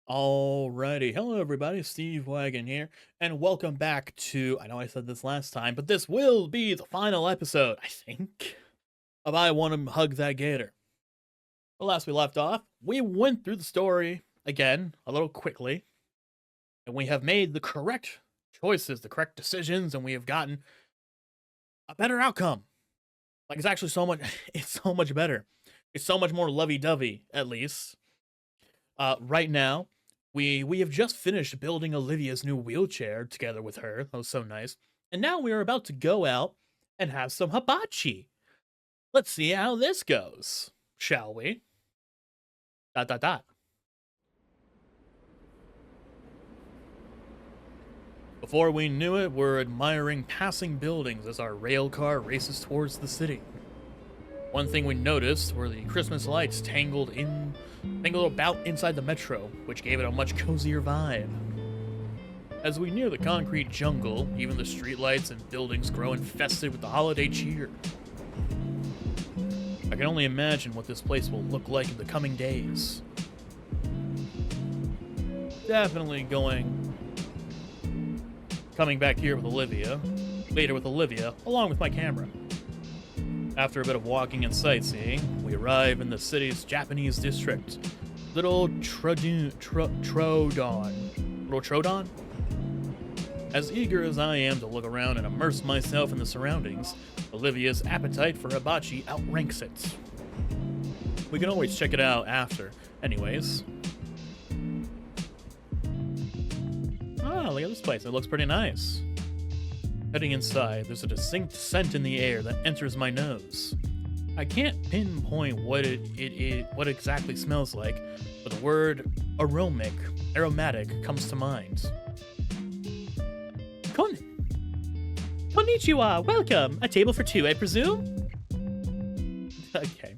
Alrighty, hello everybody, Steve-Wagon here, and welcome back to, I know I said this last time, but this will be the final episode, I think, of I Want to Hug That Gator. The last we left off, we went through the story, again, a little quickly, and we have made the correct choices, the correct decisions, and we have gotten a better outcome. Like, it's actually so much, it's so much better. It's so much more lovey-dovey, at least. Right now, we have just finished building Olivia's new wheelchair together with her. That was so nice. And now we are about to go out and have some hibachi. Let's see how this goes, shall we? Dot dot dot. Before we knew it, we're admiring passing buildings as our rail car races towards the city. One thing we noticed were the Christmas lights tangled about inside the metro, which gave it a much cozier vibe. As we near the concrete jungle, even the streetlights and buildings grow infested with the holiday cheer. I can only imagine what this place will look like in the coming days. Definitely coming back here with Olivia, later with Olivia, along with my camera. After a bit of walking and sightseeing, we arrive in the city's Japanese district, Little Trodon. Little Trodon? As eager as I am to look around and immerse myself in the surroundings, Olivia's appetite for hibachi outranks it. We can always check it out after, anyways. Ah, look at this place. It looks pretty nice. Heading inside, there's a distinct scent in the air that enters my nose. I can't pinpoint what what exactly smells like, but the word aromatic comes to mind. Konnichiwa, welcome. A table for two, I presume? Okay.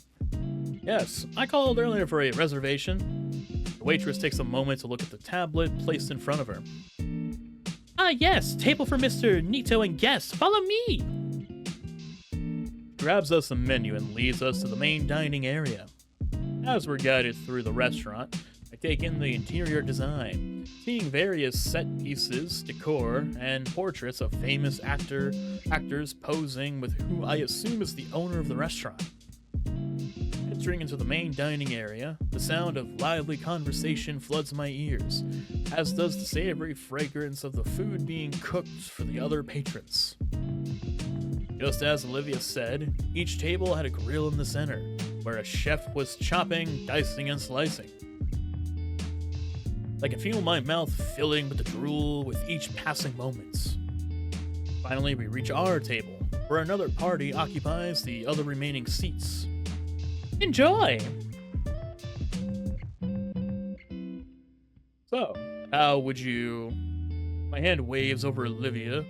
Yes, I called earlier for a reservation. The waitress takes a moment to look at the tablet placed in front of her. Ah, yes, table for Mr. Nito and guests. Follow me! Grabs us a menu and leads us to the main dining area. As we're guided through the restaurant, I take in the interior design, seeing various set pieces, decor, and portraits of famous actors posing with who I assume is the owner of the restaurant. Entering into the main dining area, the sound of lively conversation floods my ears, as does the savory fragrance of the food being cooked for the other patrons. Just as Olivia said, each table had a grill in the center, where a chef was chopping, dicing, and slicing. I can feel my mouth filling with the drool with each passing moment. Finally, we reach our table, where another party occupies the other remaining seats. Enjoy! So, how would you... My hand waves over Olivia,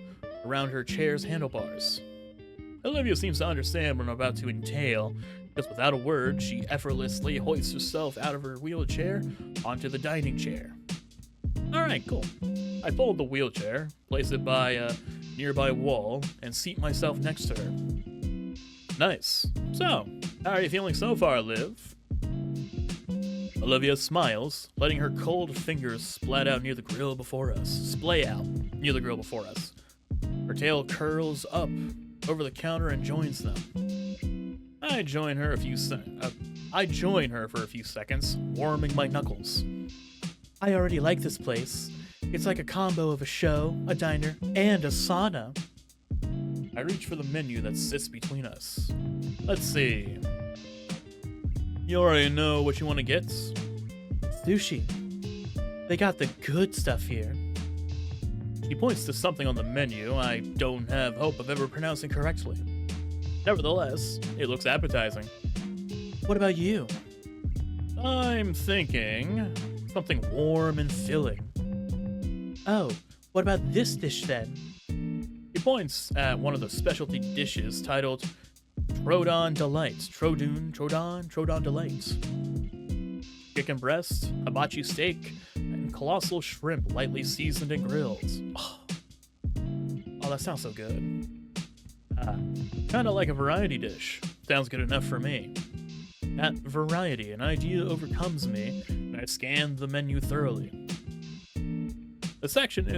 around her chair's handlebars. Olivia seems to understand what I'm about to entail, because without a word, she effortlessly hoists herself out of her wheelchair onto the dining chair. Alright, cool. I fold the wheelchair, place it by a nearby wall, and seat myself next to her. Nice. So, how are you feeling so far, Liv? Olivia smiles, letting her cold fingers splay out near the grill before us. Her tail curls up over the counter and joins them. I join her for a few seconds, warming my knuckles. I already like this place. It's like a combo of a show, a diner, and a sauna. I reach for the menu that sits between us. Let's see. You already know what you want to get? Sushi. They got the good stuff here. He points to something on the menu I don't have hope of ever pronouncing correctly. Nevertheless, it looks appetizing. What about you? I'm thinking something warm and filling. Oh, what about this dish then? He points at one of the specialty dishes titled Trodon Delights. Trodon Delights. Chicken breast, hibachi steak, and colossal shrimp lightly seasoned and grilled. Oh, that sounds so good. Kinda like a variety dish. Sounds good enough for me. At variety, an idea overcomes me, and I scan the menu thoroughly. The section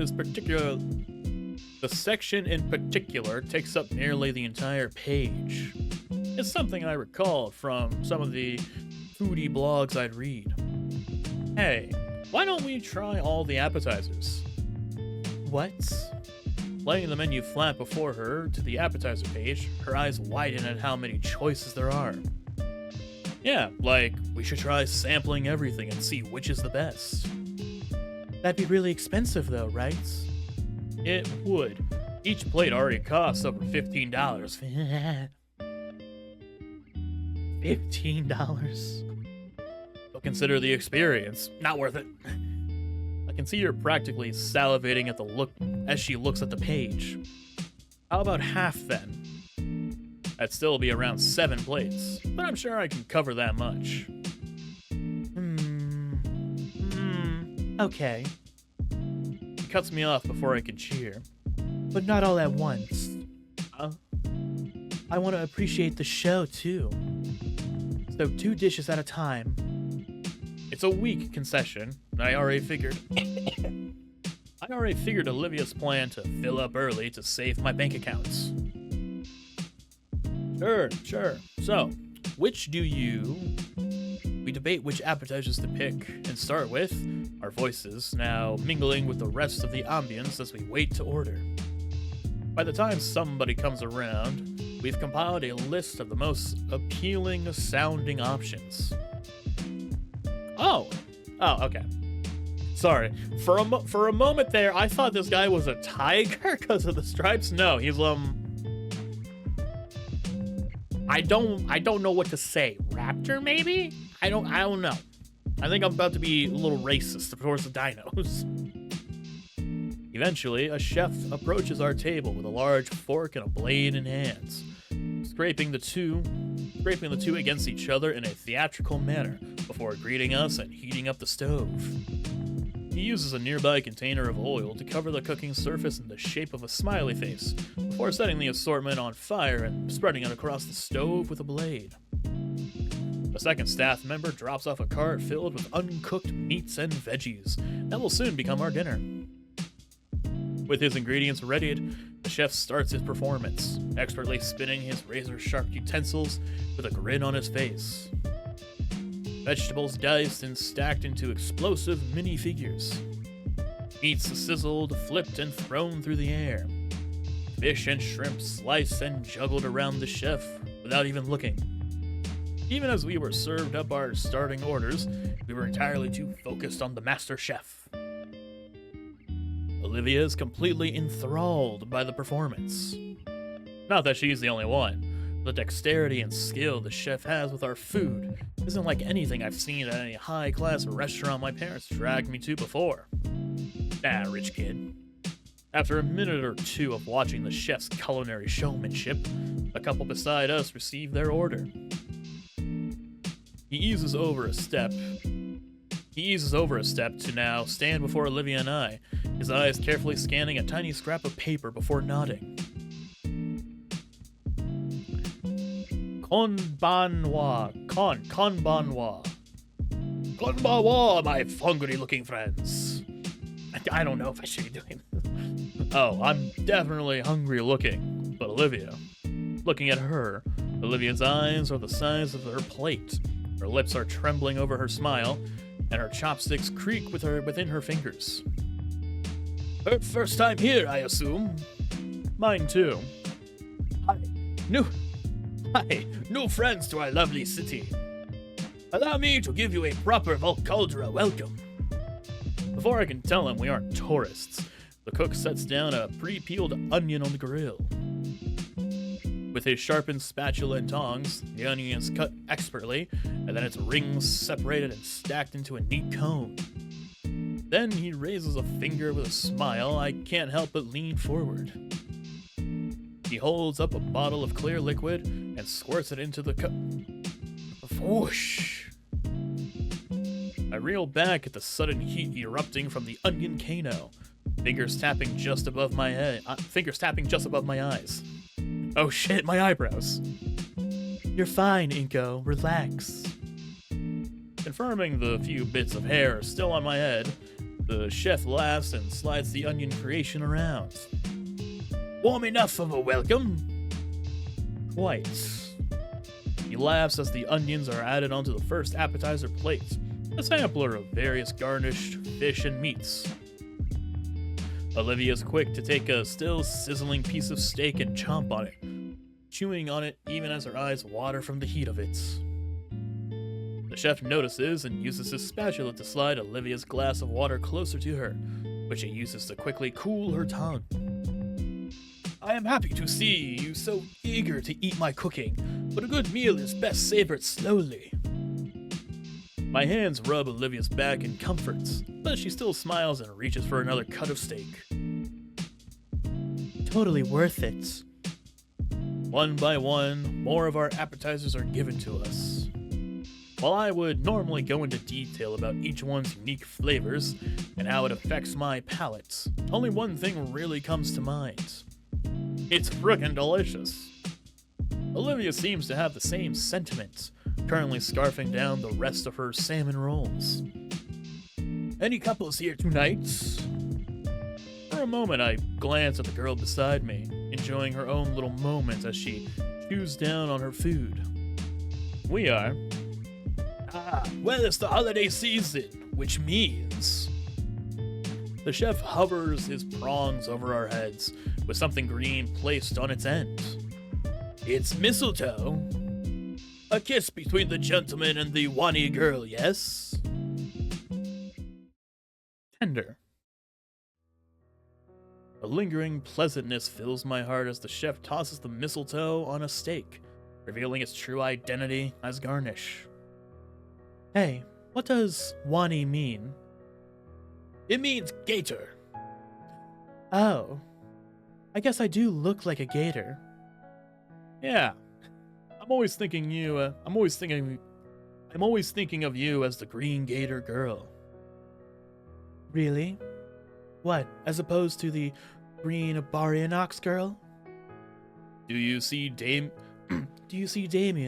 in particular takes up nearly the entire page. It's something I recalled from some of the foodie blogs I'd read. Hey, why don't we try all the appetizers? What? Laying the menu flat before her to the appetizer page, her eyes widen at how many choices there are. Yeah, like, we should try sampling everything and see which is the best. That'd be really expensive though, right? It would. Each plate already costs over $15. $15? But consider the experience. Not worth it. I can see her practically salivating at the look as she looks at the page. How about half then? That'd still be around 7 plates, but I'm sure I can cover that much. Okay. He cuts me off before I can cheer. But not all at once. I want to appreciate the show, too. So 2 dishes at a time. It's a weak concession. I already figured Olivia's plan to fill up early to save my bank accounts. Sure. So, we debate which appetizers to pick and start with, our voices now mingling with the rest of the ambience as we wait to order. By the time somebody comes around, we've compiled a list of the most appealing sounding options. Oh, okay. Sorry. For a moment there, I thought this guy was a tiger because of the stripes. No, he's I don't know what to say. Raptor, maybe? I don't know. I think I'm about to be a little racist towards the dinos. Eventually, a chef approaches our table with a large fork and a blade in hands, scraping the two against each other in a theatrical manner before greeting us and heating up the stove. He uses a nearby container of oil to cover the cooking surface in the shape of a smiley face, before setting the assortment on fire and spreading it across the stove with a blade. A second staff member drops off a cart filled with uncooked meats and veggies that will soon become our dinner. With his ingredients readied, the chef starts his performance, expertly spinning his razor-sharp utensils with a grin on his face. Vegetables diced and stacked into explosive mini-figures. Meats sizzled, flipped, and thrown through the air. Fish and shrimp sliced and juggled around the chef without even looking. Even as we were served up our starting orders, we were entirely too focused on the master chef. Olivia is completely enthralled by the performance. Not that she's the only one. The dexterity and skill the chef has with our food isn't like anything I've seen at any high-class restaurant my parents dragged me to before. Rich kid. After a minute or two of watching the chef's culinary showmanship, the couple beside us receive their order. He eases over a step to now stand before Olivia and I, his eyes carefully scanning a tiny scrap of paper before nodding. Konbanwa, my hungry-looking friends. I don't know if I should be doing this. Oh, I'm definitely hungry-looking, but Olivia. Looking at her, Olivia's eyes are the size of her plate. Her lips are trembling over her smile, and her chopsticks creak within her fingers. Her first time here, I assume. Mine too. Hi, new friends to our lovely city. Allow me to give you a proper Volcaldra welcome. Before I can tell him we aren't tourists, the cook sets down a pre-peeled onion on the grill. With his sharpened spatula and tongs, the onion is cut expertly, and then its rings separated and stacked into a neat cone. Then he raises a finger with a smile. I can't help but lean forward. He holds up a bottle of clear liquid and squirts it into the cup. Whoosh! I reel back at the sudden heat erupting from the onion cano, fingers tapping just above my eyes. Oh shit, my eyebrows. You're fine, Inco. Relax. Confirming the few bits of hair are still on my head, the chef laughs and slides the onion creation around. Warm enough of a welcome? Quite. He laughs as the onions are added onto the first appetizer plate, a sampler of various garnished fish and meats. Olivia's quick to take a still sizzling piece of steak and chomp on it, chewing on it even as her eyes water from the heat of it. The chef notices and uses his spatula to slide Olivia's glass of water closer to her, which he uses to quickly cool her tongue. I am happy to see you so eager to eat my cooking, but a good meal is best savored slowly. My hands rub Olivia's back in comfort, but she still smiles and reaches for another cut of steak. Totally worth it. One by one, more of our appetizers are given to us. While I would normally go into detail about each one's unique flavors and how it affects my palate, only one thing really comes to mind. It's frickin' delicious. Olivia seems to have the same sentiment, currently scarfing down the rest of her salmon rolls. Any couples here tonight? For a moment, I glance at the girl beside me, enjoying her own little moment as she chews down on her food. We are. Well, it's the holiday season, which means... The chef hovers his prongs over our heads, with something green placed on its end. It's mistletoe. A kiss between the gentleman and the Wani girl, yes? Tender. A lingering pleasantness fills my heart as the chef tosses the mistletoe on a steak, revealing its true identity as garnish. Hey, what does Wani mean? It means gator. Oh. I guess I do look like a gator. Yeah. I'm always thinking of you as the green gator girl. Really? What, as opposed to the green Barianox girl? Do you see Damien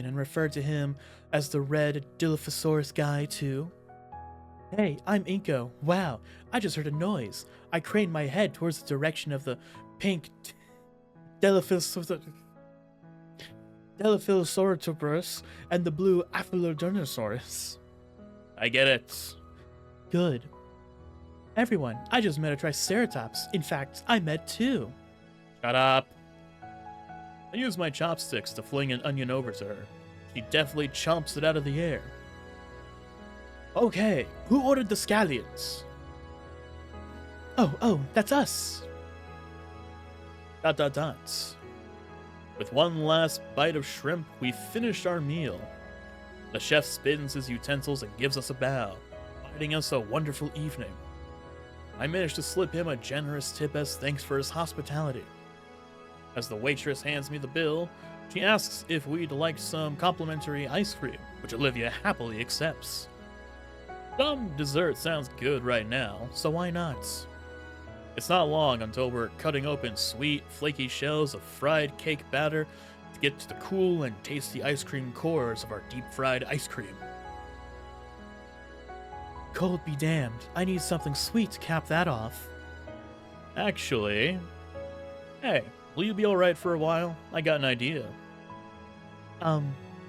and refer to him as the red Dilophosaurus guy too? Hey, I'm Inco. Wow, I just heard a noise. I craned my head towards the direction of the pink Dilophosaurus and the blue Aphelodinosaurus. I get it. Good. Everyone, I just met a Triceratops. In fact, I met two. Shut up. I use my chopsticks to fling an onion over to her. She deftly chomps it out of the air. Okay, who ordered the scallions? Oh, that's us. ... With one last bite of shrimp, we finished our meal. The chef spins his utensils and gives us a bow, bidding us a wonderful evening. I managed to slip him a generous tip as thanks for his hospitality. As the waitress hands me the bill, she asks if we'd like some complimentary ice cream, which Olivia happily accepts. Some dessert sounds good right now, so why not? It's not long until we're cutting open sweet, flaky shells of fried cake batter to get to the cool and tasty ice cream cores of our deep-fried ice cream. Cold be damned, I need something sweet to cap that off. Actually... Hey, will you be alright for a while? I got an idea.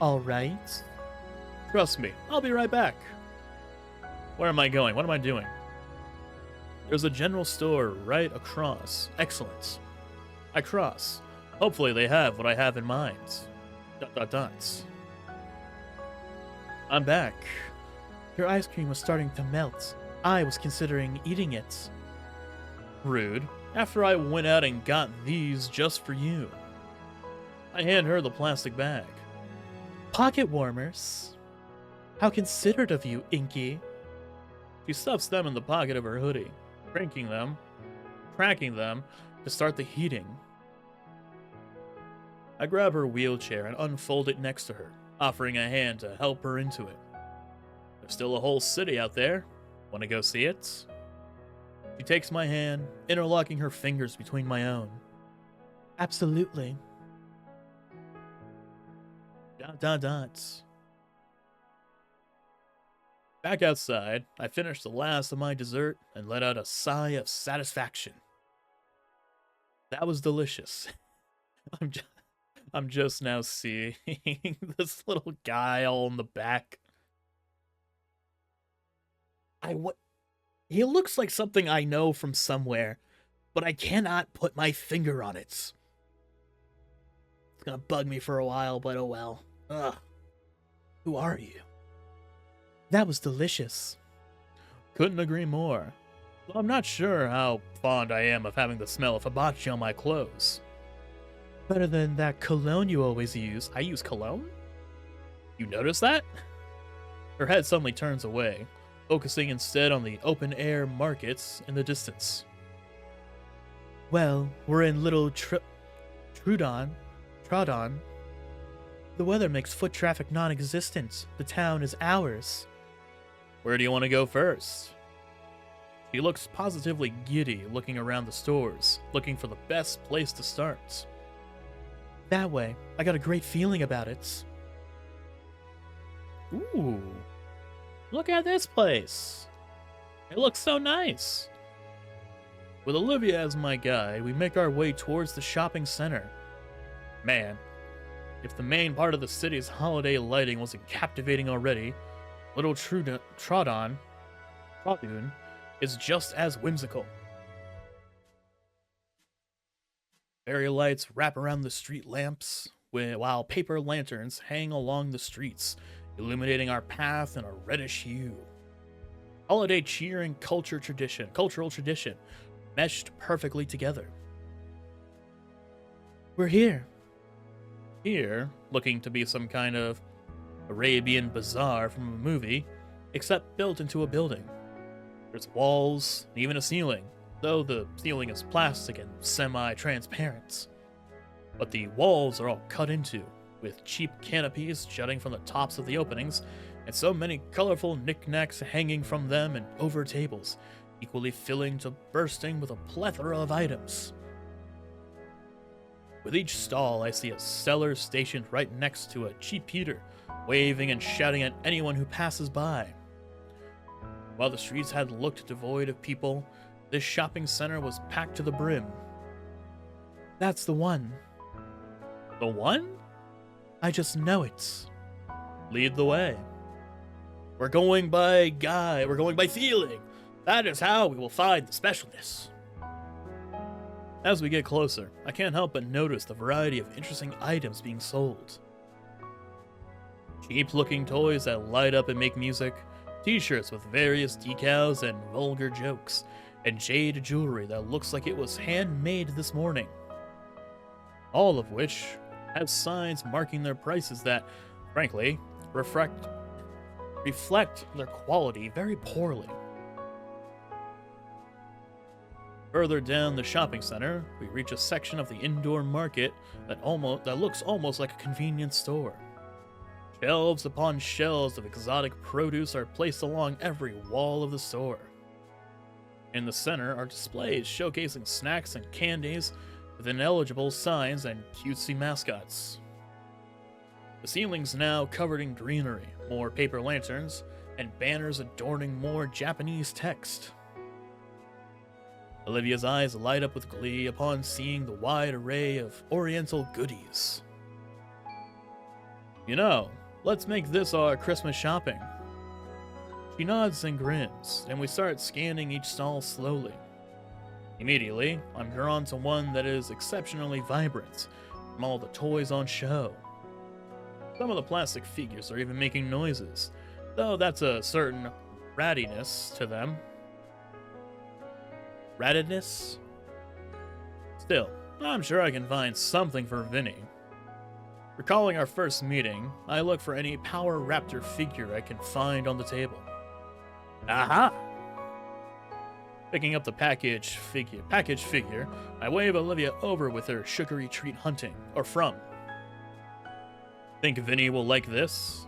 Alright? Trust me, I'll be right back. Where am I going? What am I doing? There's a general store right across. Excellent. I cross. Hopefully they have what I have in mind. ... I'm back. Your ice cream was starting to melt. I was considering eating it. Rude. After I went out and got these just for you. I hand her the plastic bag. Pocket warmers? How considerate of you, Inky. She stuffs them in the pocket of her hoodie, cracking them to start the heating. I grab her wheelchair and unfold it next to her, offering a hand to help her into it. There's still a whole city out there. Want to go see it? She takes my hand, interlocking her fingers between my own. Absolutely. ... Back outside, I finished the last of my dessert and let out a sigh of satisfaction. That was delicious. I'm just, I'm just now seeing this little guy all in the back. What? He looks like something I know from somewhere, but I cannot put my finger on it. It's gonna bug me for a while, but oh well. Ugh. Who are you? That was delicious. Couldn't agree more. Well, I'm not sure how fond I am of having the smell of hibachi on my clothes. Better than that cologne you always use. I use cologne? You notice that? Her head suddenly turns away, focusing instead on the open-air markets in the distance. Well, we're in Little Trudon. The weather makes foot traffic non-existent. The town is ours. Where do you want to go first? She looks positively giddy, looking around the stores, looking for the best place to start. That way, I got a great feeling about it. Ooh, look at this place. It looks so nice. With Olivia as my guide, we make our way towards the shopping center. Man, if the main part of the city's holiday lighting wasn't captivating already, Little Trodun is just as whimsical. Fairy lights wrap around the street lamps, while paper lanterns hang along the streets, illuminating our path in a reddish hue. Holiday cheer and cultural tradition, meshed perfectly together. We're here. Here, looking to be some kind of Arabian bazaar from a movie, except built into a building. There's walls, and even a ceiling, though the ceiling is plastic and semi-transparent. But the walls are all cut into, with cheap canopies jutting from the tops of the openings, and so many colorful knickknacks hanging from them and over tables, equally filling to bursting with a plethora of items. With each stall, I see a seller stationed right next to a cheap eater, waving and shouting at anyone who passes by. While the streets had looked devoid of people, this shopping center was packed to the brim. That's the one. The one? I just know it. Lead the way. We're going by feeling. That is how we will find the specialness. As we get closer, I can't help but notice the variety of interesting items being sold. Cheap-looking toys that light up and make music, t-shirts with various decals and vulgar jokes, and jade jewelry that looks like it was handmade this morning. All of which have signs marking their prices that, frankly, reflect their quality very poorly. Further down the shopping center, we reach a section of the indoor market that looks almost like a convenience store. Shelves upon shelves of exotic produce are placed along every wall of the store. In the center are displays showcasing snacks and candies with ineligible signs and cutesy mascots. The ceiling's now covered in greenery, more paper lanterns, and banners adorning more Japanese text. Olivia's eyes light up with glee upon seeing the wide array of oriental goodies. You know, let's make this our Christmas shopping. She nods and grins, and we start scanning each stall slowly. Immediately, I'm drawn to one that is exceptionally vibrant, from all the toys on show. Some of the plastic figures are even making noises, though that's a certain rattiness to them. Rattedness? Still, I'm sure I can find something for Vinny. Recalling our first meeting, I look for any Power Raptor figure I can find on the table. Aha! Picking up the package figure, I wave Olivia over with her sugary treat hunting, or from. Think Vinny will like this?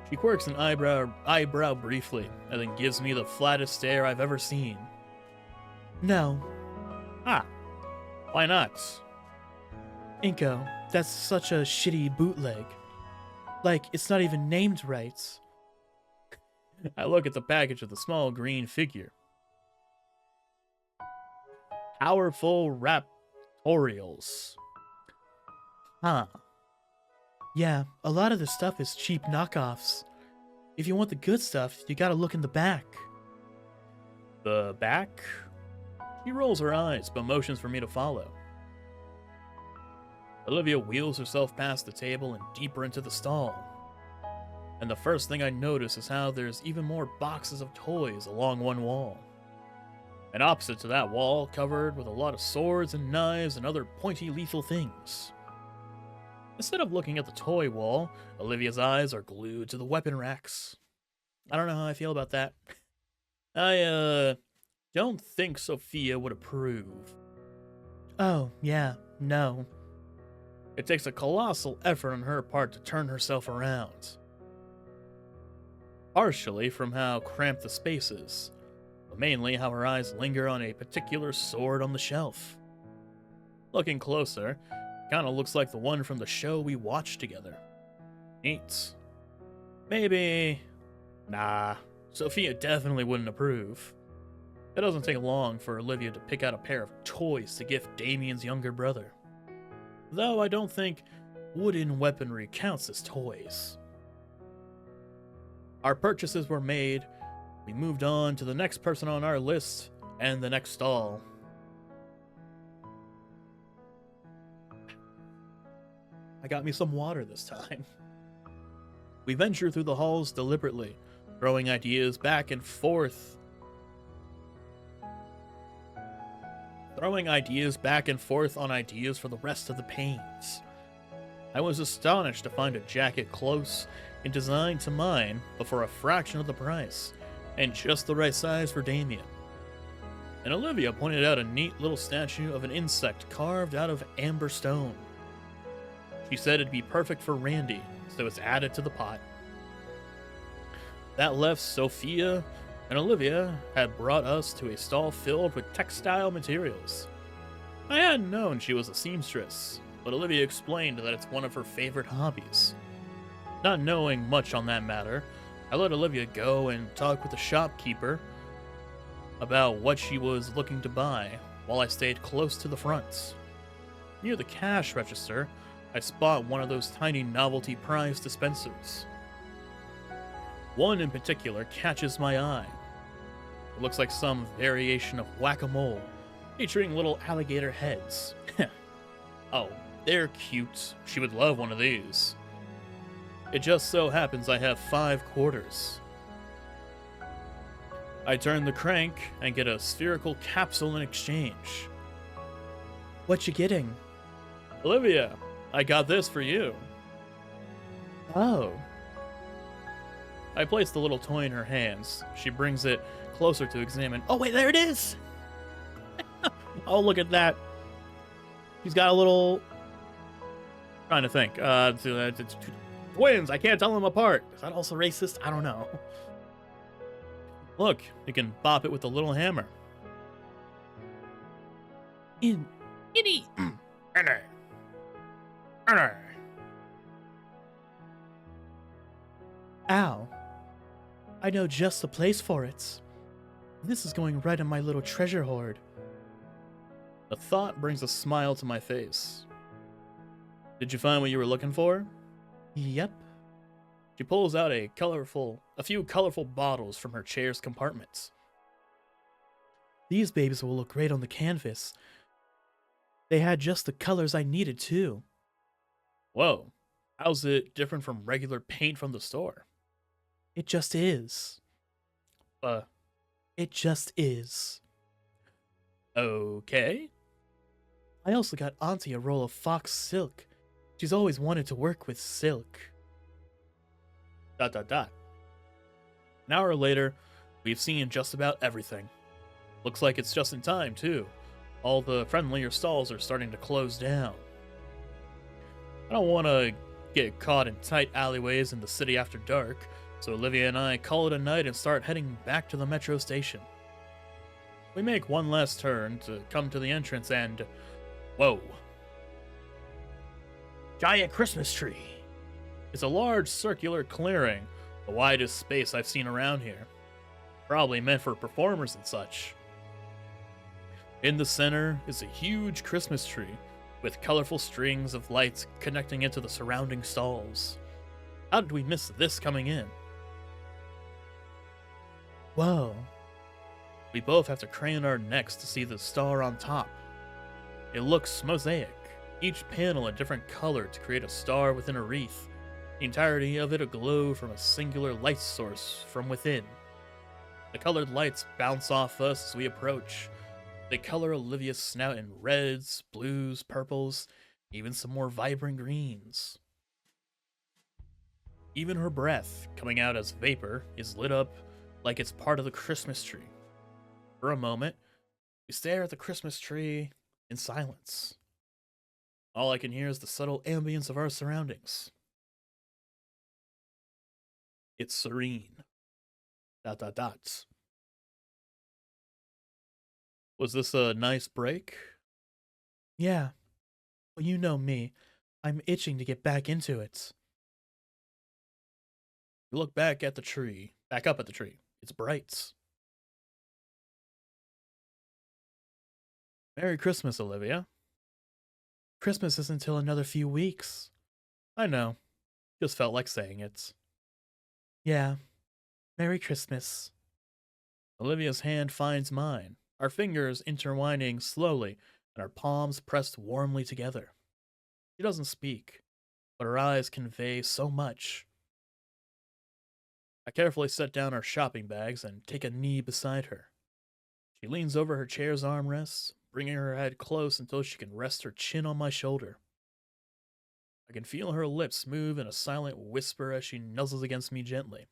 She quirks an eyebrow briefly, and then gives me the flattest stare I've ever seen. No. Ah, why not? Inco, that's such a shitty bootleg. Like, it's not even named right. I look at the package of the small green figure. Powerful Raptorials. Huh. Yeah, a lot of the stuff is cheap knockoffs. If you want the good stuff, you gotta look in the back. The back? She rolls her eyes, but motions for me to follow. Olivia wheels herself past the table and deeper into the stall. And the first thing I notice is how there's even more boxes of toys along one wall. And opposite to that wall, covered with a lot of swords and knives and other pointy lethal things. Instead of looking at the toy wall, Olivia's eyes are glued to the weapon racks. I don't know how I feel about that. I, don't think Sophia would approve. Oh, yeah, no. It takes a colossal effort on her part to turn herself around. Partially from how cramped the space is, but mainly how her eyes linger on a particular sword on the shelf. Looking closer, kinda looks like the one from the show we watched together. Neat. Maybe... Nah, Sophia definitely wouldn't approve. It doesn't take long for Olivia to pick out a pair of toys to gift Damien's younger brother. Though I don't think wooden weaponry counts as toys. Our purchases were made, we moved on to the next person on our list, and the next stall. I got me some water this time. We venture through the halls deliberately, throwing ideas back and forth. On ideas for the rest of the pains. I was astonished to find a jacket close in design to mine, but for a fraction of the price, and just the right size for Damien. And Olivia pointed out a neat little statue of an insect carved out of amber stone. She said it'd be perfect for Randy, so it's added to the pot. That left Sophia, and Olivia had brought us to a stall filled with textile materials. I hadn't known she was a seamstress, but Olivia explained that it's one of her favorite hobbies. Not knowing much on that matter, I let Olivia go and talk with the shopkeeper about what she was looking to buy, while I stayed close to the front. Near the cash register, I spot one of those tiny novelty prize dispensers. One in particular catches my eye. It looks like some variation of whack-a-mole, featuring little alligator heads. Oh, they're cute. She would love one of these. It just so happens I have 5 quarters. I turn the crank and get a spherical capsule in exchange. What you getting? Olivia, I got this for you. Oh. I place the little toy in her hands. She brings it closer to examine. Oh wait, there it is! Oh, look at that. She's got a little... Trying to think. It's twins. I can't tell them apart. Is that also racist? I don't know. Look, you can bop it with a little hammer. Itty. Ow. I know just the place for it. This is going right in my little treasure hoard. The thought brings a smile to my face. Did you find what you were looking for? Yep. She pulls out a few colorful bottles from her chair's compartments. These babies will look great on the canvas. They had just the colors I needed too. Whoa, how's it different from regular paint from the store? It just is. It just is. Okay. I also got Auntie a roll of fox silk. She's always wanted to work with silk. ... An hour later, we've seen just about everything. Looks like it's just in time, too. All the friendlier stalls are starting to close down. I don't want to get caught in tight alleyways in the city after dark, so Olivia and I call it a night and start heading back to the metro station. We make one last turn to come to the entrance and... Whoa. Giant Christmas tree. It's a large circular clearing The widest space I've seen around here. Probably meant for performers and such. In the center is a huge Christmas tree with colorful strings of lights connecting it to the surrounding stalls. How did we miss this coming in? Whoa. We both have to crane our necks to see the star on top. It looks mosaic, each panel a different color to create a star within a wreath, the entirety of it aglow from a singular light source from within. The colored lights bounce off us as we approach. They color Olivia's snout in reds, blues, purples, even some more vibrant greens. Even her breath, coming out as vapor, is lit up like it's part of the Christmas tree. For a moment, we stare at the Christmas tree in silence. All I can hear is the subtle ambience of our surroundings. It's serene. ... Was this a nice break? Yeah. Well, you know me. I'm itching to get back into it. You look back at the tree. Back up at the tree. It's bright. Merry Christmas, Olivia. Christmas isn't until another few weeks. I know. Just felt like saying it. Yeah. Merry Christmas. Olivia's hand finds mine, our fingers intertwining slowly, and our palms pressed warmly together. She doesn't speak, but her eyes convey so much. I carefully set down our shopping bags and take a knee beside her. She leans over her chair's armrests, bringing her head close until she can rest her chin on my shoulder. I can feel her lips move in a silent whisper as she nuzzles against me gently.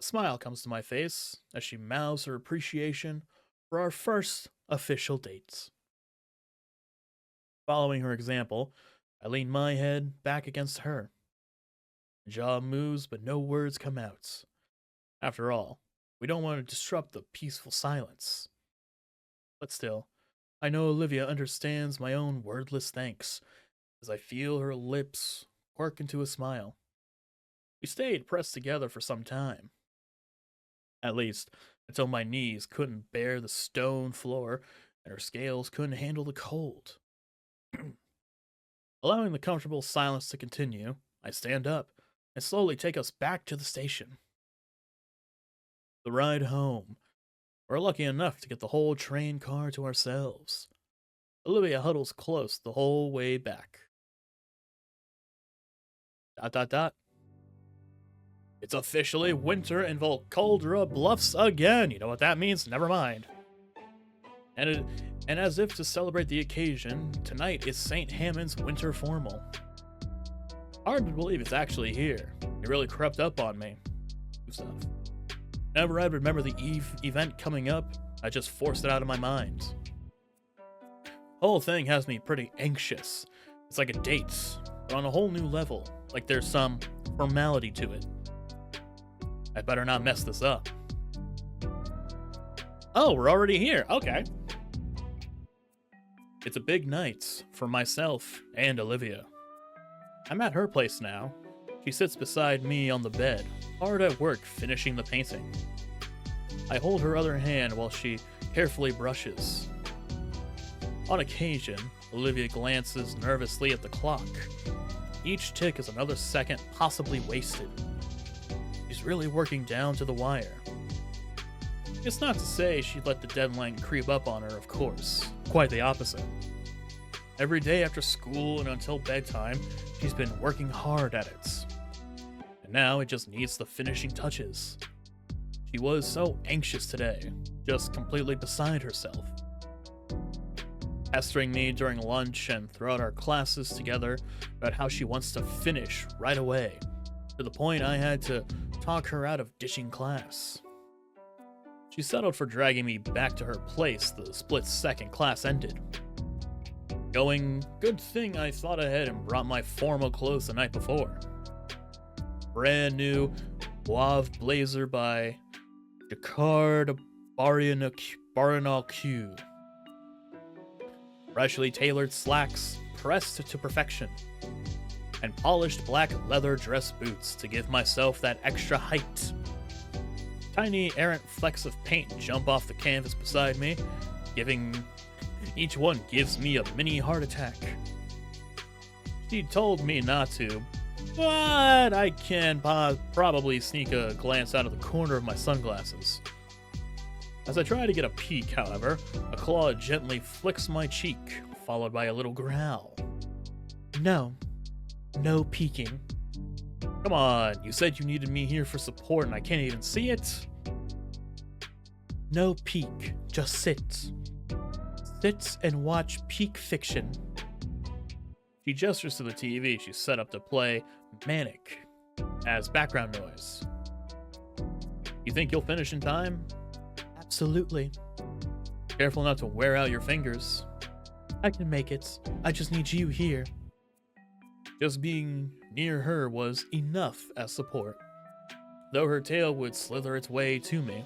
A smile comes to my face as she mouths her appreciation for our first official dates. Following her example, I lean my head back against her. My jaw moves, but no words come out. After all, we don't want to disrupt the peaceful silence. But still, I know Olivia understands my own wordless thanks as I feel her lips quirk into a smile. We stayed pressed together for some time. At least, until my knees couldn't bear the stone floor and her scales couldn't handle the cold. Allowing the comfortable silence to continue, I stand up and slowly take us back to the station. The ride home. We're lucky enough to get the whole train car to ourselves. Olivia huddles close the whole way back. ... It's officially winter in Volcaldra Bluffs again. You know what that means? Never mind. And as if to celebrate the occasion, tonight is St. Hammond's winter formal. Hard to believe it's actually here. It really crept up on me. Stuff. Whenever I remember the event coming up, I just forced it out of my mind. The whole thing has me pretty anxious. It's like a date, but on a whole new level. Like there's some formality to it. I better not mess this up. Oh, we're already here. Okay. It's a big night for myself and Olivia. I'm at her place now. She sits beside me on the bed, hard at work finishing the painting. I hold her other hand while she carefully brushes. On occasion, Olivia glances nervously at the clock. Each tick is another second possibly wasted. She's really working down to the wire. It's not to say she'd let the deadline creep up on her, of course. Quite the opposite. Every day after school and until bedtime, she's been working hard at it. And now it just needs the finishing touches. She was so anxious today, just completely beside herself. Pestering me during lunch and throughout our classes together about how she wants to finish right away, to the point I had to talk her out of ditching class. She settled for dragging me back to her place the split second class ended. Going, good thing I thought ahead and brought my formal clothes the night before. Brand new Mauve blazer by Jacquard Baranal. Freshly tailored slacks pressed to perfection. and polished black leather dress boots to give myself that extra height. Tiny errant flecks of paint jump off the canvas beside me, each one gives me a mini heart attack. She told me not to, but I can probably sneak a glance out of the corner of my sunglasses. As I try to get a peek, however, a claw gently flicks my cheek, followed by a little growl. No peeking. Come on, you said you needed me here for support and I can't even see it? No peek, just sit. Sit and watch peak fiction. She gestures to the TV she set up to play Manic as background noise. You think you'll finish in time? Absolutely. Careful not to wear out your fingers. I can make it. I just need you here. Just being near her was enough as support. Though her tail would slither its way to me,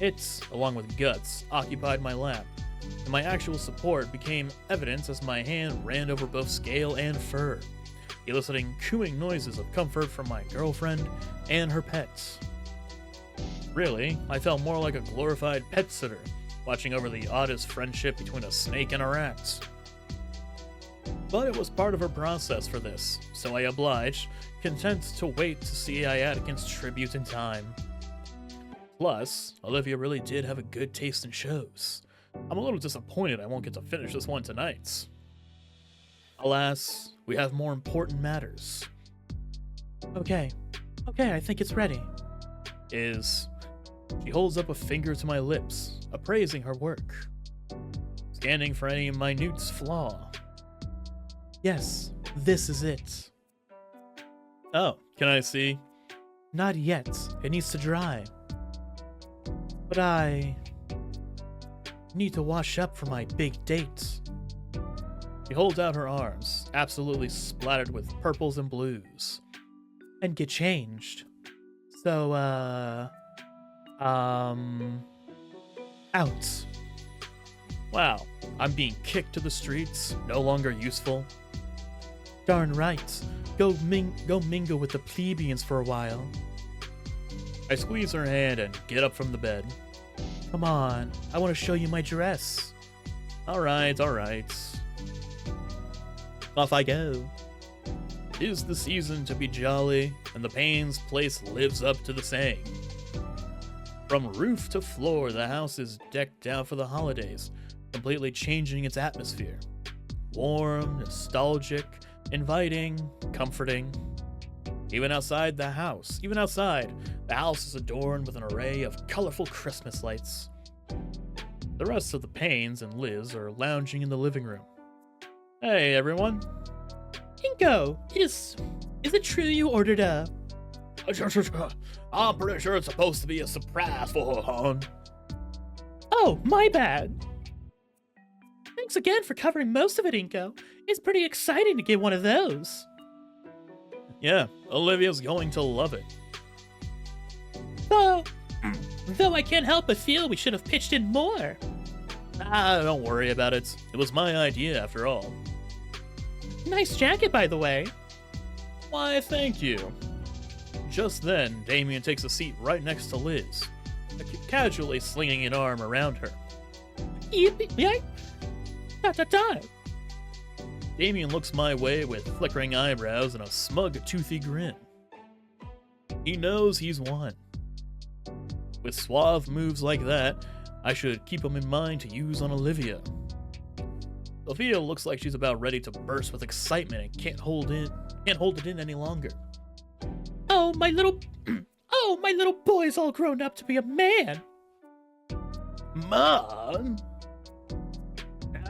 it, along with guts, occupied my lap, and my actual support became evident as my hand ran over both scale and fur, eliciting cooing noises of comfort from my girlfriend and her pets. Really, I felt more like a glorified pet sitter, watching over the oddest friendship between a snake and a rat. But it was part of her process for this, so I obliged, content to wait to see Iatican's tribute in time. Plus, Olivia really did have a good taste in shows. I'm a little disappointed I won't get to finish this one tonight. Alas, we have more important matters. Okay, I think it's ready. She holds up a finger to my lips, appraising her work, scanning for any minute flaw. Yes, this is it. Oh, can I see? Not yet. It needs to dry. But I need to wash up for my big date. She holds out her arms, absolutely splattered with purples and blues, and get changed. So, out. Wow, I'm being kicked to the streets, no longer useful. Darn right. Go mingle with the plebeians for a while. I squeeze her hand and get up from the bed. Come on, I want to show you my dress. Alright. Off I go. 'Tis the season to be jolly, and the Payne's place lives up to the saying. From roof to floor, the house is decked out for the holidays, completely changing its atmosphere. Warm, nostalgic, inviting, comforting. Even outside, the house is adorned with an array of colorful Christmas lights. The rest of the Paynes and Liz are lounging in the living room. Hey, everyone. Inco, is it true you ordered a... I'm pretty sure it's supposed to be a surprise for her, hon. Oh, my bad. Thanks again for covering most of it, Inco. It's pretty exciting to get one of those. Yeah, Olivia's going to love it. Though I can't help but feel we should have pitched in more. Don't worry about it. It was my idea, after all. Nice jacket, by the way. Why, thank you. Just then, Damien takes a seat right next to Liz, casually slinging an arm around her. Yippee! Damien looks my way with flickering eyebrows and a smug, toothy grin. He knows he's won. With suave moves like that, I should keep them in mind to use on Olivia. Sophia looks like she's about ready to burst with excitement and can't hold it in any longer. Oh, my little boy's all grown up to be a man. Mom?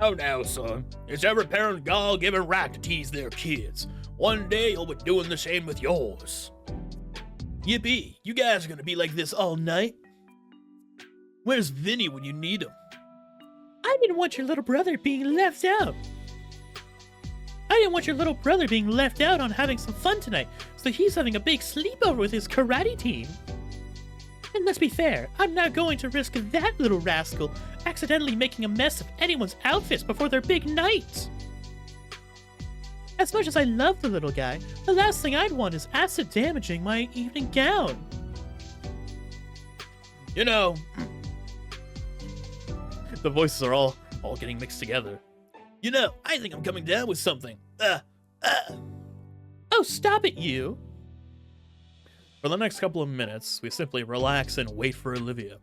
Now, son. It's every parent's God-given right to tease their kids. One day you'll be doing the same with yours. Yippee, you guys are gonna be like this all night? Where's Vinny when you need him? I didn't want your little brother being left out. On having some fun tonight, so he's having a big sleepover with his karate team. And let's be fair, I'm not going to risk that little rascal accidentally making a mess of anyone's outfits before their big night. As much as I love the little guy, the last thing I'd want is acid damaging my evening gown. You know, the voices are all getting mixed together. You know, I think I'm coming down with something. Oh, stop it, you. For the next couple of minutes, we simply relax and wait for Olivia.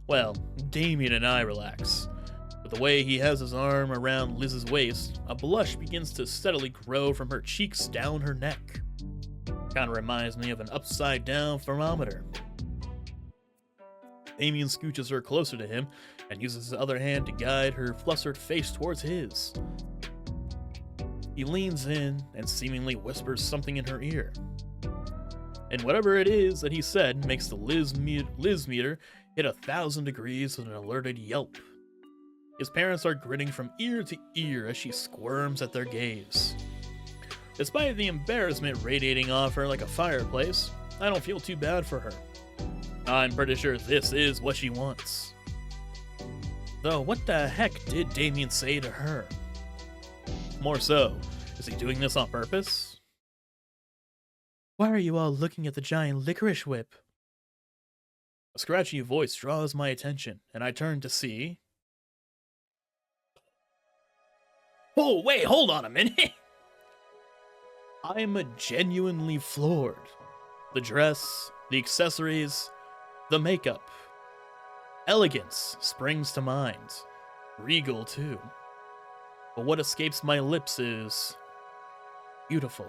Well, Damien and I relax. With the way he has his arm around Liz's waist, a blush begins to steadily grow from her cheeks down her neck. Kinda reminds me of an upside-down thermometer. Damien scooches her closer to him and uses his other hand to guide her flustered face towards his. He leans in and seemingly whispers something in her ear. And whatever it is that he said makes the Liz meter hit 1,000 degrees with an alerted yelp. His parents are grinning from ear to ear as she squirms at their gaze. Despite the embarrassment radiating off her like a fireplace, I don't feel too bad for her. I'm pretty sure this is what she wants. Though, what the heck did Damien say to her? More so, is he doing this on purpose? Why are you all looking at the giant licorice whip? A scratchy voice draws my attention, and I turn to see... Oh, wait, hold on a minute! I am genuinely floored. The dress, the accessories, the makeup. Elegance springs to mind. Regal, too. But what escapes my lips is... beautiful.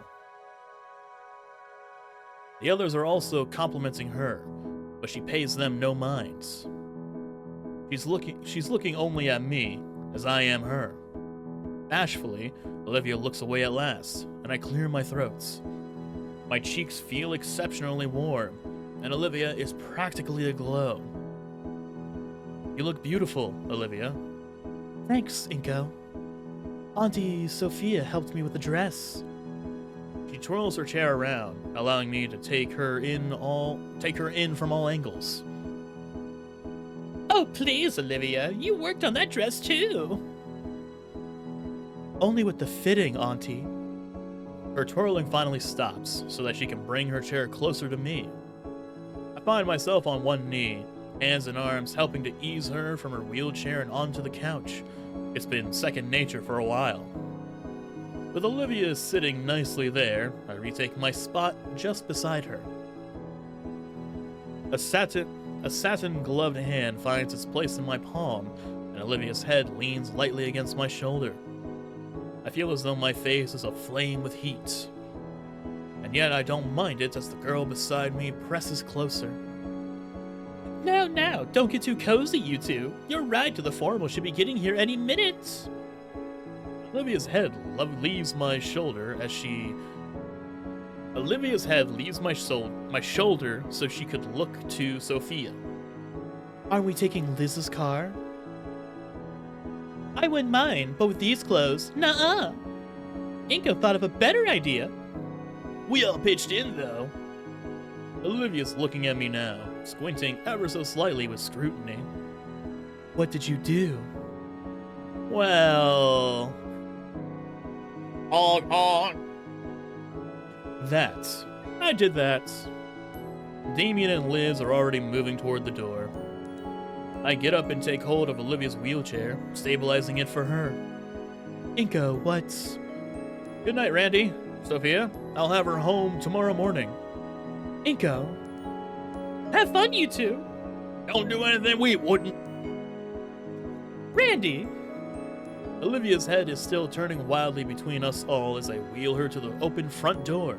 The others are also complimenting her, but she pays them no minds. She's looking only at me, as I am her. Bashfully, Olivia looks away at last, and I clear my throat. My cheeks feel exceptionally warm, and Olivia is practically aglow. You look beautiful, Olivia. Thanks, Inco. Auntie Sophia helped me with the dress. She twirls her chair around, allowing me to take her in from all angles. Oh, please, Olivia, you worked on that dress too. Only with the fitting, Auntie. Her twirling finally stops, so that she can bring her chair closer to me. I find myself on one knee, hands and arms helping to ease her from her wheelchair and onto the couch. It's been second nature for a while. With Olivia sitting nicely there, I retake my spot just beside her. A satin gloved hand finds its place in my palm, and Olivia's head leans lightly against my shoulder. I feel as though my face is aflame with heat. And yet I don't mind it as the girl beside me presses closer. Now, don't get too cozy, you two. Your ride to the formal should be getting here any minute. Olivia's head leaves my shoulder my shoulder so she could look to Sophia. Are we taking Liz's car? I wouldn't mind, but with these clothes, nuh-uh. Inco thought of a better idea. We all pitched in, though. Olivia's looking at me now, squinting ever so slightly with scrutiny. What did you do? Well... I did that. Damien and Liz are already moving toward the door. I get up and take hold of Olivia's wheelchair, stabilizing it for her. Inco, what's... Good night, Randy. Sophia, I'll have her home tomorrow morning. Inco. Have fun, you two. Don't do anything we wouldn't. Randy. Olivia's head is still turning wildly between us all as I wheel her to the open front door.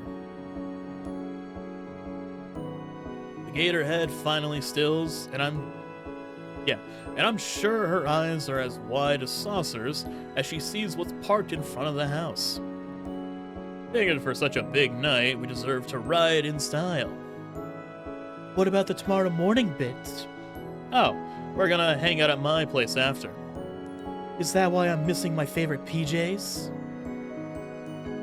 The gator head finally stills, and I'm sure her eyes are as wide as saucers as she sees what's parked in front of the house. Figured for such a big night, we deserve to ride in style. What about the tomorrow morning bit? Oh, we're gonna hang out at my place after. Is that why I'm missing my favorite PJs?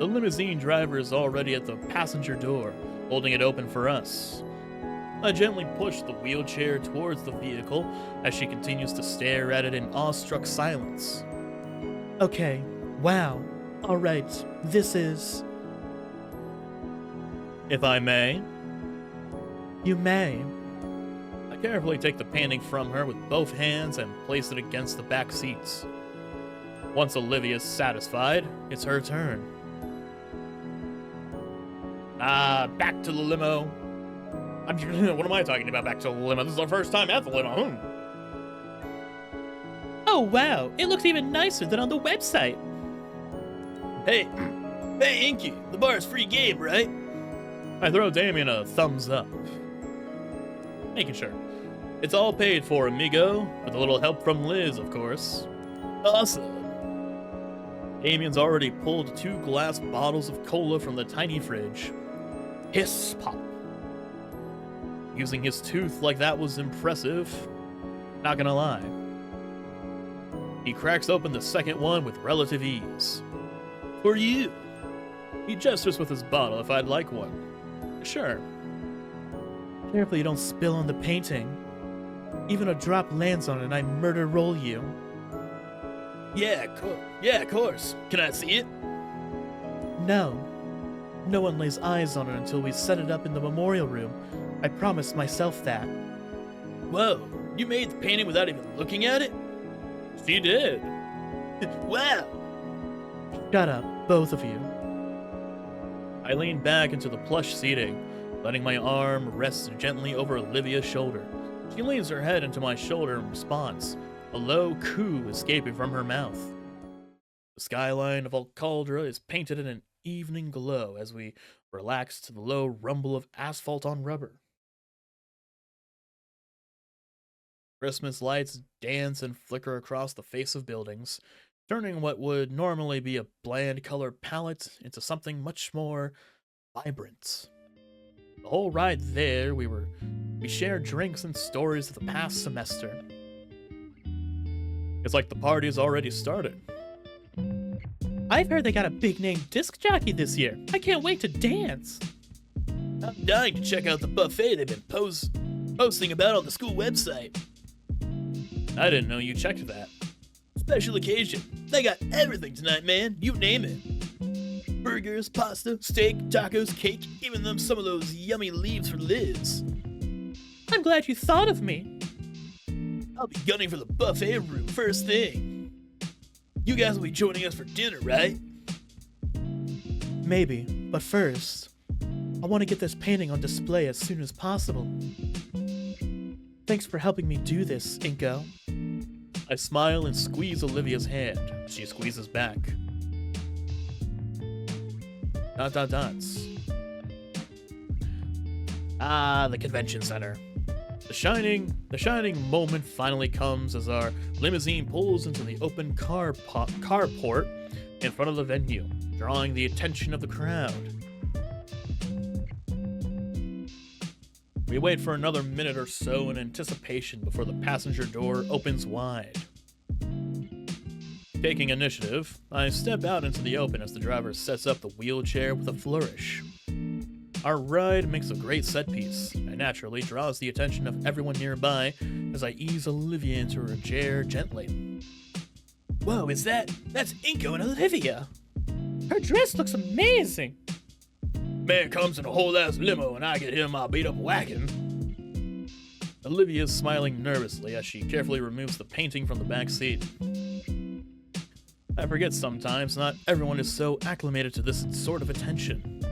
The limousine driver is already at the passenger door, holding it open for us. I gently push the wheelchair towards the vehicle as she continues to stare at it in awestruck silence. Okay, wow. Alright, this is... If I may. You may. I carefully take the painting from her with both hands and place it against the back seats. Once Olivia's satisfied, it's her turn. Back to the limo. What am I talking about, back to the limo? This is our first time at the limo. Oh wow, it looks even nicer than on the website. Hey, Inky, the bar's free game, right? I throw Damien a thumbs up. Making sure. It's all paid for, amigo, with a little help from Liz, of course. Awesome. Damien's already pulled 2 glass bottles of cola from the tiny fridge. Hiss pop. Using his tooth like that was impressive. Not gonna lie. He cracks open the second one with relative ease. For you. He gestures with his bottle if I'd like one. Sure. Careful you don't spill on the painting. Even a drop lands on it and I murder roll you. Yeah, of course. Can I see it? No. No one lays eyes on it until we set it up in the memorial room. I promised myself that. Whoa, you made the painting without even looking at it? She did. Wow. Shut up, both of you. I lean back into the plush seating, letting my arm rest gently over Olivia's shoulder. She leans her head into my shoulder in response, a low coo escaping from her mouth. The skyline of Alcaldra is painted in an evening glow as we relax to the low rumble of asphalt on rubber. Christmas lights dance and flicker across the face of buildings, turning what would normally be a bland color palette into something much more vibrant. The whole ride there, we shared drinks and stories of the past semester. It's like the party's already started. I've heard they got a big name disc jockey this year. I can't wait to dance. I'm dying to check out the buffet they've been posting about on the school website. I didn't know you checked that. Special occasion. They got everything tonight, man. You name it. Burgers, pasta, steak, tacos, cake, even some of those yummy leaves for Liz. I'm glad you thought of me. I'll be gunning for the buffet room first thing. You guys will be joining us for dinner, right? Maybe, but first, I want to get this painting on display as soon as possible. Thanks for helping me do this, Inco. I smile and squeeze Olivia's hand. She squeezes back. ... The convention center. The shining moment finally comes as our limousine pulls into the open carport in front of the venue, drawing the attention of the crowd. We wait for another minute or so in anticipation before the passenger door opens wide. Taking initiative, I step out into the open as the driver sets up the wheelchair with a flourish. Our ride makes a great set piece, and naturally draws the attention of everyone nearby as I ease Olivia into her chair gently. Whoa, that's Inco and Olivia! Her dress looks amazing! Man comes in a whole-ass limo and I get him my beat-up wagon. Olivia's smiling nervously as she carefully removes the painting from the back seat. I forget sometimes not everyone is so acclimated to this sort of attention.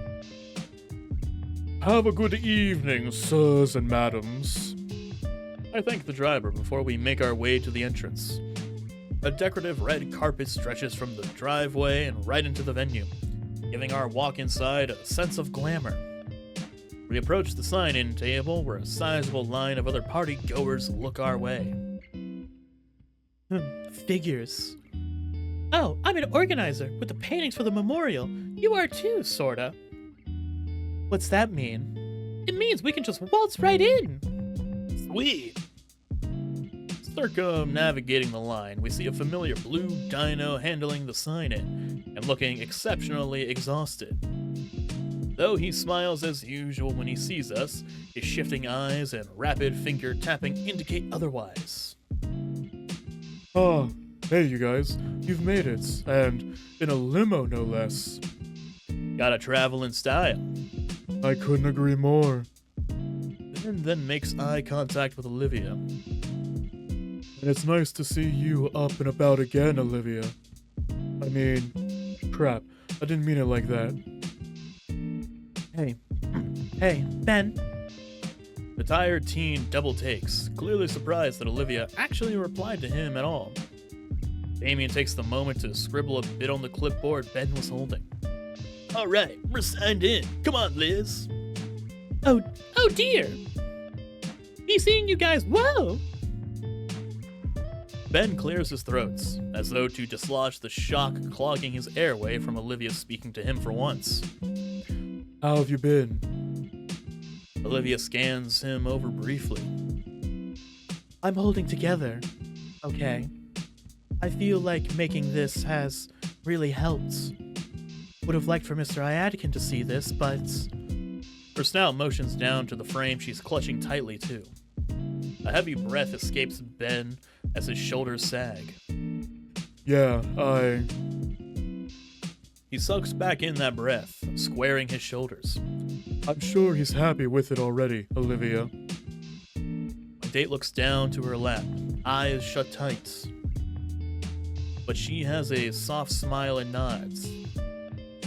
Have a good evening, sirs and madams. I thank the driver before we make our way to the entrance. A decorative red carpet stretches from the driveway and right into the venue, giving our walk inside a sense of glamour. We approach the sign-in table where a sizable line of other party-goers look our way. Figures. Oh, I'm an organizer with the paintings for the memorial. You are too, sorta. What's that mean? It means we can just waltz right in. Sweet. Circumnavigating the line, we see a familiar blue dino handling the sign-in and looking exceptionally exhausted. Though he smiles as usual when he sees us, his shifting eyes and rapid finger tapping indicate otherwise. Oh, Hey, you guys, you've made it, and in a limo, no less. Gotta travel in style. I couldn't agree more. Ben then makes eye contact with Olivia. And it's nice to see you up and about again, Olivia. I mean, crap, I didn't mean it like that. Hey. Hey, Ben. The tired teen double takes, clearly surprised that Olivia actually replied to him at all. Damien takes the moment to scribble a bit on the clipboard Ben was holding. Alright, we're signed in. Come on, Liz. Oh dear. Be seeing you guys. Whoa. Ben clears his throats, as though to dislodge the shock clogging his airway from Olivia speaking to him for once. How have you been? Olivia scans him over briefly. I'm holding together. Okay. I feel like making this has really helped. Would have liked for Mr. Iadican to see this, but... Her snout motions down to the frame she's clutching tightly to. A heavy breath escapes Ben as his shoulders sag. Yeah, He sucks back in that breath, squaring his shoulders. I'm sure he's happy with it already, Olivia. My date looks down to her lap, eyes shut tight. But she has a soft smile and nods.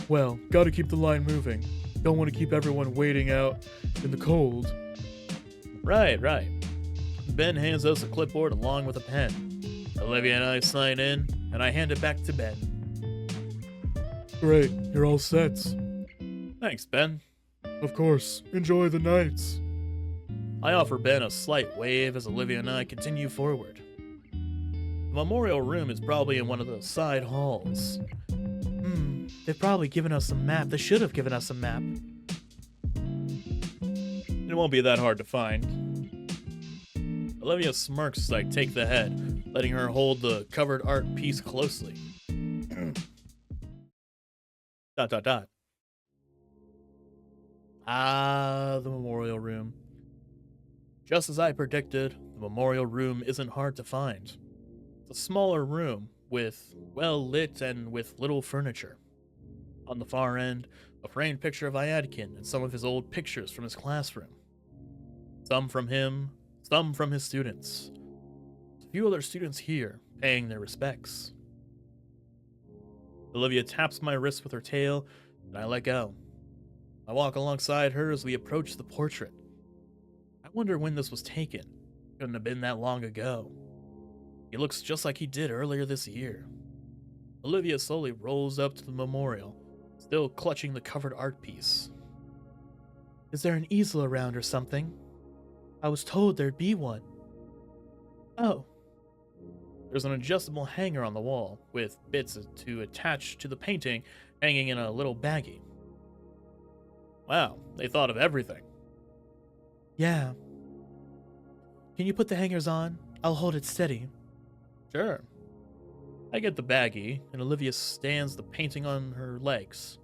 Well, gotta keep the line moving. Don't want to keep everyone waiting out in the cold. Right. Ben hands us a clipboard along with a pen. Olivia and I sign in, and I hand it back to Ben. Great, you're all set. Thanks, Ben. Of course, enjoy the nights. I offer Ben a slight wave as Olivia and I continue forward. The memorial room is probably in one of the side halls. They've probably given us a map. They should have given us a map. It won't be that hard to find. Olivia smirks as I take the head, letting her hold the covered art piece closely. ... Ah, the memorial room. Just as I predicted, the memorial room isn't hard to find. It's a smaller room, with well lit and with little furniture. On the far end, a framed picture of Iadican and some of his old pictures from his classroom. Some from him, some from his students. A few other students here, paying their respects. Olivia taps my wrist with her tail, and I let go. I walk alongside her as we approach the portrait. I wonder when this was taken. Couldn't have been that long ago. He looks just like he did earlier this year. Olivia slowly rolls up to the memorial, still clutching the covered art piece. Is there an easel around or something? I was told there'd be one. Oh. There's an adjustable hanger on the wall, with bits to attach to the painting hanging in a little baggie. Wow, they thought of everything. Yeah. Can you put the hangers on? I'll hold it steady. Sure. I get the baggie, and Olivia stands the painting on her legs.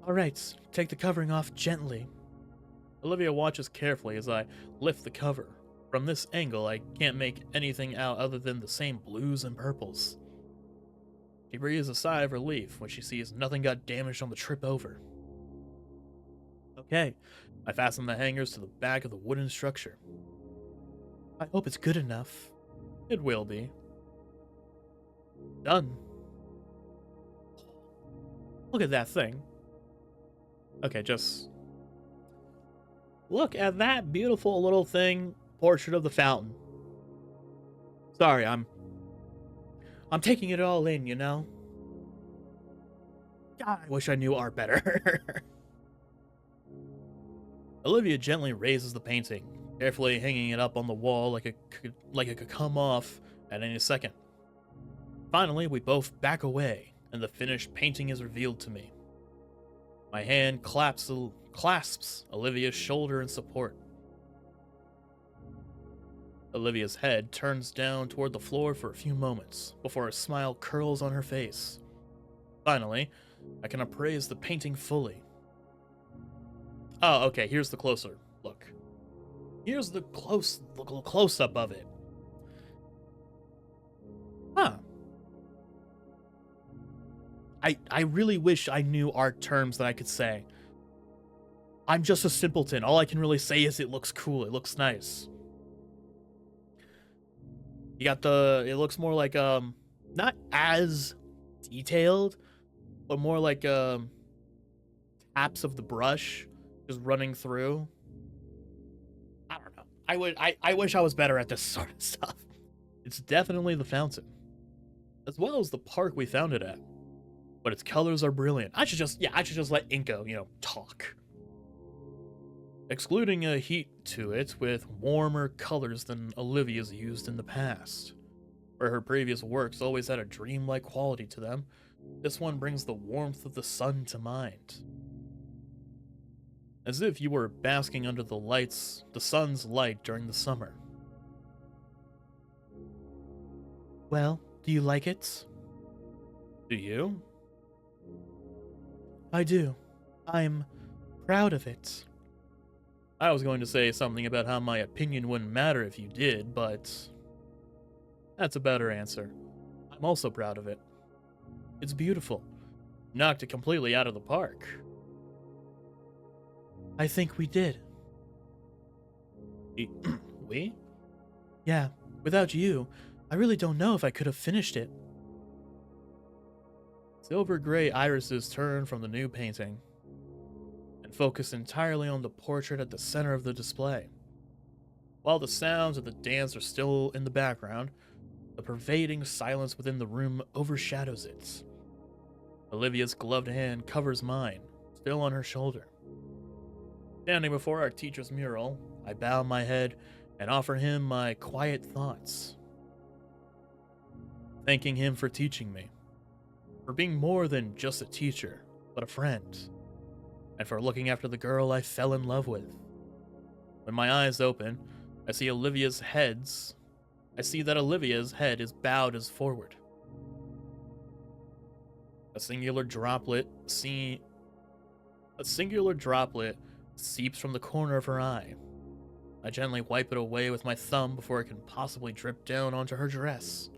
Alright, take the covering off gently. Olivia watches carefully as I lift the cover. From this angle, I can't make anything out other than the same blues and purples. She breathes a sigh of relief when she sees nothing got damaged on the trip over. Okay, I fasten the hangers to the back of the wooden structure. I hope it's good enough. It will be. Done. Look at that thing. Okay, just look at that beautiful little thing, portrait of the fountain. Sorry, I'm taking it all in, you know? God, I wish I knew art better. Olivia gently raises the painting, carefully hanging it up on the wall like it could come off at any second. Finally, we both back away, and the finished painting is revealed to me. My hand clasps Olivia's shoulder in support. Olivia's head turns down toward the floor for a few moments, before a smile curls on her face. Finally, I can appraise the painting fully. Oh, okay, here's the closer look. Here's the close-up of it. Huh. I really wish I knew art terms that I could say. I'm just a simpleton. All I can really say is it looks cool. It looks nice. You got it looks more like, not as detailed, but more like, taps of the brush just running through. I don't know. I wish I was better at this sort of stuff. It's definitely the fountain, as well as the park we found it at. But its colors are brilliant. I should just let Inco, talk. Excluding a heat to it with warmer colors than Olivia's used in the past. Where her previous works always had a dreamlike quality to them, this one brings the warmth of the sun to mind. As if you were basking under the sun's light during the summer. Well, do you like it? Do you? I do. I'm proud of it. I was going to say something about how my opinion wouldn't matter if you did, but that's a better answer. I'm also proud of it. It's beautiful. Knocked it completely out of the park. I think we did. We? Yeah, without you, I really don't know if I could have finished it. Silver gray irises turn from the new painting and focus entirely on the portrait at the center of the display. While the sounds of the dance are still in the background, the pervading silence within the room overshadows it. Olivia's gloved hand covers mine, still on her shoulder. Standing before our teacher's mural, I bow my head and offer him my quiet thoughts. Thanking him for teaching me, for being more than just a teacher, but a friend, and for looking after the girl I fell in love with. When my eyes open, I see that Olivia's head is bowed as forward. A singular droplet seeps from the corner of her eye. I gently wipe it away with my thumb before it can possibly drip down onto her dress.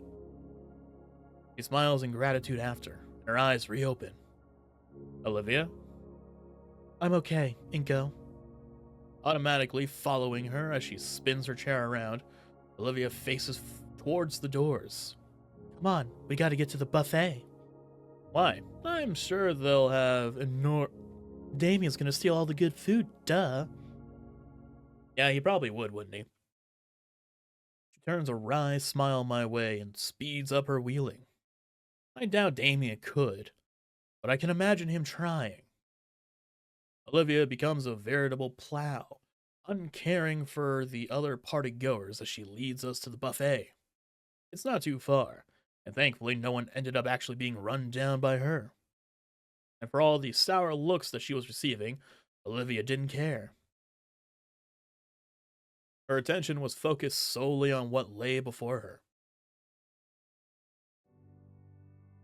She smiles in gratitude after, and her eyes reopen. Olivia? I'm okay, Inco. Automatically following her as she spins her chair around, Olivia faces towards the doors. Come on, we gotta get to the buffet. Why? I'm sure they'll have Damien's gonna steal all the good food, duh. Yeah, he probably would, wouldn't he? She turns a wry smile my way and speeds up her wheeling. I doubt Damien could, but I can imagine him trying. Olivia becomes a veritable plow, uncaring for the other party-goers as she leads us to the buffet. It's not too far, and thankfully no one ended up actually being run down by her. And for all the sour looks that she was receiving, Olivia didn't care. Her attention was focused solely on what lay before her.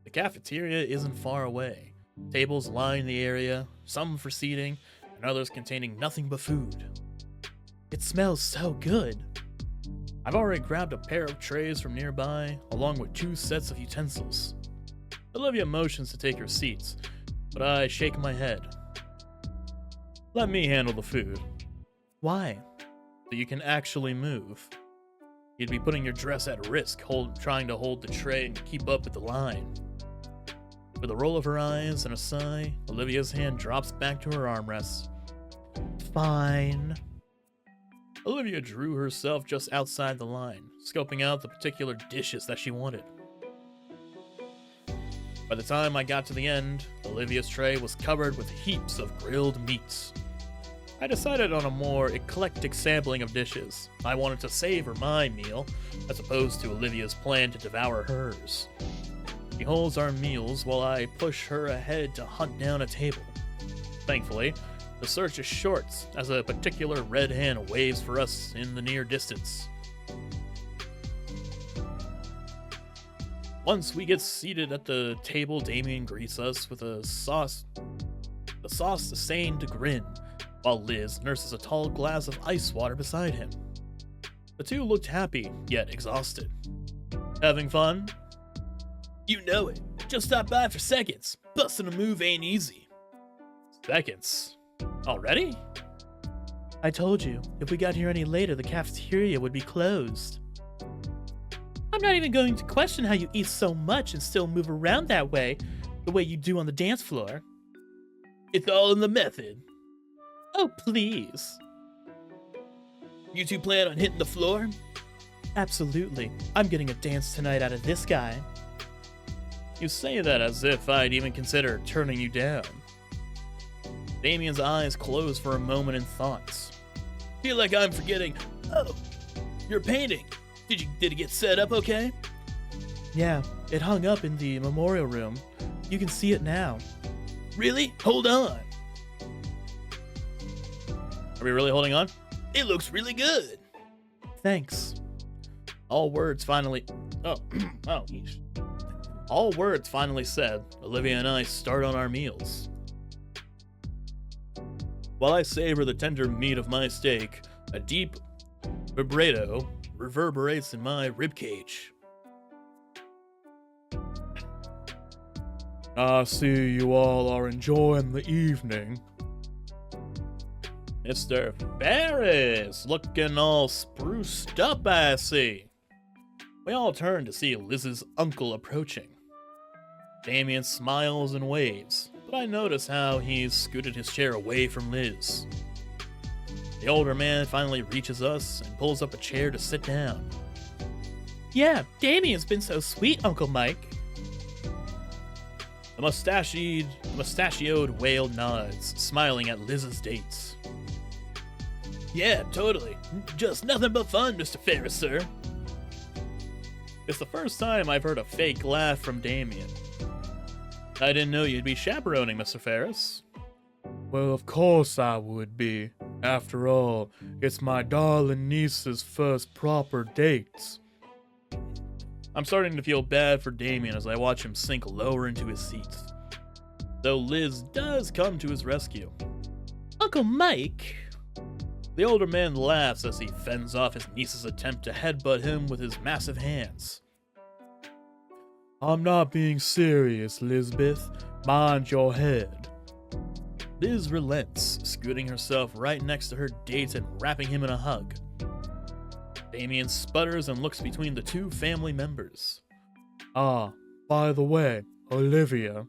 The cafeteria isn't far away. Tables line the area, some for seating, and others containing nothing but food. It smells so good. I've already grabbed a pair of trays from nearby, along with 2 sets of utensils. Olivia motions to take her seats, but I shake my head. Let me handle the food. Why? So you can actually move. You'd be putting your dress at risk trying to hold the tray and keep up with the line. With a roll of her eyes and a sigh, Olivia's hand drops back to her armrest. Fine. Olivia drew herself just outside the line, scoping out the particular dishes that she wanted. By the time I got to the end, Olivia's tray was covered with heaps of grilled meats. I decided on a more eclectic sampling of dishes. I wanted to savor my meal, as opposed to Olivia's plan to devour hers. She holds our meals while I push her ahead to hunt down a table. Thankfully, the search is short, as a particular red hand waves for us in the near distance. Once we get seated at the table, Damien greets us with a sauce-sustained grin, while Liz nurses a tall glass of ice water beside him. The two looked happy, yet exhausted. Having fun? You know it. Just stop by for seconds. Busting a move ain't easy. Seconds? Already? I told you, if we got here any later, the cafeteria would be closed. I'm not even going to question how you eat so much and still move around that way, the way you do on the dance floor. It's all in the method. Oh, please. You two plan on hitting the floor? Absolutely. I'm getting a dance tonight out of this guy. You say that as if I'd even consider turning you down. Damien's eyes close for a moment in thoughts. Feel like I'm forgetting. Oh, your painting. Did it get set up okay? Yeah, it hung up in the memorial room. You can see it now. Really? Hold on. Are we really holding on? It looks really good. Thanks. All words finally... yeesh. All words finally said, Olivia and I start on our meals. While I savor the tender meat of my steak, a deep vibrato reverberates in my ribcage. I see you all are enjoying the evening. Mr. Ferris, looking all spruced up, I see. We all turn to see Liz's uncle approaching. Damien smiles and waves, but I notice how he's scooted his chair away from Liz. The older man finally reaches us and pulls up a chair to sit down. Yeah, Damien's been so sweet, Uncle Mike. The mustachioed whale nods, smiling at Liz's dates. Yeah, totally. Just nothing but fun, Mr. Ferris, sir. It's the first time I've heard a fake laugh from Damien. I didn't know you'd be chaperoning, Mr. Ferris. Well, of course I would be. After all, it's my darling niece's first proper date. I'm starting to feel bad for Damien as I watch him sink lower into his seat. Though Liz does come to his rescue. Uncle Mike? The older man laughs as he fends off his niece's attempt to headbutt him with his massive hands. I'm not being serious, Lisbeth. Mind your head. Liz relents, scooting herself right next to her date and wrapping him in a hug. Damien sputters and looks between the two family members. Ah, by the way, Olivia.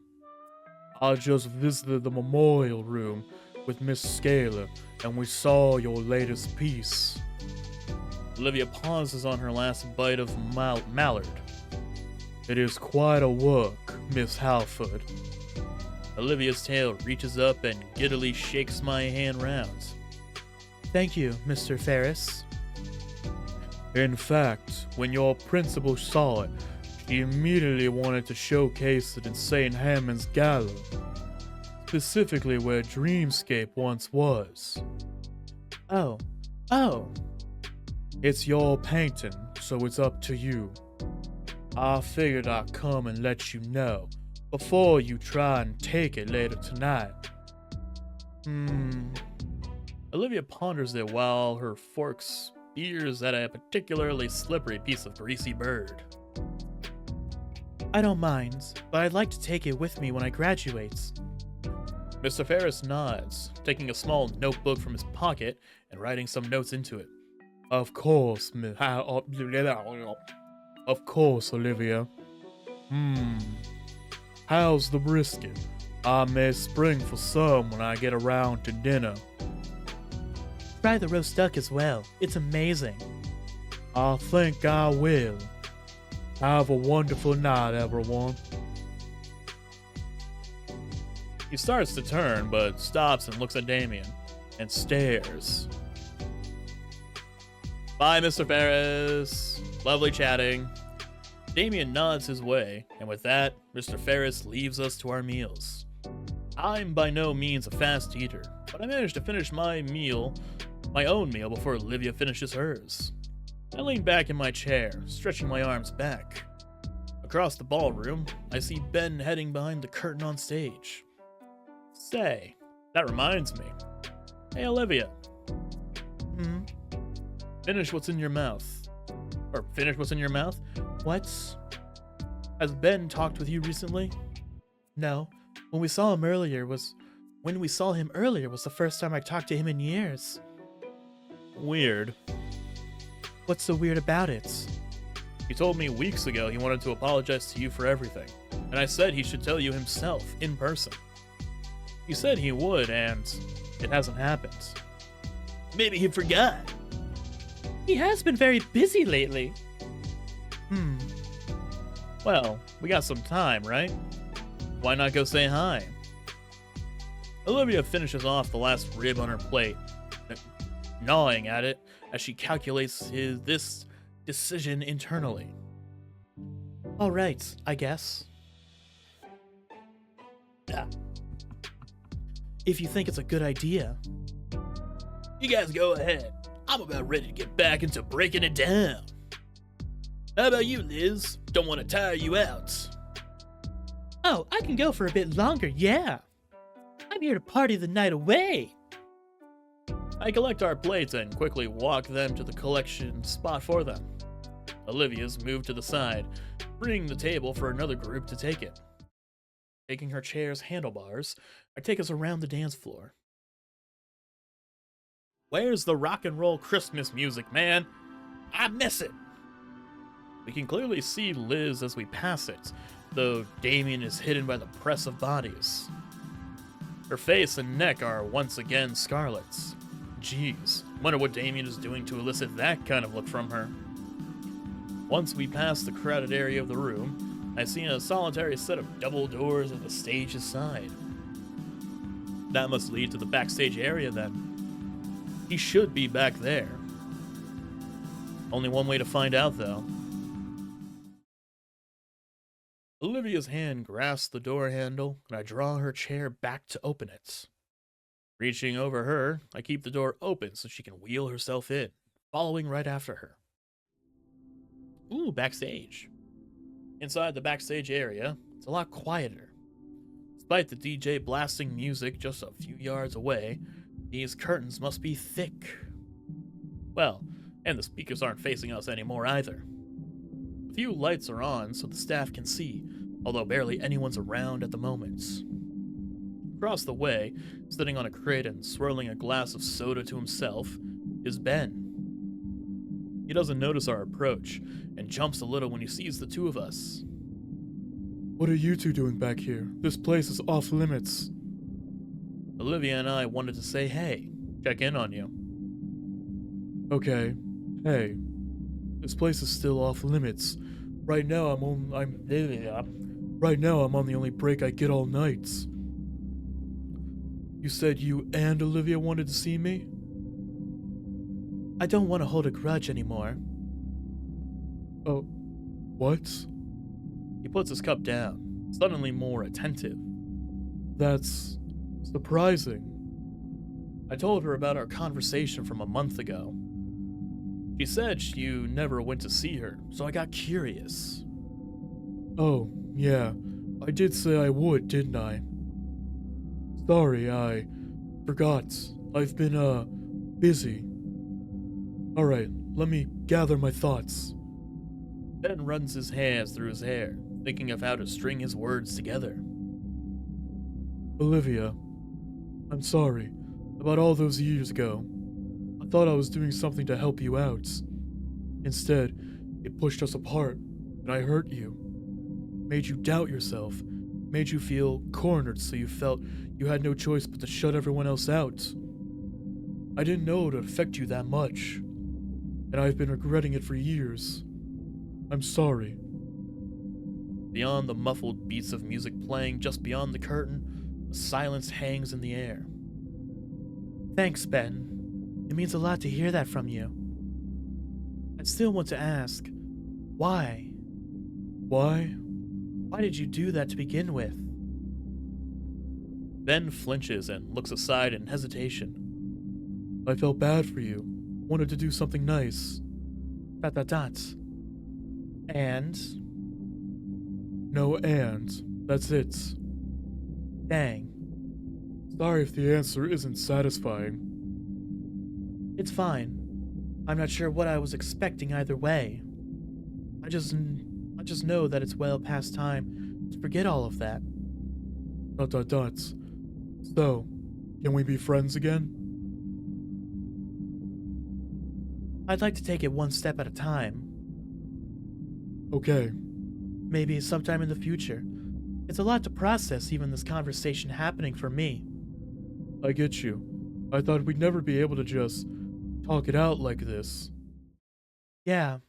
I just visited the memorial room with Miss Scaler, and we saw your latest piece. Olivia pauses on her last bite of mallard. It is quite a work, Miss Halford. Olivia's tail reaches up and giddily shakes my hand round. Thank you, Mr. Ferris. In fact, when your principal saw it, she immediately wanted to showcase it in St. Hammond's Gala, specifically where Dreamscape once was. Oh. It's your painting, so it's up to you. I figured I'd come and let you know before you try and take it later tonight. Olivia ponders it while her fork spears at a particularly slippery piece of greasy bird. I don't mind, but I'd like to take it with me when I graduate. Mr. Ferris nods, taking a small notebook from his pocket and writing some notes into it. Of course, Olivia. How's the brisket? I may spring for some when I get around to dinner. Try the roast duck as well. It's amazing. I think I will. Have a wonderful night, everyone. He starts to turn, but stops and looks at Damien, and stares. Bye, Mr. Ferris. Lovely chatting. Damien nods his way, and with that, Mr. Ferris leaves us to our meals. I'm by no means a fast eater, but I managed to finish my own meal before Olivia finishes hers. I lean back in my chair, stretching my arms back. Across the ballroom, I see Ben heading behind the curtain on stage. Say, that reminds me. Hey, Olivia. Finish what's in your mouth. Or finish what's in your mouth? What? Has Ben talked with you recently? No. When we saw him earlier was the first time I talked to him in years. Weird. What's so weird about it? He told me weeks ago he wanted to apologize to you for everything, and I said he should tell you himself, in person. He said he would, and it hasn't happened. Maybe he forgot. He has been very busy lately. Well, we got some time, right? Why not go say hi? Olivia finishes off the last rib on her plate, gnawing at it as she calculates this decision internally. All right, I guess. If you think it's a good idea. You guys go ahead. I'm about ready to get back into breaking it down. How about you, Liz? Don't want to tire you out. Oh, I can go for a bit longer, yeah. I'm here to party the night away. I collect our plates and quickly walk them to the collection spot for them. Olivia's moved to the side, bringing the table for another group to take it. Taking her chair's handlebars, I take us around the dance floor. Where's the rock and roll Christmas music, man? I miss it. We can clearly see Liz as we pass it, though Damien is hidden by the press of bodies. Her face and neck are once again scarlet. Jeez, wonder what Damien is doing to elicit that kind of look from her. Once we pass the crowded area of the room, I see a solitary set of double doors at the stage's side. That must lead to the backstage area then. He should be back there. Only one way to find out, though. Olivia's hand grasps the door handle, and I draw her chair back to open it. Reaching over her, I keep the door open so she can wheel herself in, following right after her. Ooh, backstage. Inside the backstage area, it's a lot quieter. Despite the DJ blasting music just a few yards away, these curtains must be thick. Well, and the speakers aren't facing us anymore either. A few lights are on so the staff can see, although barely anyone's around at the moment. Across the way, sitting on a crate and swirling a glass of soda to himself, is Ben. He doesn't notice our approach, and jumps a little when he sees the two of us. What are you two doing back here? This place is off limits. Olivia and I wanted to say hey, check in on you. Okay. Hey. This place is still off limits. Right now I'm on the only break I get all nights. You said you and Olivia wanted to see me? I don't want to hold a grudge anymore. Oh, what? He puts his cup down, suddenly more attentive. That's surprising. I told her about our conversation from a month ago. She said you never went to see her, so I got curious. Oh, yeah. I did say I would, didn't I? Sorry, I forgot. I've been, busy. Alright, let me gather my thoughts. Ben runs his hands through his hair, thinking of how to string his words together. Olivia, I'm sorry about all those years ago. I thought I was doing something to help you out. Instead, it pushed us apart, and I hurt you. Made you doubt yourself, made you feel cornered so you felt you had no choice but to shut everyone else out. I didn't know it would affect you that much, and I've been regretting it for years. I'm sorry. Beyond the muffled beats of music playing just beyond the curtain, a silence hangs in the air. Thanks, Ben. It means a lot to hear that from you. I still want to ask, why? Why? Why did you do that to begin with? Ben flinches and looks aside in hesitation. I felt bad for you. Wanted to do something nice. ... And? No and. That's it. Dang. Sorry if the answer isn't satisfying. It's fine. I'm not sure what I was expecting either way. I just I just know that it's well past time to forget all of that. ... So, can we be friends again? I'd like to take it one step at a time. Okay. Maybe sometime in the future. It's a lot to process, even this conversation happening for me. I get you. I thought we'd never be able to just talk it out like this. Yeah,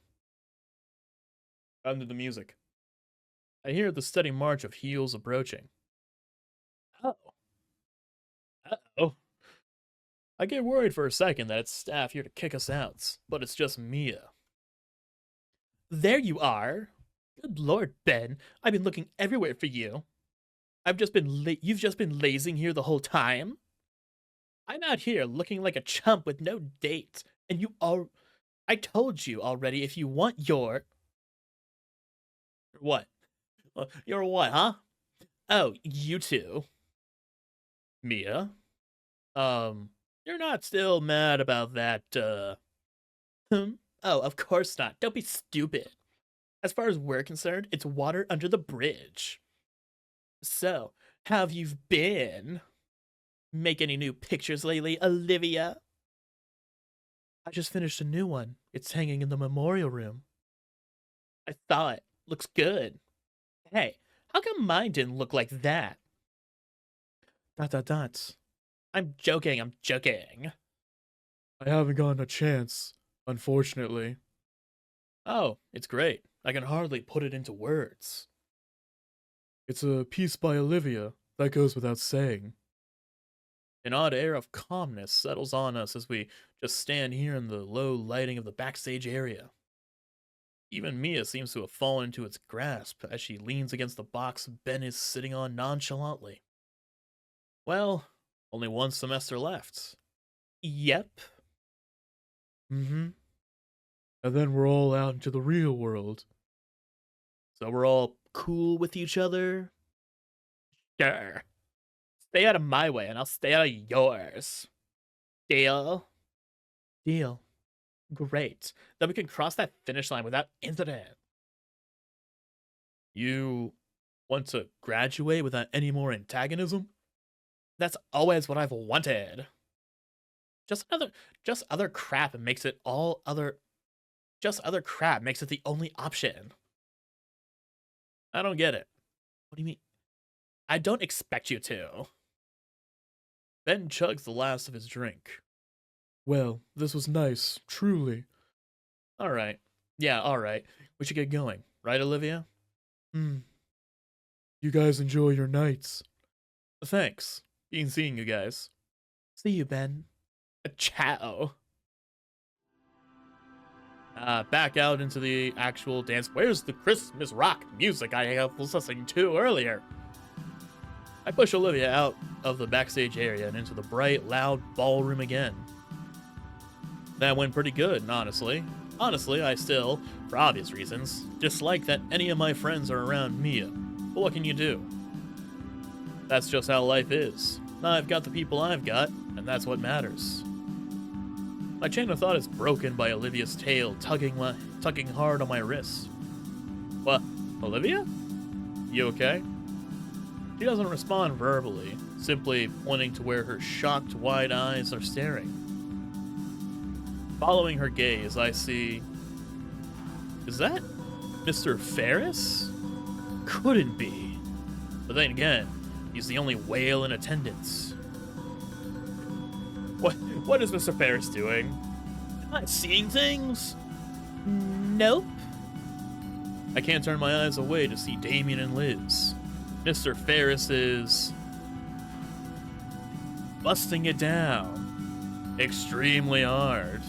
Under the music, I hear the steady march of heels approaching. Oh. Uh-oh. I get worried for a second that it's staff here to kick us out, but it's just Mia. there you are. Good Lord, Ben. I've been looking everywhere for you. You've just been lazing here the whole time? I'm out here looking like a chump with no date, and I told you already if you want your... What? You're what, huh? Oh, you two. Mia? You're not still mad about that, Oh, of course not. Don't be stupid. As far as we're concerned, it's water under the bridge. So, how have you been? Make any new pictures lately, Olivia? I just finished a new one. It's hanging in the memorial room. I saw it. Looks good. Hey, how come mine didn't look like that? ... I'm joking. I haven't gotten a chance, unfortunately. Oh, it's great. I can hardly put it into words. It's a piece by Olivia, that goes without saying. An odd air of calmness settles on us as we just stand here in the low lighting of the backstage area. Even Mia seems to have fallen into its grasp as she leans against the box Ben is sitting on nonchalantly. Well, only one semester left. Yep. Mm-hmm. And then we're all out into the real world. So we're all cool with each other? Sure. Stay out of my way and I'll stay out of yours. Deal? Deal. Great. Then we can cross that finish line without incident. You want to graduate without any more antagonism? That's always what I've wanted. Just other crap makes it the only option. I don't get it. What do you mean? I don't expect you to. Ben chugs the last of his drink. Well, this was nice, truly. Alright. Yeah, alright. We should get going. Right, Olivia? You guys enjoy your nights. Thanks. Been seeing you guys. See you, Ben. Ciao. Back out into the actual dance. Where's the Christmas rock music I was listening to earlier? I push Olivia out of the backstage area and into the bright, loud ballroom again. That went pretty good, honestly. Honestly, I still, for obvious reasons, dislike that any of my friends are around Mia. But what can you do? That's just how life is. I've got the people I've got, and that's what matters. My chain of thought is broken by Olivia's tail tugging hard on my wrist. What, Olivia? You okay? She doesn't respond verbally, simply pointing to where her shocked, wide eyes are staring. Following her gaze, I see... Is that Mr. Ferris? Couldn't be. But then again, he's the only whale in attendance. What is Mr. Ferris doing? Am I seeing things? Nope. I can't turn my eyes away to see Damien and Liz. Mr. Ferris is... busting it down. Extremely hard.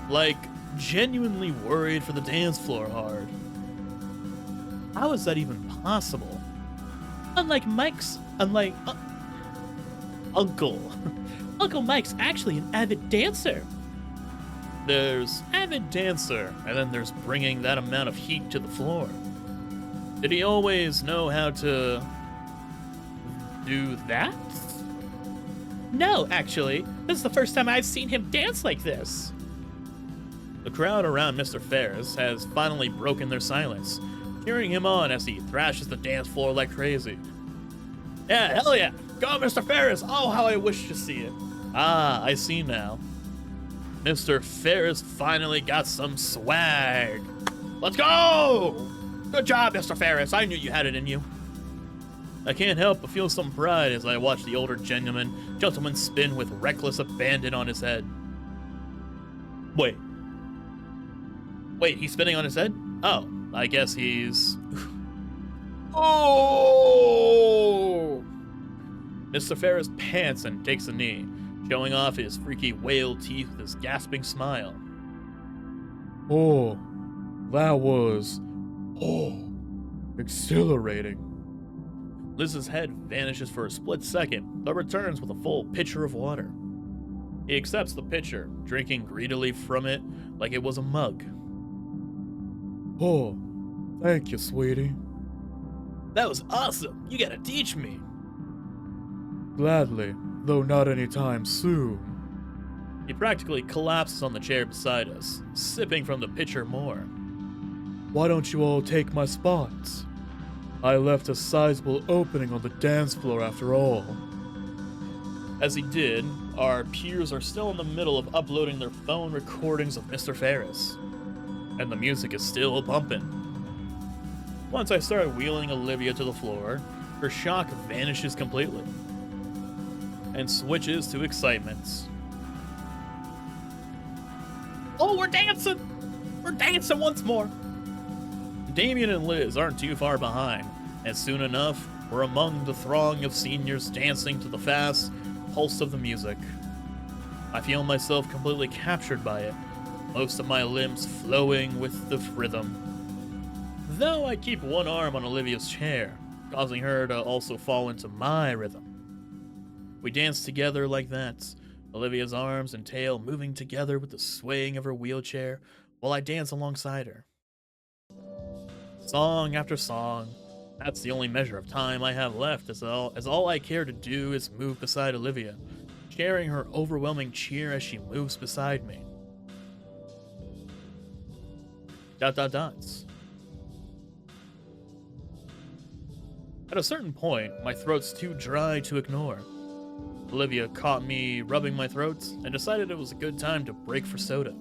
Like, genuinely worried for the dance floor hard. How is that even possible? Uncle Mike's actually an avid dancer. There's avid dancer, and then there's bringing that amount of heat to the floor. Did he always know how to do that? No, actually. This is the first time I've seen him dance like this. The crowd around Mr. Ferris has finally broken their silence, cheering him on as he thrashes the dance floor like crazy. Yeah, hell yeah! Go, Mr. Ferris! Oh, how I wish to see it. Ah, I see now. Mr. Ferris finally got some swag. Let's go! Good job, Mr. Ferris. I knew you had it in you. I can't help but feel some pride as I watch the older gentleman spin with reckless abandon on his head. Wait, he's spinning on his head? Oh, I guess he's... Oh! Mr. Ferris pants and takes a knee, showing off his freaky whale teeth with his gasping smile. Oh, that was... exhilarating. Liz's head vanishes for a split second, but returns with a full pitcher of water. He accepts the pitcher, drinking greedily from it like it was a mug. Oh, thank you, sweetie. That was awesome! You gotta teach me! Gladly, though not anytime soon. He practically collapses on the chair beside us, sipping from the pitcher more. Why don't you all take my spots? I left a sizable opening on the dance floor after all. As he did, our peers are still in the middle of uploading their phone recordings of Mr. Ferris, and the music is still bumping. Once I start wheeling Olivia to the floor, her shock vanishes completely, and switches to excitement. Oh, we're dancing! We're dancing once more! Damien and Liz aren't too far behind, and soon enough, we're among the throng of seniors dancing to the fast pulse of the music. I feel myself completely captured by it, most of my limbs flowing with the rhythm. Though I keep one arm on Olivia's chair, causing her to also fall into my rhythm. We dance together like that, Olivia's arms and tail moving together with the swaying of her wheelchair while I dance alongside her. Song after song, that's the only measure of time I have left, as all I care to do is move beside Olivia, sharing her overwhelming cheer as she moves beside me. ... At a certain point, my throat's too dry to ignore. Olivia caught me rubbing my throat and decided it was a good time to break for soda.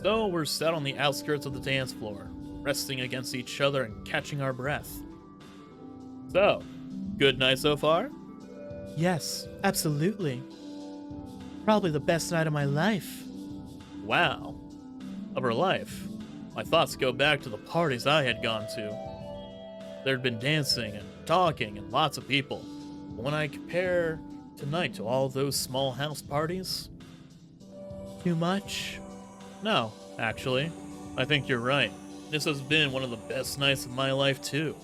So we're set on the outskirts of the dance floor, resting against each other and catching our breath. So, good night so far? Yes, absolutely. Probably the best night of my life. Wow. Of her life. My thoughts go back to the parties I had gone to. There'd been dancing and talking and lots of people. But when I compare tonight to all those small house parties... Too much? No, actually. I think you're right. This has been one of the best nights of my life, too.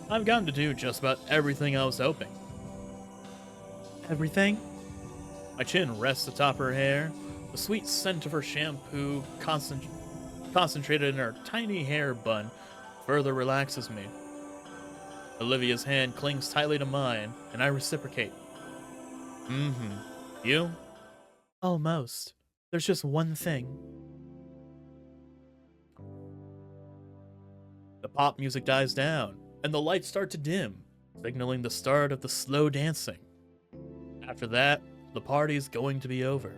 I've gotten to do just about everything I was hoping. Everything? My chin rests atop her hair, the sweet scent of her shampoo concentrated in her tiny hair bun further relaxes me. Olivia's hand clings tightly to mine, and I reciprocate. You? Almost. There's just one thing. The pop music dies down, and the lights start to dim, signaling the start of the slow dancing. After that, the party's going to be over.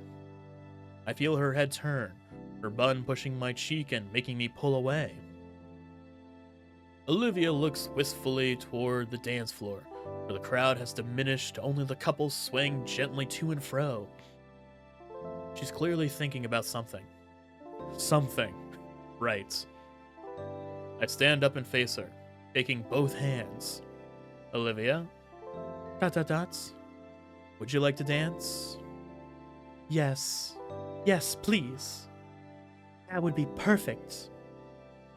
I feel her head turn, her bun pushing my cheek and making me pull away. Olivia looks wistfully toward the dance floor, where the crowd has diminished to only the couple swaying gently to and fro. She's clearly thinking about something. Something. Right. I stand up and face her, taking both hands. Olivia? ... Would you like to dance? Yes. Yes, please. That would be perfect.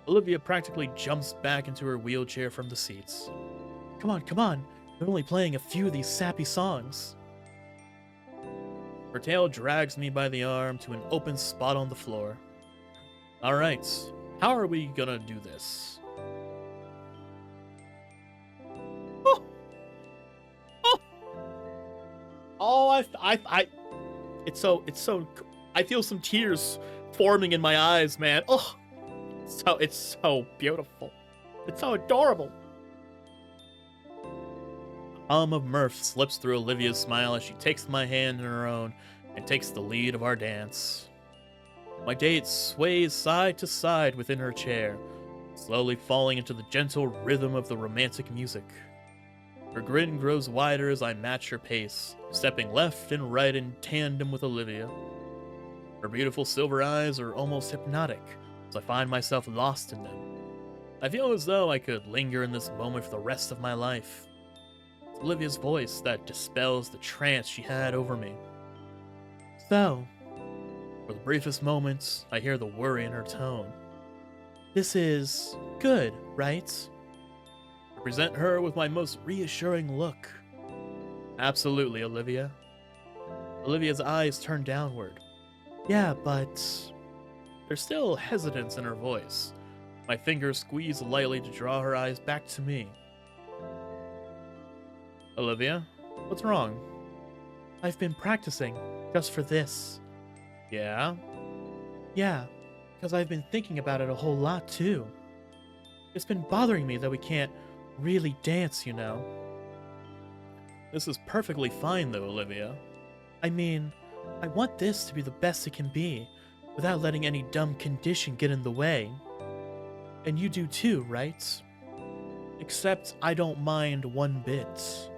Olivia practically jumps back into her wheelchair from the seats. Come on, come on. They're only playing a few of these sappy songs. Her tail drags me by the arm to an open spot on the floor. Alright, how are we gonna do this? Oh! Oh! Oh, I feel some tears forming in my eyes, man. Oh, it's so beautiful. It's so adorable. A hum of mirth slips through Olivia's smile as she takes my hand in her own and takes the lead of our dance. My date sways side to side within her chair, slowly falling into the gentle rhythm of the romantic music. Her grin grows wider as I match her pace, stepping left and right in tandem with Olivia. Her beautiful silver eyes are almost hypnotic, as I find myself lost in them. I feel as though I could linger in this moment for the rest of my life. It's Olivia's voice that dispels the trance she had over me. So, For the briefest moments, I hear the worry in her tone. this is good, right? I present her with my most reassuring look. Absolutely, Olivia. Olivia's eyes turn downward. Yeah, but There's still hesitance in her voice. My fingers squeeze lightly to draw her eyes back to me. Olivia, what's wrong? I've been practicing just for this. Yeah? Yeah, because I've been thinking about it a whole lot too. It's been bothering me that we can't really dance, you know. This is perfectly fine though, Olivia. I mean, I want this to be the best it can be, without letting any dumb condition get in the way. And you do too, right? Except I don't mind one bit.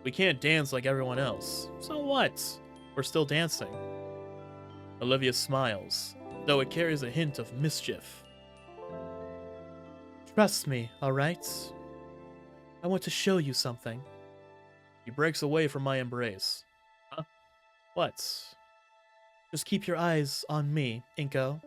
We can't dance like everyone else. So what? We're still dancing. Olivia smiles, though it carries a hint of mischief. Trust me, alright? I want to show you something. He breaks away from my embrace. Huh? What? Just keep your eyes on me, Inco.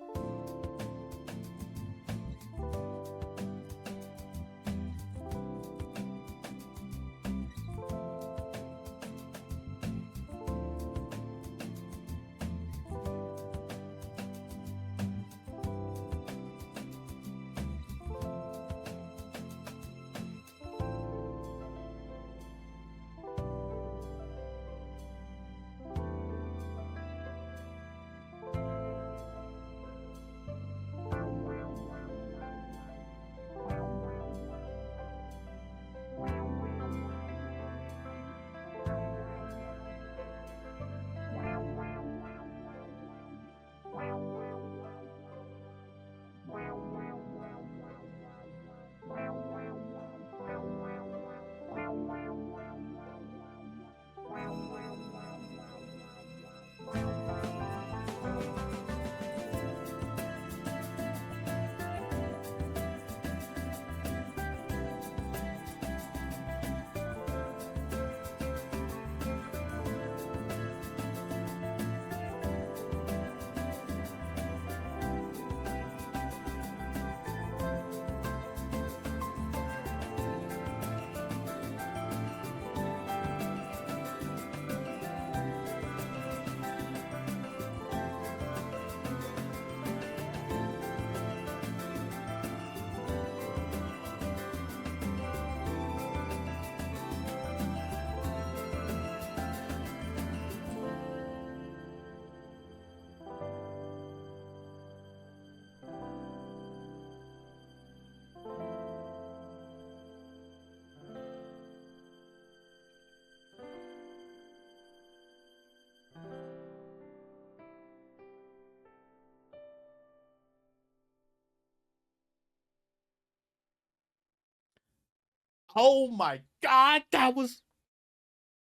Oh my god, that was...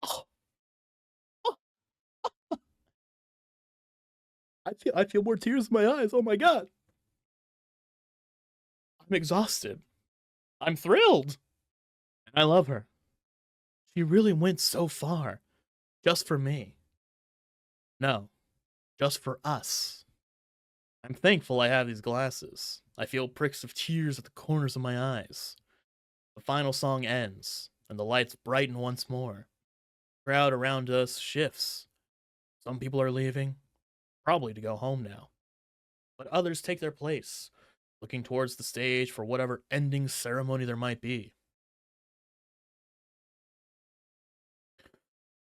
Oh, I feel more tears in my eyes. Oh my god. I'm exhausted. I'm thrilled. And I love her. She really went so far. Just for me. No, just for us. I'm thankful I have these glasses. I feel pricks of tears at the corners of my eyes. The final song ends, and the lights brighten once more. The crowd around us shifts. Some people are leaving, probably to go home now. But others take their place, looking towards the stage for whatever ending ceremony there might be.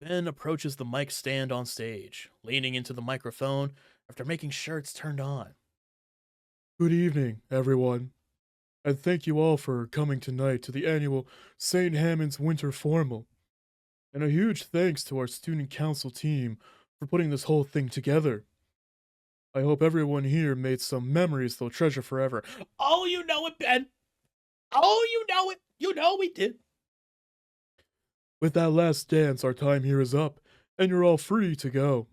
Ben approaches the mic stand on stage, leaning into the microphone after making sure it's turned on. Good evening, everyone, and thank you all for coming tonight to the annual St. Hammond's Winter Formal. And a huge thanks to our student council team for putting this whole thing together. I hope everyone here made some memories they'll treasure forever. Oh, you know it, Ben. Oh, you know it. You know we did. With that last dance, our time here is up, and you're all free to go.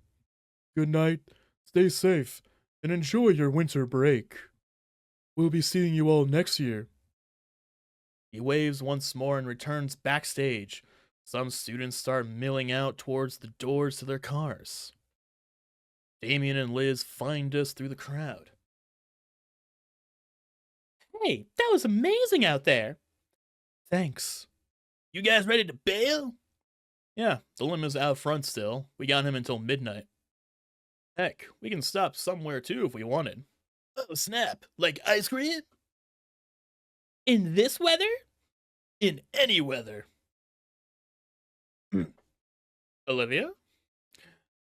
Good night, stay safe, and enjoy your winter break. We'll be seeing you all next year. He waves once more and returns backstage. Some students start milling out towards the doors to their cars. Damien and Liz find us through the crowd. Hey, that was amazing out there. Thanks. You guys ready to bail? Yeah, the limo's out front still. We got him until midnight. Heck, we can stop somewhere too if we wanted. Oh, snap. Like ice cream? In this weather? In any weather. Olivia?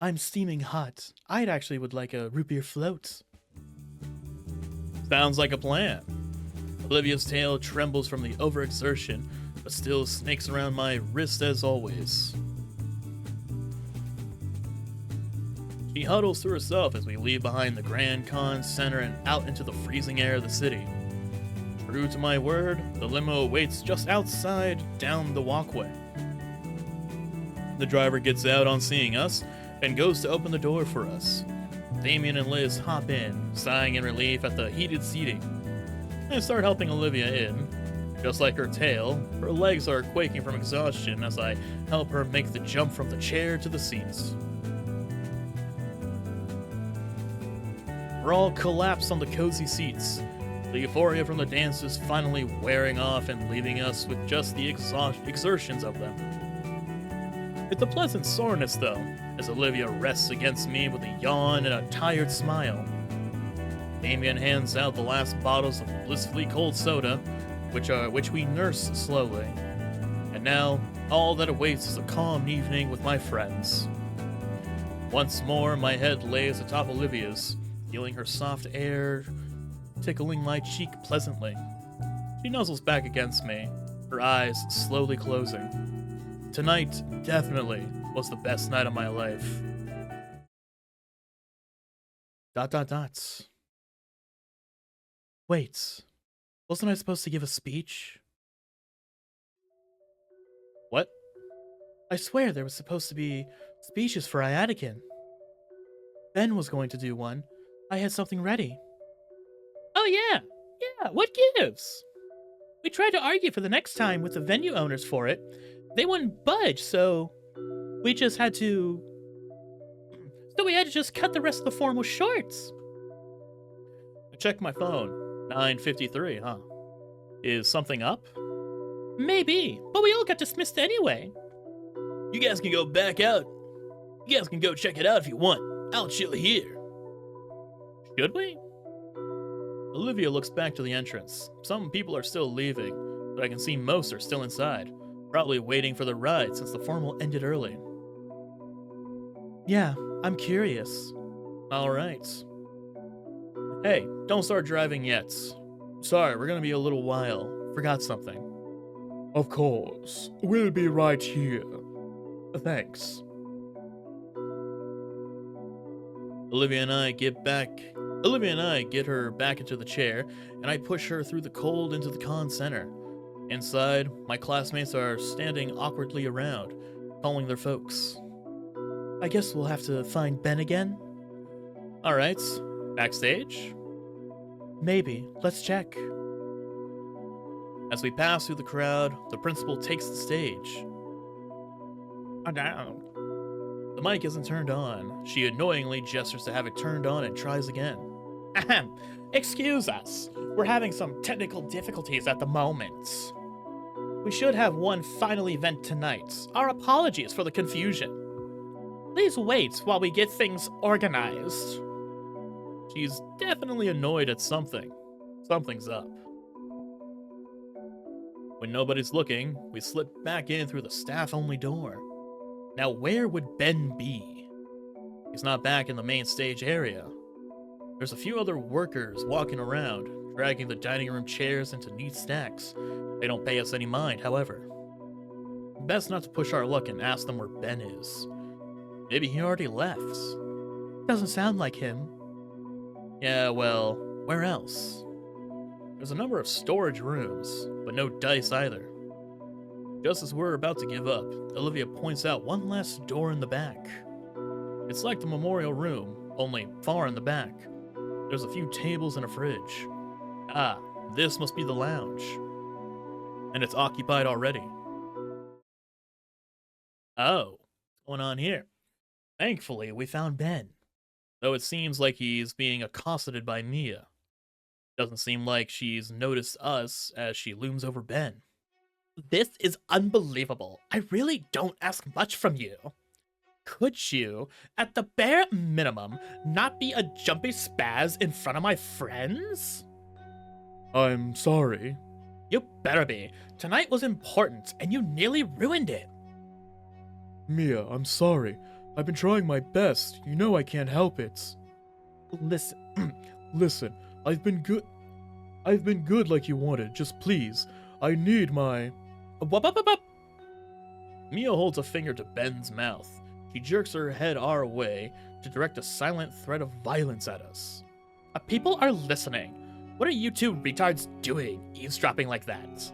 I'm steaming hot. I'd actually would like a root beer float. Sounds like a plan. Olivia's tail trembles from the overexertion, but still snakes around my wrist as always. She huddles to herself as we leave behind the Grand Con Center and out into the freezing air of the city. True to my word, the limo waits just outside down the walkway. The driver gets out on seeing us and goes to open the door for us. Damien and Liz hop in, sighing in relief at the heated seating. I start helping Olivia in. Just like her tail, her legs are quaking from exhaustion as I help her make the jump from the chair to the seats. We're all collapsed on the cozy seats, the euphoria from the dances finally wearing off and leaving us with just the exertions of them. It's a pleasant soreness, though, as Olivia rests against me with a yawn and a tired smile. Damien hands out the last bottles of blissfully cold soda, which we nurse slowly. And now, all that awaits is a calm evening with my friends. Once more, my head lays atop Olivia's, feeling her soft air tickling my cheek pleasantly. She nuzzles back against me, her eyes slowly closing. Tonight, definitely, was the best night of my life. ... Wait, wasn't I supposed to give a speech? What? I swear there was supposed to be speeches for Iadican. Ben was going to do one. I had something ready. Oh yeah, what gives? We tried to argue for the next time with the venue owners for it. They wouldn't budge, so we had to just cut the rest of the formal shorts. I checked my phone. 9:53, huh? Is something up? Maybe, but we all got dismissed anyway. You guys can go back out. You guys can go check it out if you want. I'll chill here. Should we? Olivia looks back to the entrance. Some people are still leaving, but I can see most are still inside, probably waiting for the ride since the formal ended early. Yeah, I'm curious. Alright. Hey, don't start driving yet. Sorry, we're gonna be a little while. Forgot something. Of course, we'll be right here. Thanks. Olivia and I get her back into the chair, and I push her through the cold into the con center. Inside, my classmates are standing awkwardly around, calling their folks. I guess we'll have to find Ben again? Alright, backstage? Maybe. Let's check. As we pass through the crowd, the principal takes the stage. Down. The mic isn't turned on. She annoyingly gestures to have it turned on and tries again. Ahem. Excuse us. We're having some technical difficulties at the moment. We should have one final event tonight. Our apologies for the confusion. Please wait while we get things organized. She's definitely annoyed at something. Something's up. When nobody's looking, we slip back in through the staff-only door. Now, where would Ben be? He's not back in the main stage area. There's a few other workers walking around, dragging the dining room chairs into neat stacks. They don't pay us any mind, however. Best not to push our luck and ask them where Ben is. Maybe he already left. Doesn't sound like him. Yeah, well, where else? There's a number of storage rooms, but no dice either. Just as we're about to give up, Olivia points out one last door in the back. It's like the memorial room, only far in the back. There's a few tables and a fridge. Ah, this must be the lounge. And it's occupied already. Oh, what's going on here? Thankfully, we found Ben. Though it seems like he's being accosted by Mia. Doesn't seem like she's noticed us as she looms over Ben. This is unbelievable. I really don't ask much from you. Could you, at the bare minimum, not be a jumpy spaz in front of my friends? I'm sorry. You better be. Tonight was important, and you nearly ruined it. Mia, I'm sorry. I've been trying my best. You know I can't help it. Listen. Listen, I've been good. I've been good like you wanted. Just please. I need my... Whoop. Mia holds a finger to Ben's mouth. She jerks her head our way to direct a silent threat of violence at us. People are listening. What are you two retards doing, eavesdropping like that?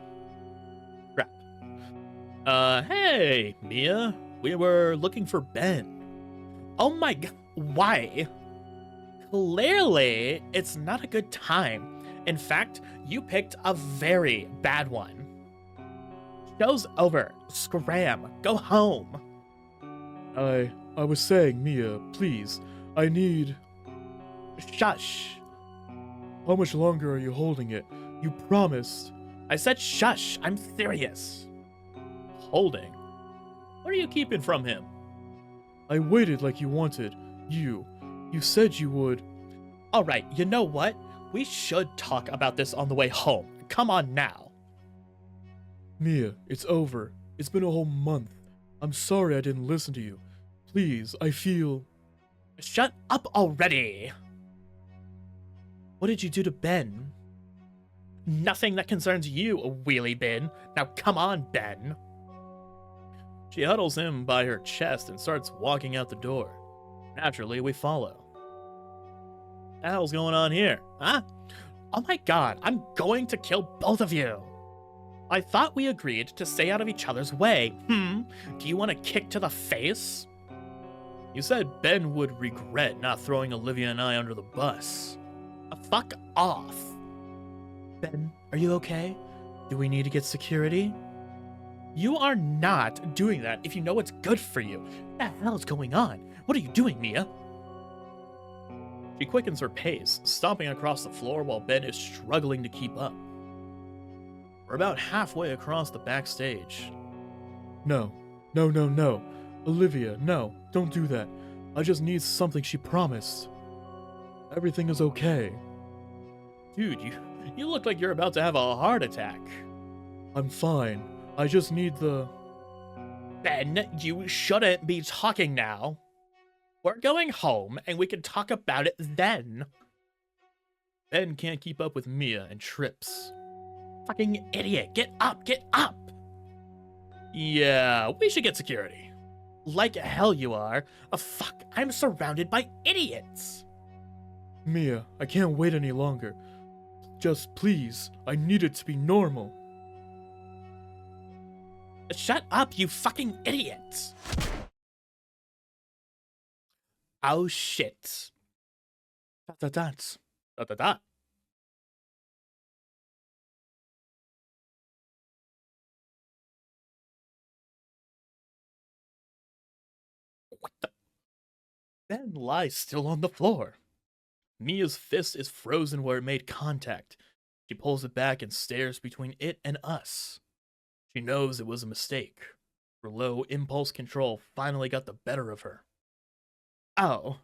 Crap. Hey, Mia. We were looking for Ben. Oh my god, why? Clearly, it's not a good time. In fact, you picked a very bad one. Show's over. Scram. Go home. I was saying, Mia, please. I need... Shush. How much longer are you holding it? You promised. I said shush. I'm serious. Holding? What are you keeping from him? I waited like you wanted. You said you would. Alright, you know what? We should talk about this on the way home. Come on now. Mia, it's over. It's been a whole month. I'm sorry I didn't listen to you. Please, I feel... Shut up already! What did you do to Ben? Nothing that concerns you, wheelie bin. Now come on, Ben. She huddles him by her chest and starts walking out the door. Naturally, we follow. What the hell's going on here, huh? Oh my god, I'm going to kill both of you. I thought we agreed to stay out of each other's way. Do you want a kick to the face? You said Ben would regret not throwing Olivia and I under the bus. Fuck off. Ben, are you okay? Do we need to get security? You are not doing that if you know what's good for you. What the hell is going on? What are you doing, Mia? She quickens her pace, stomping across the floor while Ben is struggling to keep up. We're about halfway across the backstage. No. Olivia, no. Don't do that. I just need something she promised. Everything is okay. Dude, you look like you're about to have a heart attack. I'm fine. I just need the... Ben, you shouldn't be talking now. We're going home, and we can talk about it then. Ben can't keep up with Mia and trips. Fucking idiot. Get up, get up! Yeah, we should get security. Like hell you are. Fuck, I'm surrounded by idiots. Mia, I can't wait any longer. Just please, I need it to be normal. Shut up, you fucking idiots! Oh shit. That's... Da. What the? Ben lies still on the floor. Mia's fist is frozen where it made contact. She pulls it back and stares between it and us. She knows it was a mistake. Her low impulse control finally got the better of her. Oh.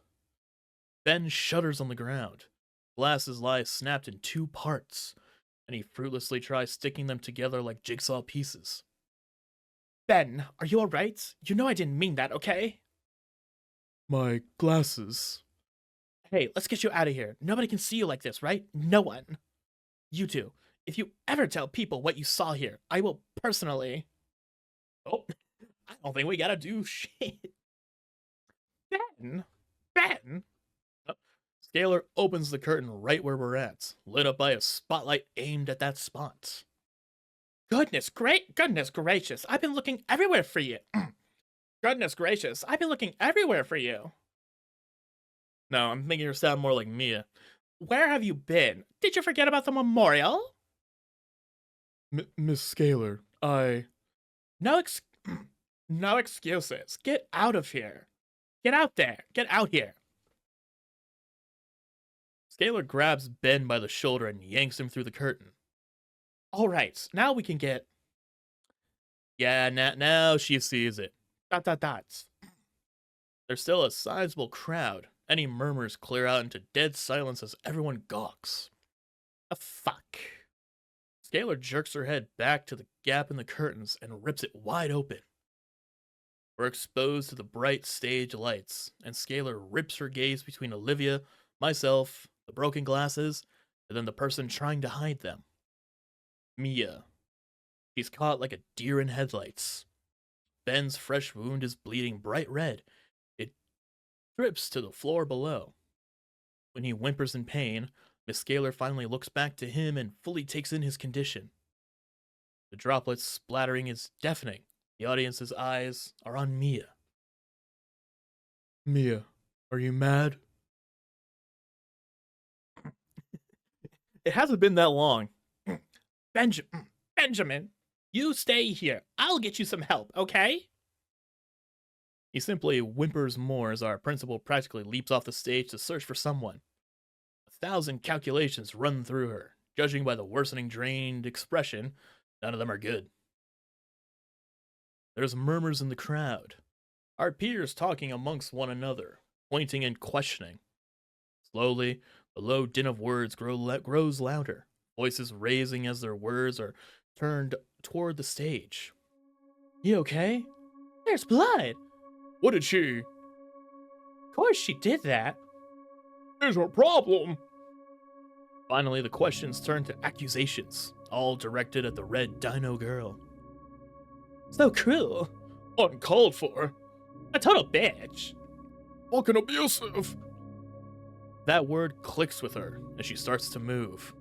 Ben shudders on the ground. Glasses lie snapped in two parts, and he fruitlessly tries sticking them together like jigsaw pieces. Ben, are you alright? You know I didn't mean that, okay? My glasses. Hey, let's get you out of here. Nobody can see you like this, right? No one. You two, if you ever tell people what you saw here, I will personally... Oh, I don't think we gotta do shit. Ben! Ben! Oh, Scalar opens the curtain right where we're at, lit up by a spotlight aimed at that spot. Goodness gracious, I've been looking everywhere for you. Goodness gracious, I've been looking everywhere for you. No, I'm making her sound more like Mia. Where have you been? Did you forget about the memorial? Miss Scalar, No excuses. Get out of here. Get out there. Get out here. Scalar grabs Ben by the shoulder and yanks him through the curtain. All right, now we can get... Yeah, now she sees it. ... Dots. There's still a sizable crowd. Any murmurs clear out into dead silence as everyone gawks. Fuck. Scalar jerks her head back to the gap in the curtains and rips it wide open. We're exposed to the bright stage lights, and Scalar rips her gaze between Olivia, myself, the broken glasses, and then the person trying to hide them. Mia. She's caught like a deer in headlights. Ben's fresh wound is bleeding bright red. It drips to the floor below. When he whimpers in pain, Miss Scalar finally looks back to him and fully takes in his condition. The droplets splattering is deafening. The audience's eyes are on Mia. Mia, are you mad? It hasn't been that long. Benjamin, you stay here. I'll get you some help, okay? He simply whimpers more as our principal practically leaps off the stage to search for someone. 1,000 calculations run through her. Judging by the worsening drained expression, none of them are good. There's murmurs in the crowd. Our peers talking amongst one another, pointing and questioning. Slowly, the low din of words grows louder, voices raising as their words are turned toward the stage. You okay? There's blood. What did she? Of course she did that. Is her problem? Finally, the questions turn to accusations, all directed at the red dino girl. So cruel. Uncalled for. A total bitch. Fucking abusive. That word clicks with her as she starts to move.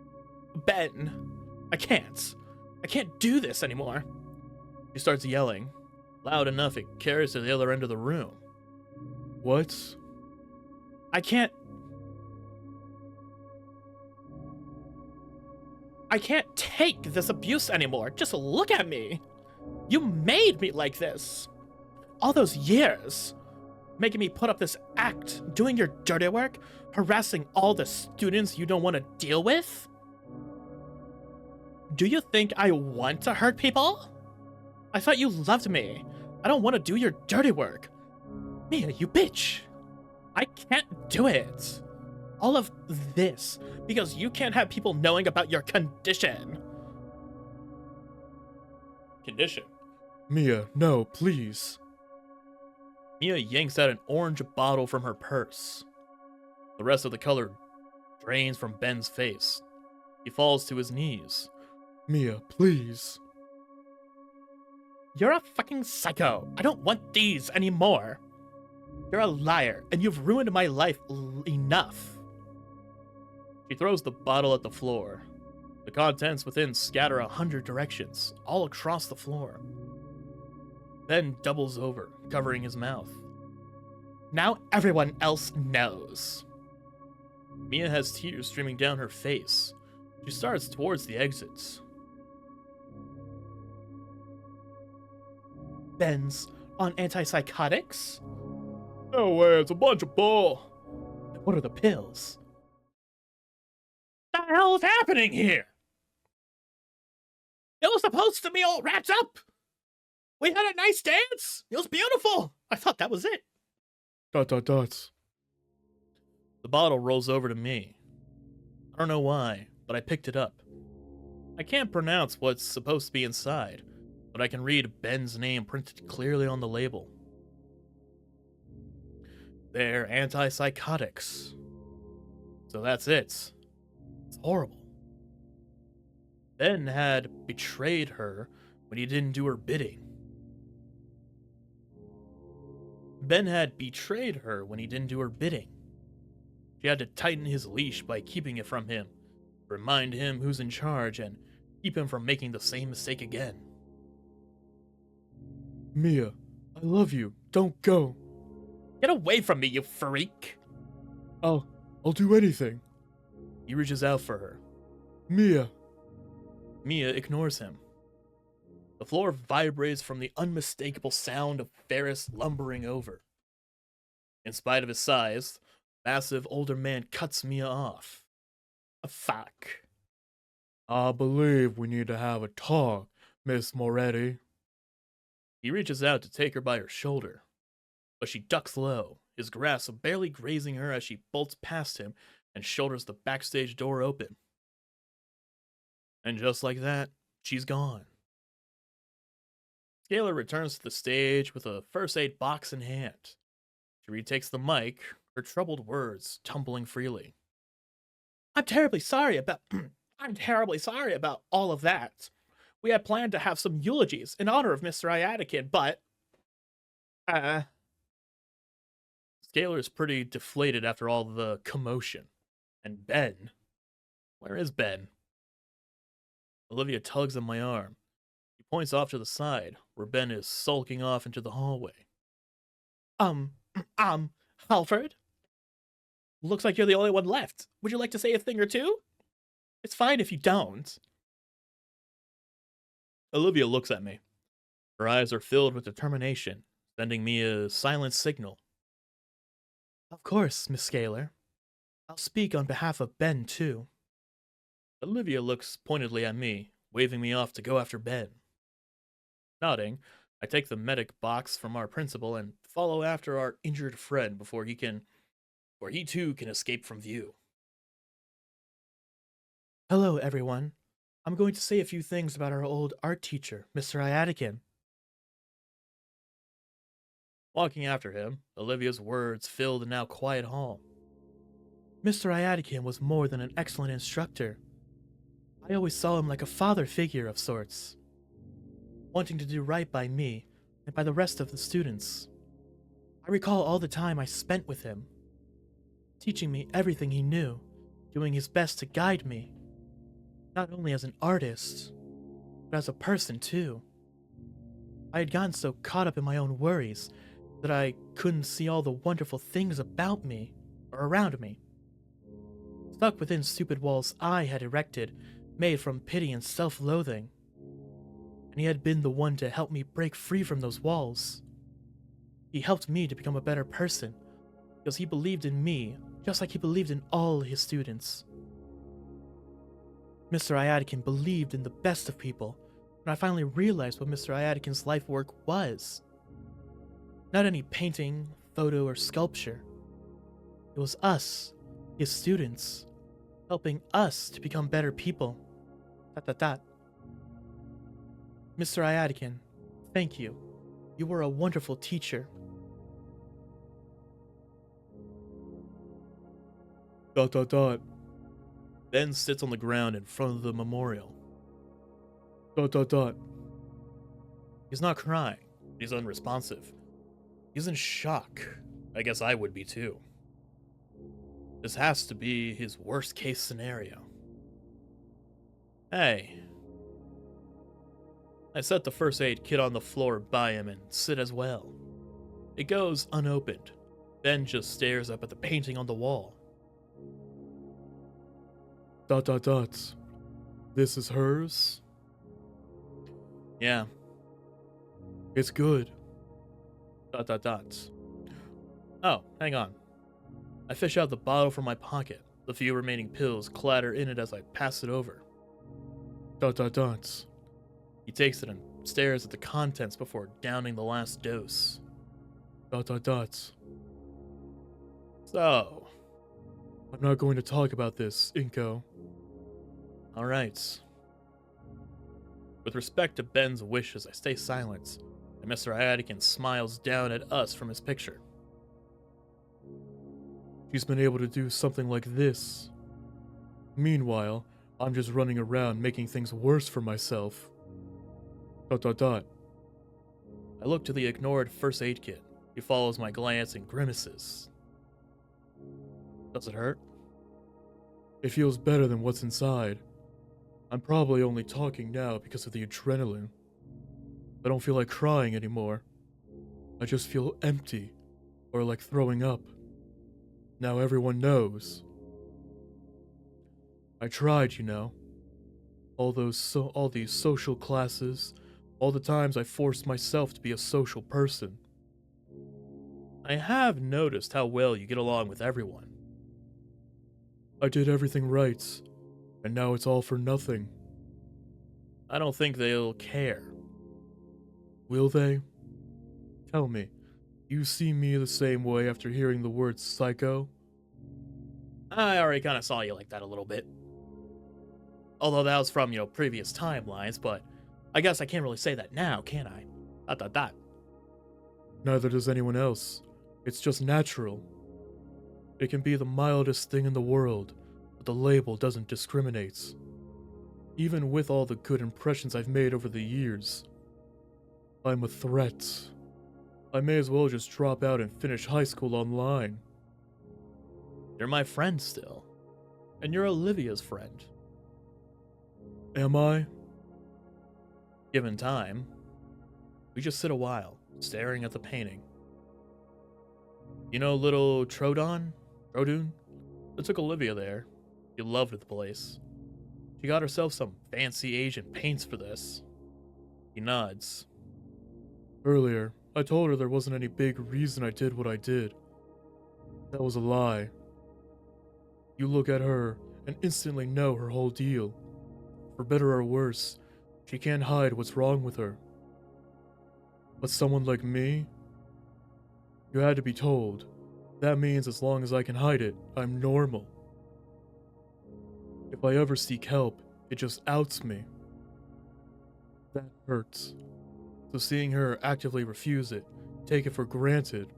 Ben, I can't do this anymore. She starts yelling, loud enough it carries to the other end of the room. What? I can't take this abuse anymore. Just look at me. You made me like this. All those years. Making me put up this act, doing your dirty work, harassing all the students you don't want to deal with. Do you think I want to hurt people? I thought you loved me. I don't want to do your dirty work. Mia, you bitch. I can't do it. All of this because you can't have people knowing about your condition. Condition? Mia, no, please. Mia yanks out an orange bottle from her purse. The rest of the color drains from Ben's face. He falls to his knees. Mia, please. You're a fucking psycho. I don't want these anymore. You're a liar, and you've ruined my life enough. She throws the bottle at the floor. The contents within scatter 100 directions, all across the floor. Ben doubles over, covering his mouth. Now everyone else knows. Mia has tears streaming down her face. She starts towards the exits. Ben's on antipsychotics? No way, it's a bunch of bull. What are the pills? What the hell is happening here? It was supposed to be all wrapped up. We had a nice dance. It was beautiful. I thought that was it. ... Dots. The bottle rolls over to me. I don't know why, but I picked it up. I can't pronounce what's supposed to be inside, but I can read Ben's name printed clearly on the label. They're antipsychotics. So that's it. It's horrible. Ben had betrayed her when he didn't do her bidding. Ben had betrayed her when he didn't do her bidding. She had to tighten his leash by keeping it from him, remind him who's in charge, and keep him from making the same mistake again. Mia, I love you. Don't go. Get away from me, you freak! I'll do anything. He reaches out for her. Mia. Mia ignores him. The floor vibrates from the unmistakable sound of Ferris lumbering over. In spite of his size, the massive older man cuts Mia off. Fuck. I believe we need to have a talk, Miss Moretti. He reaches out to take her by her shoulder, but she ducks low, his grasp barely grazing her as she bolts past him and shoulders the backstage door open. And just like that, she's gone. Scalar returns to the stage with a first aid box in hand. She retakes the mic, her troubled words tumbling freely. I'm terribly sorry about all of that. We had planned to have some eulogies in honor of Mr. Iadikin, but Scalar is pretty deflated after all the commotion. And Ben? Where is Ben? Olivia tugs on my arm. He points off to the side, where Ben is sulking off into the hallway. Halford? Looks like you're the only one left. Would you like to say a thing or two? It's fine if you don't. Olivia looks at me. Her eyes are filled with determination, sending me a silent signal. Of course, Miss Scalar. I'll speak on behalf of Ben, too. Olivia looks pointedly at me, waving me off to go after Ben. Nodding, I take the medic box from our principal and follow after our injured friend before he too can escape from view. Hello, everyone. I'm going to say a few things about our old art teacher, Mr. Iadikin. Walking after him, Olivia's words fill the now quiet hall. Mr. Iadikin was more than an excellent instructor. I always saw him like a father figure of sorts, wanting to do right by me and by the rest of the students. I recall all the time I spent with him, teaching me everything he knew, doing his best to guide me, not only as an artist, but as a person too. I had gotten so caught up in my own worries that I couldn't see all the wonderful things about me or around me. Stuck within stupid walls I had erected, made from pity and self-loathing. And he had been the one to help me break free from those walls. He helped me to become a better person, because he believed in me, just like he believed in all his students. Mr. Iadikin believed in the best of people, and I finally realized what Mr. Iadikin's life work was. Not any painting, photo, or sculpture. It was us, his students, helping us to become better people. ... Mr. Iadikin, thank you. You were a wonderful teacher. ... Ben sits on the ground in front of the memorial. ... He's not crying. He's unresponsive. He's in shock. I guess I would be too. This has to be his worst case scenario. Hey. I set the first aid kit on the floor by him and sit as well. It goes unopened. Ben just stares up at the painting on the wall. ... This is hers? Yeah. It's good. ... Oh, hang on. I fish out the bottle from my pocket. The few remaining pills clatter in it as I pass it over. ... He takes it and stares at the contents before downing the last dose. ... So, I'm not going to talk about this, Inco. alright. With respect to Ben's wishes, I stay silent, and Mr. Atkin smiles down at us from his picture. She's been able to do something like this. Meanwhile, I'm just running around making things worse for myself. ... I look to the ignored first aid kit. He follows my glance and grimaces. Does it hurt? It feels better than what's inside. I'm probably only talking now because of the adrenaline. I don't feel like crying anymore. I just feel empty, or like throwing up. Now everyone knows. I tried, you know. All these social classes, all the times I forced myself to be a social person. I have noticed how well you get along with everyone. I did everything right, and now it's all for nothing. I don't think they'll care. Will they? Tell me, you see me the same way after hearing the word psycho? I already kind of saw you like that a little bit. Although that was from, previous timelines, but I guess I can't really say that now, can I? ... Neither does anyone else. It's just natural. It can be the mildest thing in the world, but the label doesn't discriminate. Even with all the good impressions I've made over the years, I'm a threat. I may as well just drop out and finish high school online. You're my friend still. And you're Olivia's friend. Am I? Given time, we just sit a while, staring at the painting. You know little Trodun? I took Olivia there. She loved the place. She got herself some fancy Asian paints for this. He nods. Earlier, I told her there wasn't any big reason I did what I did. That was a lie. You look at her and instantly know her whole deal. For better or worse, she can't hide what's wrong with her. But someone like me? You had to be told. That means as long as I can hide it, I'm normal. If I ever seek help, it just outs me. That hurts. So seeing her actively refuse it, take it for granted,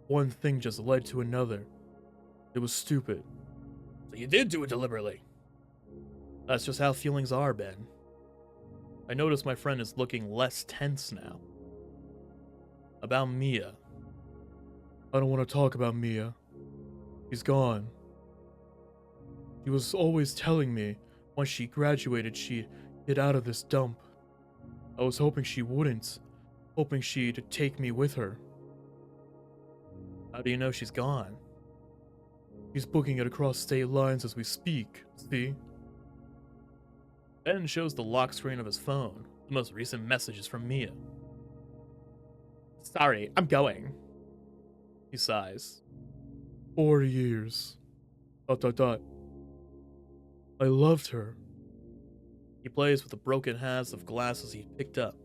one thing just led to another. It was stupid. So you did do it deliberately. That's just how feelings are, Ben. I notice my friend is looking less tense now. About Mia. I don't want to talk about Mia. She's gone. She was always telling me once she graduated she'd get out of this dump. I was hoping she wouldn't, hoping she'd take me with her. How do you know she's gone? She's booking it across state lines as we speak, see? Ben shows the lock screen of his phone, the most recent messages from Mia. Sorry, I'm going. He sighs. 4 years. ... I loved her. He plays with the broken halves of glasses he picked up.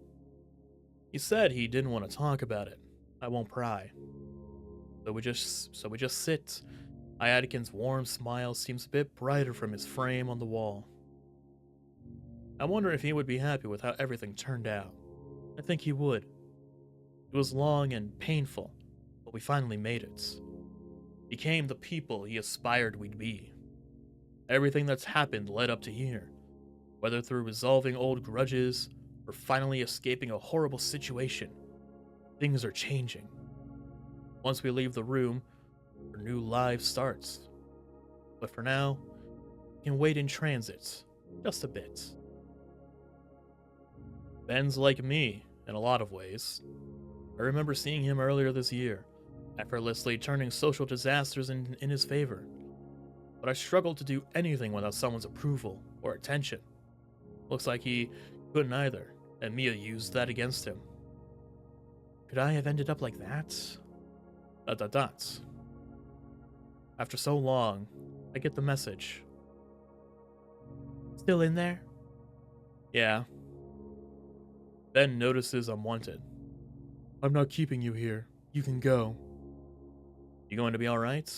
He said he didn't want to talk about it. I won't pry. So we just sit. Iadikin's warm smile seems a bit brighter from his frame on the wall. I wonder if he would be happy with how everything turned out. I think he would. It was long and painful, but we finally made it. Became the people he aspired we'd be. Everything that's happened led up to here, whether through resolving old grudges or finally escaping a horrible situation. Things are changing. Once we leave the room, our new life starts. But for now, we can wait in transit, just a bit. Ben's like me in a lot of ways. I remember seeing him earlier this year, effortlessly turning social disasters in his favor. But I struggled to do anything without someone's approval or attention. Looks like he couldn't either, and Mia used that against him. Could I have ended up like that? ... After so long, I get the message. Still in there? Yeah. Ben notices I'm wanted. I'm not keeping you here. You can go. You going to be alright?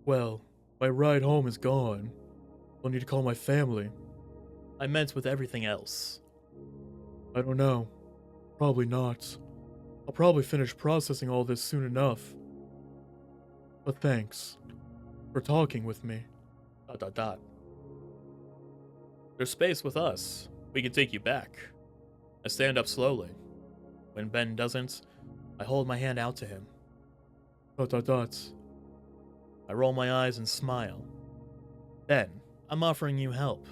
Well, my ride home is gone. I'll need to call my family. I meant with everything else. I don't know. Probably not. I'll probably finish processing all this soon enough. But thanks for talking with me. ... There's space with us. We can take you back. I stand up slowly. When Ben doesn't, I hold my hand out to him. ... I roll my eyes and smile. Ben, I'm offering you help.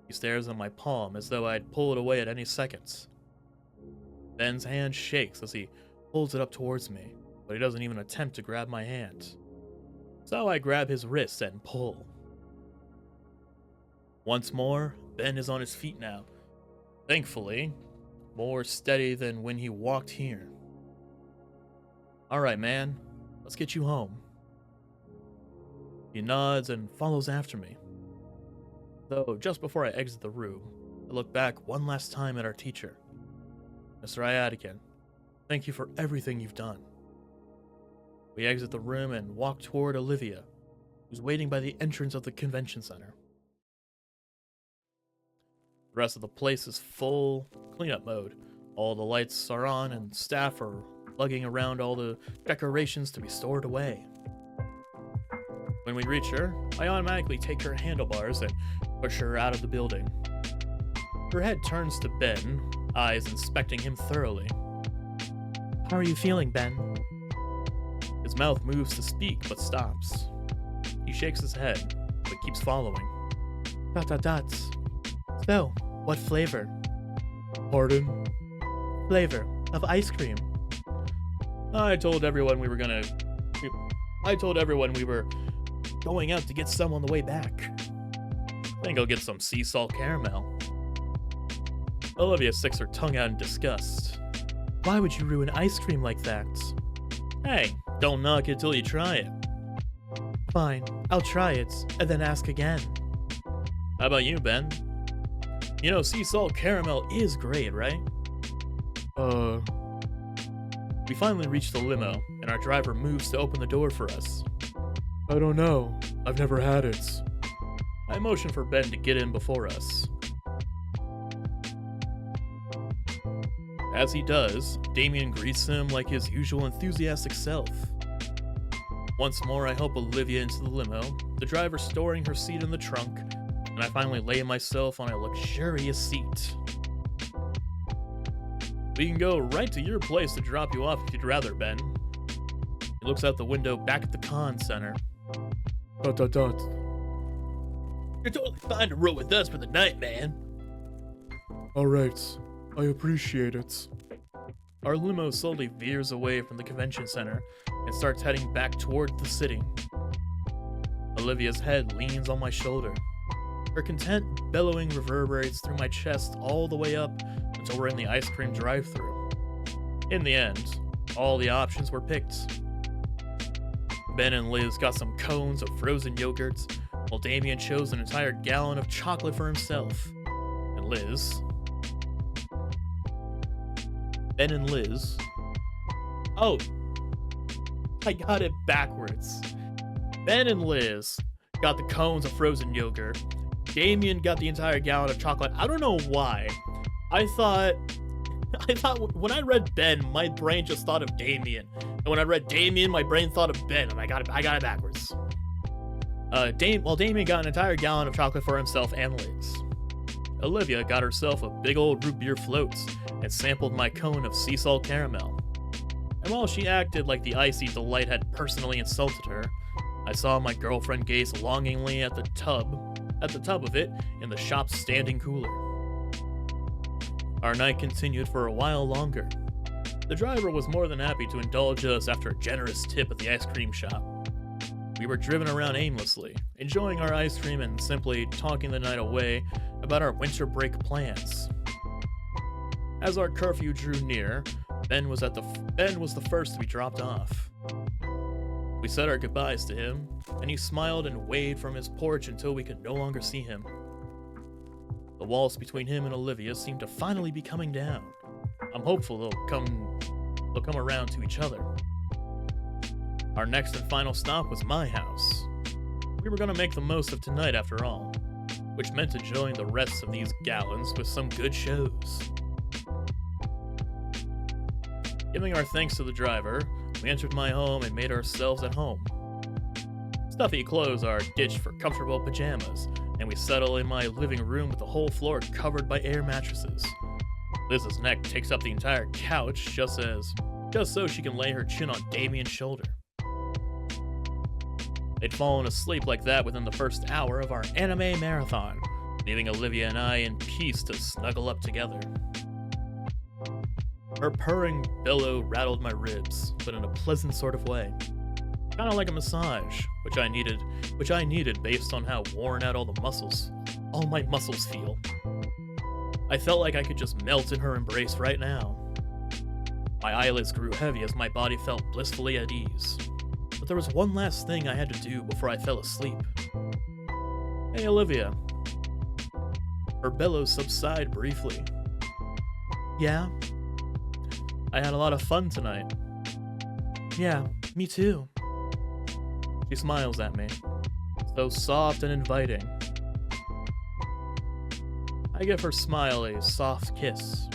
He stares at my palm as though I'd pull it away at any second. Ben's hand shakes as he pulls it up towards me, but he doesn't even attempt to grab my hand. So I grab his wrist and pull. Once more, Ben is on his feet now. Thankfully, more steady than when he walked here. Alright, man, let's get you home. He nods and follows after me. Though, just before I exit the room, I look back one last time at our teacher. Mr. Iadigan, thank you for everything you've done. We exit the room and walk toward Olivia, who's waiting by the entrance of the convention center. The rest of the place is full cleanup mode. All the lights are on and staff are lugging around all the decorations to be stored away. When we reach her, I automatically take her handlebars and push her out of the building. Her head turns to Ben, eyes inspecting him thoroughly. How are you feeling, Ben? His mouth moves to speak, but stops. He shakes his head, but keeps following. ... So, what flavor? Pardon? Flavor of ice cream. I told everyone we were going out to get some on the way back. I think I'll get some sea salt caramel. Olivia sticks her tongue out in disgust. Why would you ruin ice cream like that? Hey, don't knock it till you try it. Fine, I'll try it, and then ask again. How about you, Ben? You know, sea salt caramel is great, right? We finally reach the limo, and our driver moves to open the door for us. I don't know. I've never had it. I motion for Ben to get in before us. As he does, Damien greets him like his usual enthusiastic self. Once more, I help Olivia into the limo, the driver storing her seat in the trunk, and I finally lay myself on a luxurious seat. We can go right to your place to drop you off if you'd rather, Ben. He looks out the window back at the con center. ... You're totally fine to roll with us for the night, man. Alright, I appreciate it. Our limo slowly veers away from the convention center and starts heading back toward the city. Olivia's head leans on my shoulder. Her content bellowing reverberates through my chest all the way up until we're in the ice cream drive-thru. In the end, all the options were picked. Ben and Liz got some cones of frozen yogurt, while Damien chose an entire gallon of chocolate for himself. And Liz... Ben and Liz... Oh! I got it backwards. Ben and Liz got the cones of frozen yogurt. Damien got the entire gallon of chocolate. I don't know why. I thought when I read Ben, my brain just thought of Damien. And when I read Damien, my brain thought of Ben, and I got it backwards. Damien got an entire gallon of chocolate for himself and Liz. Olivia got herself a big old root beer float and sampled my cone of sea salt caramel. And while she acted like the icy delight had personally insulted her, I saw my girlfriend gaze longingly at the tub of it in the shop's standing cooler. Our night continued for a while longer. The driver was more than happy to indulge us after a generous tip at the ice cream shop. We were driven around aimlessly, enjoying our ice cream and simply talking the night away about our winter break plans. As our curfew drew near, Ben was the first to be dropped off. We said our goodbyes to him, and he smiled and waved from his porch until we could no longer see him. The walls between him and Olivia seemed to finally be coming down. I'm hopeful they'll come around to each other. Our next and final stop was my house. We were going to make the most of tonight after all. which meant enjoying the rest of these gallons with some good shows. Giving our thanks to the driver, we entered my home and made ourselves at home. Stuffy clothes are ditched for comfortable pajamas, and we settle in my living room with the whole floor covered by air mattresses. Liz's neck takes up the entire couch just so she can lay her chin on Damien's shoulder. They'd fallen asleep like that within the first hour of our anime marathon, leaving Olivia and I in peace to snuggle up together. Her purring bellow rattled my ribs, but in a pleasant sort of way. Kinda like a massage, which I needed based on how worn out all my muscles feel. I felt like I could just melt in her embrace right now. My eyelids grew heavy as my body felt blissfully at ease. But there was one last thing I had to do before I fell asleep. Hey, Olivia. Her bellows subside briefly. Yeah? I had a lot of fun tonight. Yeah, me too. She smiles at me, so soft and inviting. I give her smile a soft kiss,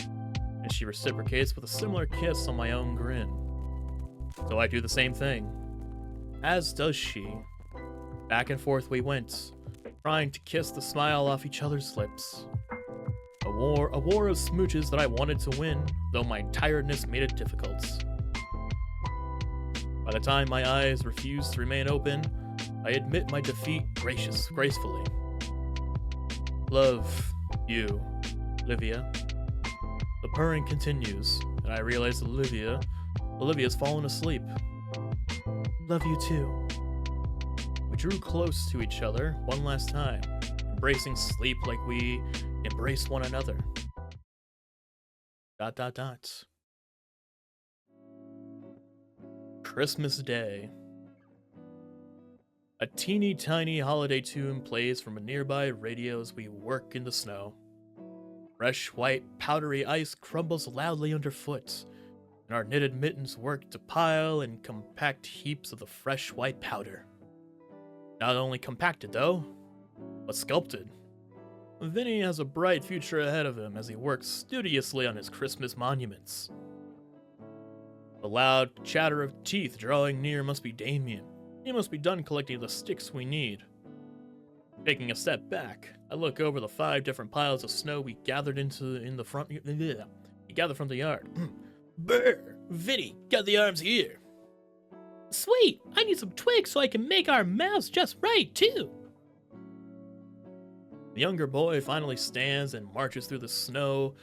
and she reciprocates with a similar kiss on my own grin. So I do the same thing, as does she. Back and forth we went, trying to kiss the smile off each other's lips. A war of smooches that I wanted to win, though my tiredness made it difficult. By the time my eyes refused to remain open, I admit my defeat gracefully. Love you, Olivia. The purring continues, and I realize Olivia's fallen asleep. Love you too. We drew close to each other one last time, embracing sleep like we embraced one another. ... Christmas Day. A teeny tiny holiday tune plays from a nearby radio as we work in the snow. Fresh white powdery ice crumbles loudly underfoot, and our knitted mittens work to pile and compact heaps of the fresh white powder. Not only compacted though, but sculpted. Vinny has a bright future ahead of him as he works studiously on his Christmas monuments. The loud chatter of teeth drawing near must be Damien. He must be done collecting the sticks we need. Taking a step back, I look over the 5 different piles of snow we gathered from the yard. Brr! Vinny, got the arms here. Sweet! I need some twigs so I can make our mouths just right, too! The younger boy finally stands and marches through the snow.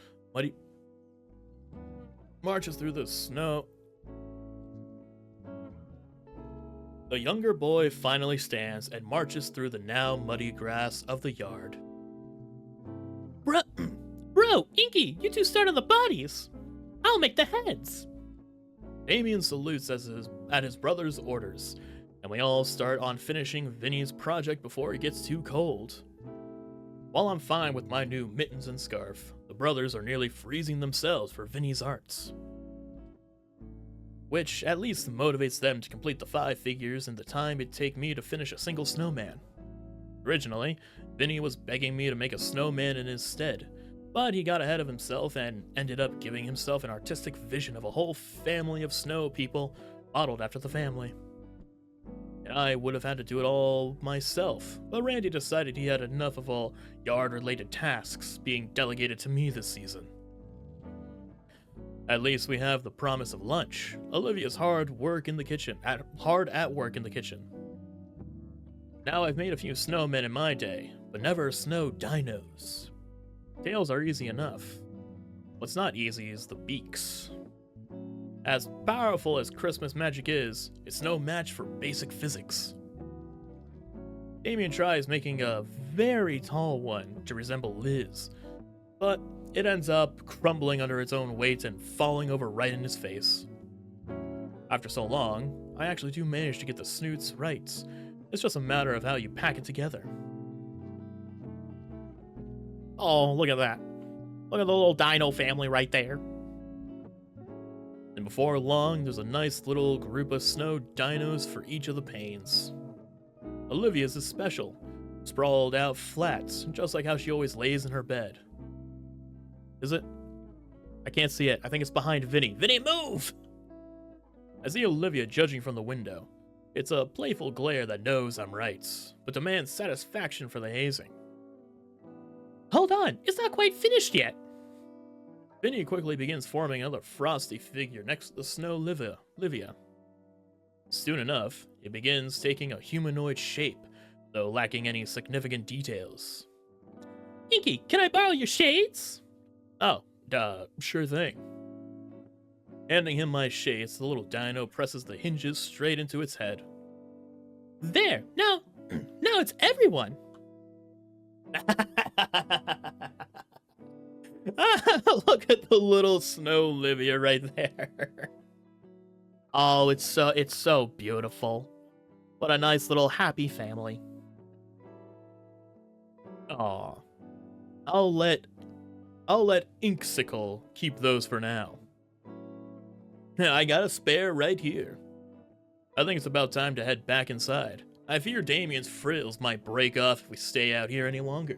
The younger boy finally stands and marches through the now muddy grass of the yard. Bro, Inky, you two start on the bodies. I'll make the heads. Damien salutes at his brother's orders, and we all start on finishing Vinny's project before it gets too cold. While I'm fine with my new mittens and scarf, the brothers are nearly freezing themselves for Vinny's arts, which at least motivates them to complete the 5 figures in the time it'd take me to finish a single snowman. Originally, Vinny was begging me to make a snowman in his stead, but he got ahead of himself and ended up giving himself an artistic vision of a whole family of snow people modeled after the family. And I would have had to do it all myself, but Randy decided he had enough of all yard-related tasks being delegated to me this season. At least we have the promise of lunch. Olivia's hard at work in the kitchen. Now I've made a few snowmen in my day, but never snow dinos. Tails are easy enough. What's not easy is the beaks. As powerful as Christmas magic is, it's no match for basic physics. Damien tries making a very tall one to resemble Liz, but it ends up crumbling under its own weight and falling over right in his face. After so long, I actually do manage to get the snoots right. It's just a matter of how you pack it together. Oh, look at that. Look at the little dino family right there. And before long, there's a nice little group of snow dinos for each of the panes. Olivia's is special. sprawled out flat, just like how she always lays in her bed. Is it? I can't see it. I think it's behind Vinny. Vinny, move! I see Olivia judging from the window. It's a playful glare that knows I'm right, but demands satisfaction for the hazing. Hold on, it's not quite finished yet. Vinny quickly begins forming another frosty figure next to the snow Livia. Soon enough, it begins taking a humanoid shape, though lacking any significant details. Inky, can I borrow your shades? Oh, sure thing. Handing him my shades, the little dino presses the hinges straight into its head. There, now it's everyone. Look at the little snow Livia right there. Oh, it's so beautiful. What a nice little happy family. Aw. I'll let Inksicle keep those for now. I got a spare right here. I think it's about time to head back inside. I fear Damien's frills might break off if we stay out here any longer.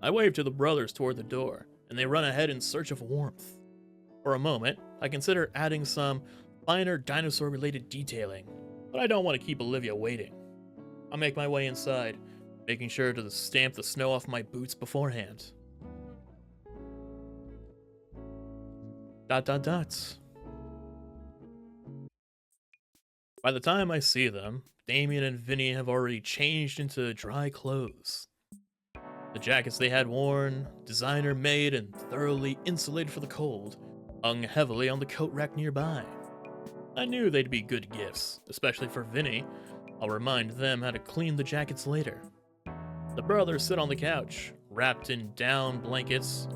I wave to the brothers toward the door, and they run ahead in search of warmth. For a moment, I consider adding some finer dinosaur-related detailing, but I don't want to keep Olivia waiting. I'll make my way inside, making sure to stamp the snow off my boots beforehand. ... By the time I see them, Damien and Vinny have already changed into dry clothes. The jackets they had worn, designer made and thoroughly insulated for the cold, hung heavily on the coat rack nearby. I knew they'd be good gifts, especially for Vinny. I'll remind them how to clean the jackets later. The brothers sit on the couch, wrapped in down blankets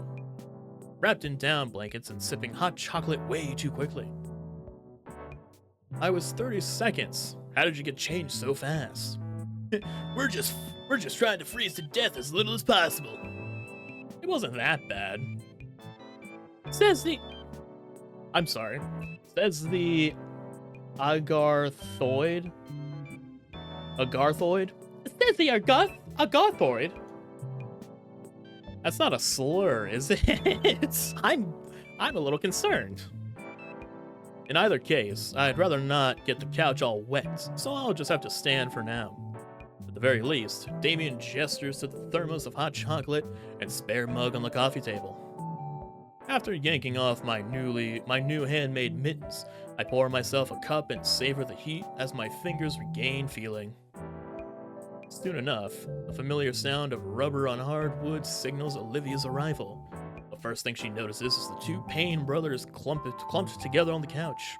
and sipping hot chocolate way too quickly. I was 30 seconds. How did you get changed so fast? We're just trying to freeze to death as little as possible. It wasn't that bad. Says the Agarthoid? Agarthoid? It says the Agarthoid. That's not a slur, is it? I'm a little concerned. In either case, I'd rather not get the couch all wet, so I'll just have to stand for now. At the very least, Damien gestures to the thermos of hot chocolate and spare mug on the coffee table. After yanking off my new handmade mittens, I pour myself a cup and savor the heat as my fingers regain feeling. Soon enough, the familiar sound of rubber on hardwood signals Olivia's arrival. The first thing she notices is the two Payne brothers clumped together on the couch.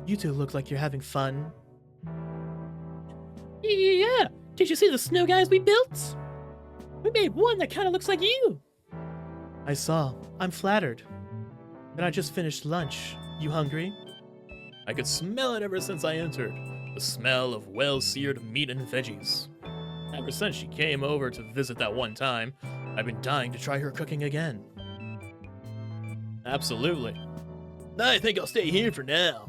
You two look like you're having fun. Yeah, did you see the snow guys we built? We made one that kind of looks like you. I saw. I'm flattered. And I just finished lunch. You hungry? I could smell it ever since I entered. The smell of well-seared meat and veggies. Ever since she came over to visit that one time, I've been dying to try her cooking again. Absolutely. I think I'll stay here for now.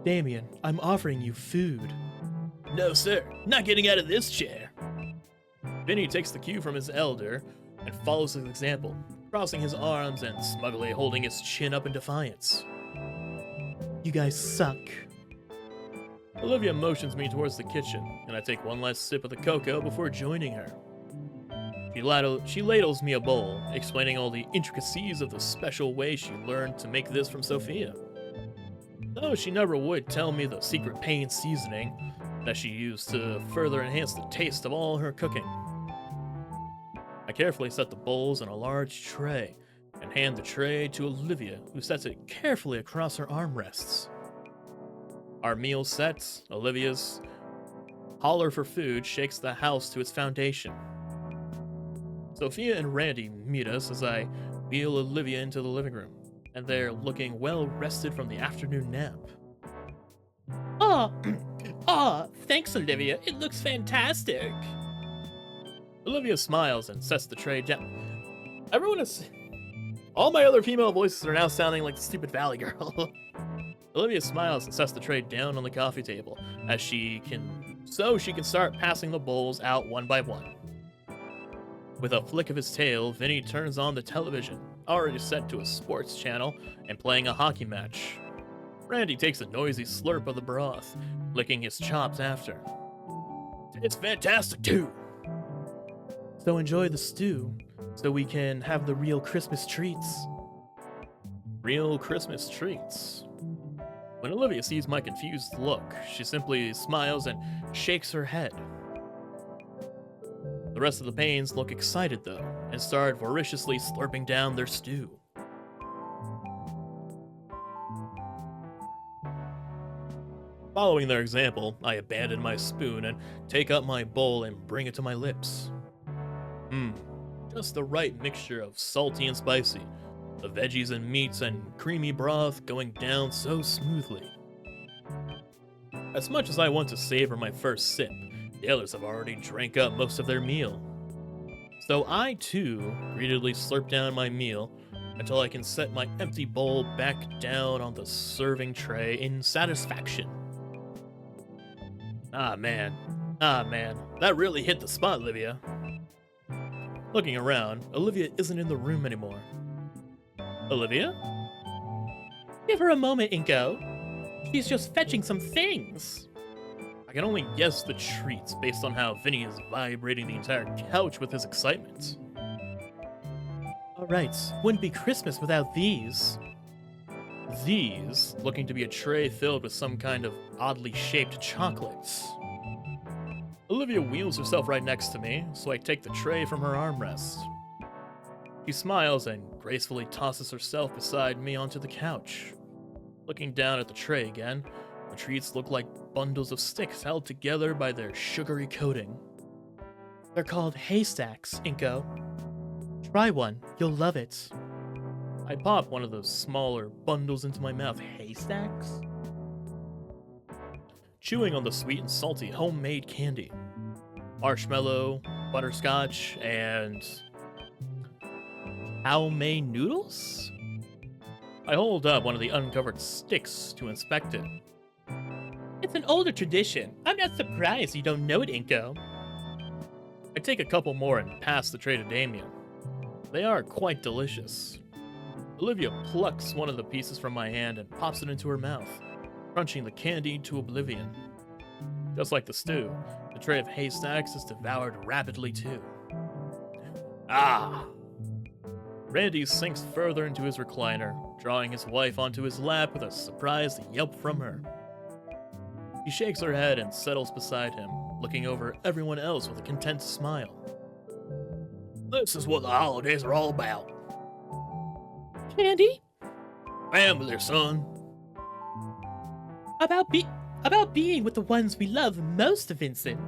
Damien, I'm offering you food. No, sir. Not getting out of this chair. Vinny takes the cue from his elder and follows his example, crossing his arms and smugly holding his chin up in defiance. You guys suck. Olivia motions me towards the kitchen, and I take one last sip of the cocoa before joining her. She ladles me a bowl, explaining all the intricacies of the special way she learned to make this from Sophia. Though she never would tell me the secret Payne seasoning that she used to further enhance the taste of all her cooking. I carefully set the bowls in a large tray, and hand the tray to Olivia, who sets it carefully across her armrests. Our meal set, Olivia's holler for food shakes the house to its foundation. Sophia and Randy meet us as I wheel Olivia into the living room, and they're looking well rested from the afternoon nap. Thanks, Olivia. It looks fantastic. Olivia smiles and sets the tray down. All my other female voices are now sounding like the stupid Valley Girl. Olivia smiles and sets the tray down on the coffee table so she can start passing the bowls out one by one. With a flick of his tail, Vinny turns on the television, already set to a sports channel and playing a hockey match. Randy takes a noisy slurp of the broth, licking his chops after. It's fantastic too. So enjoy the stew, so we can have the real Christmas treats. Real Christmas treats. When Olivia sees my confused look, she simply smiles and shakes her head. The rest of the Paynes look excited though, and start voraciously slurping down their stew. Following their example, I abandon my spoon and take up my bowl and bring it to my lips. Just the right mixture of salty and spicy, the veggies and meats and creamy broth going down so smoothly. As much as I want to savor my first sip, the others have already drank up most of their meal. So I too greedily slurp down my meal until I can set my empty bowl back down on the serving tray in satisfaction. Ah man, that really hit the spot, Olivia. Looking around, Olivia isn't in the room anymore. Olivia? Give her a moment, Inco. She's just fetching some things. I can only guess the treats based on how Vinny is vibrating the entire couch with his excitement. Alright, wouldn't be Christmas without these. These looking to be a tray filled with some kind of oddly shaped chocolates. Olivia wheels herself right next to me, so I take the tray from her armrest. She smiles and gracefully tosses herself beside me onto the couch. Looking down at the tray again, the treats look like bundles of sticks held together by their sugary coating. They're called haystacks, Inco. Try one, you'll love it. I pop one of those smaller bundles into my mouth. Haystacks? Chewing on the sweet and salty homemade candy. Marshmallow, butterscotch, and How May noodles? I hold up one of the uncovered sticks to inspect it. It's an older tradition. I'm not surprised you don't know it, Inco. I take a couple more and pass the tray to Damien. They are quite delicious. Olivia plucks one of the pieces from my hand and pops it into her mouth, crunching the candy to oblivion. Just like the stew, the tray of haystacks is devoured rapidly too. Ah! Randy sinks further into his recliner, drawing his wife onto his lap with a surprised yelp from her. She shakes her head and settles beside him, looking over everyone else with a content smile. This is what the holidays are all about. Candy? Family, son. About being with the ones we love most, Vincent.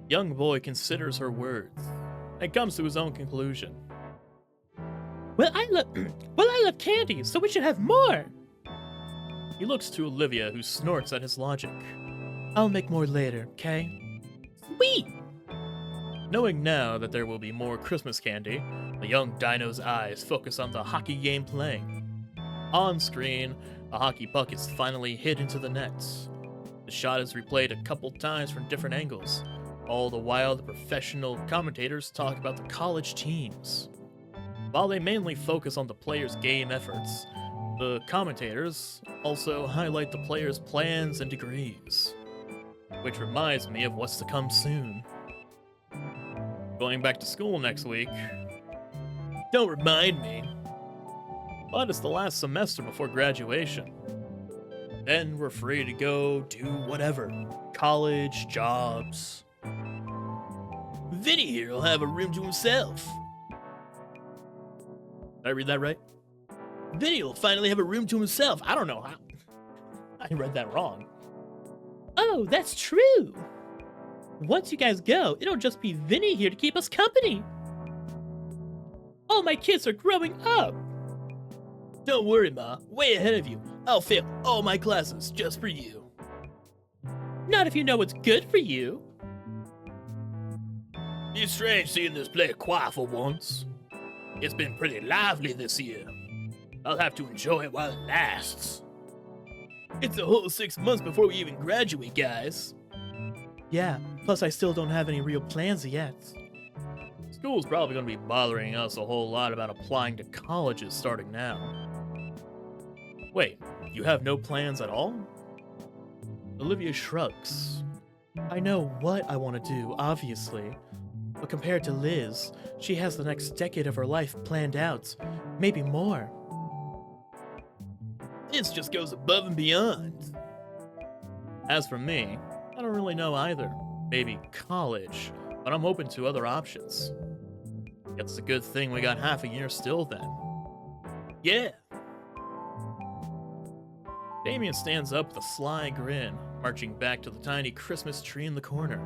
Young boy considers her words and comes to his own conclusion. Well, I love candy, so we should have more. He looks to Olivia, who snorts at his logic. I'll make more later, okay? Sweet! Knowing now that there will be more Christmas candy, the young Dino's eyes focus on the hockey game playing. On screen, a hockey puck is finally hit into the net. The shot is replayed a couple times from different angles, all the while the professional commentators talk about the college teams. While they mainly focus on the players' game efforts, the commentators also highlight the players' plans and degrees. Which reminds me of what's to come soon. Going back to school next week. Don't remind me. But it's the last semester before graduation. Then we're free to go do whatever. College, jobs. Vinny here will have a room to himself. Did I read that right? Vinny will finally have a room to himself. I don't know how. I read that wrong. Oh, that's true. Once you guys go, it'll just be Vinny here to keep us company. All my kids are growing up. Don't worry, Ma. Way ahead of you. I'll fail all my classes just for you. Not if you know what's good for you. It's strange seeing this play choir for once. It's been pretty lively this year. I'll have to enjoy it while it lasts. It's a whole 6 months before we even graduate, guys. Yeah, plus I still don't have any real plans yet. School's probably going to be bothering us a whole lot about applying to colleges starting now. Wait, you have no plans at all? Olivia shrugs. I know what I want to do, obviously. But compared to Liz, she has the next decade of her life planned out. Maybe more. This just goes above and beyond. As for me, I don't really know either. Maybe college, but I'm open to other options. It's a good thing we got half a year still then. Yeah. Damien stands up with a sly grin, marching back to the tiny Christmas tree in the corner.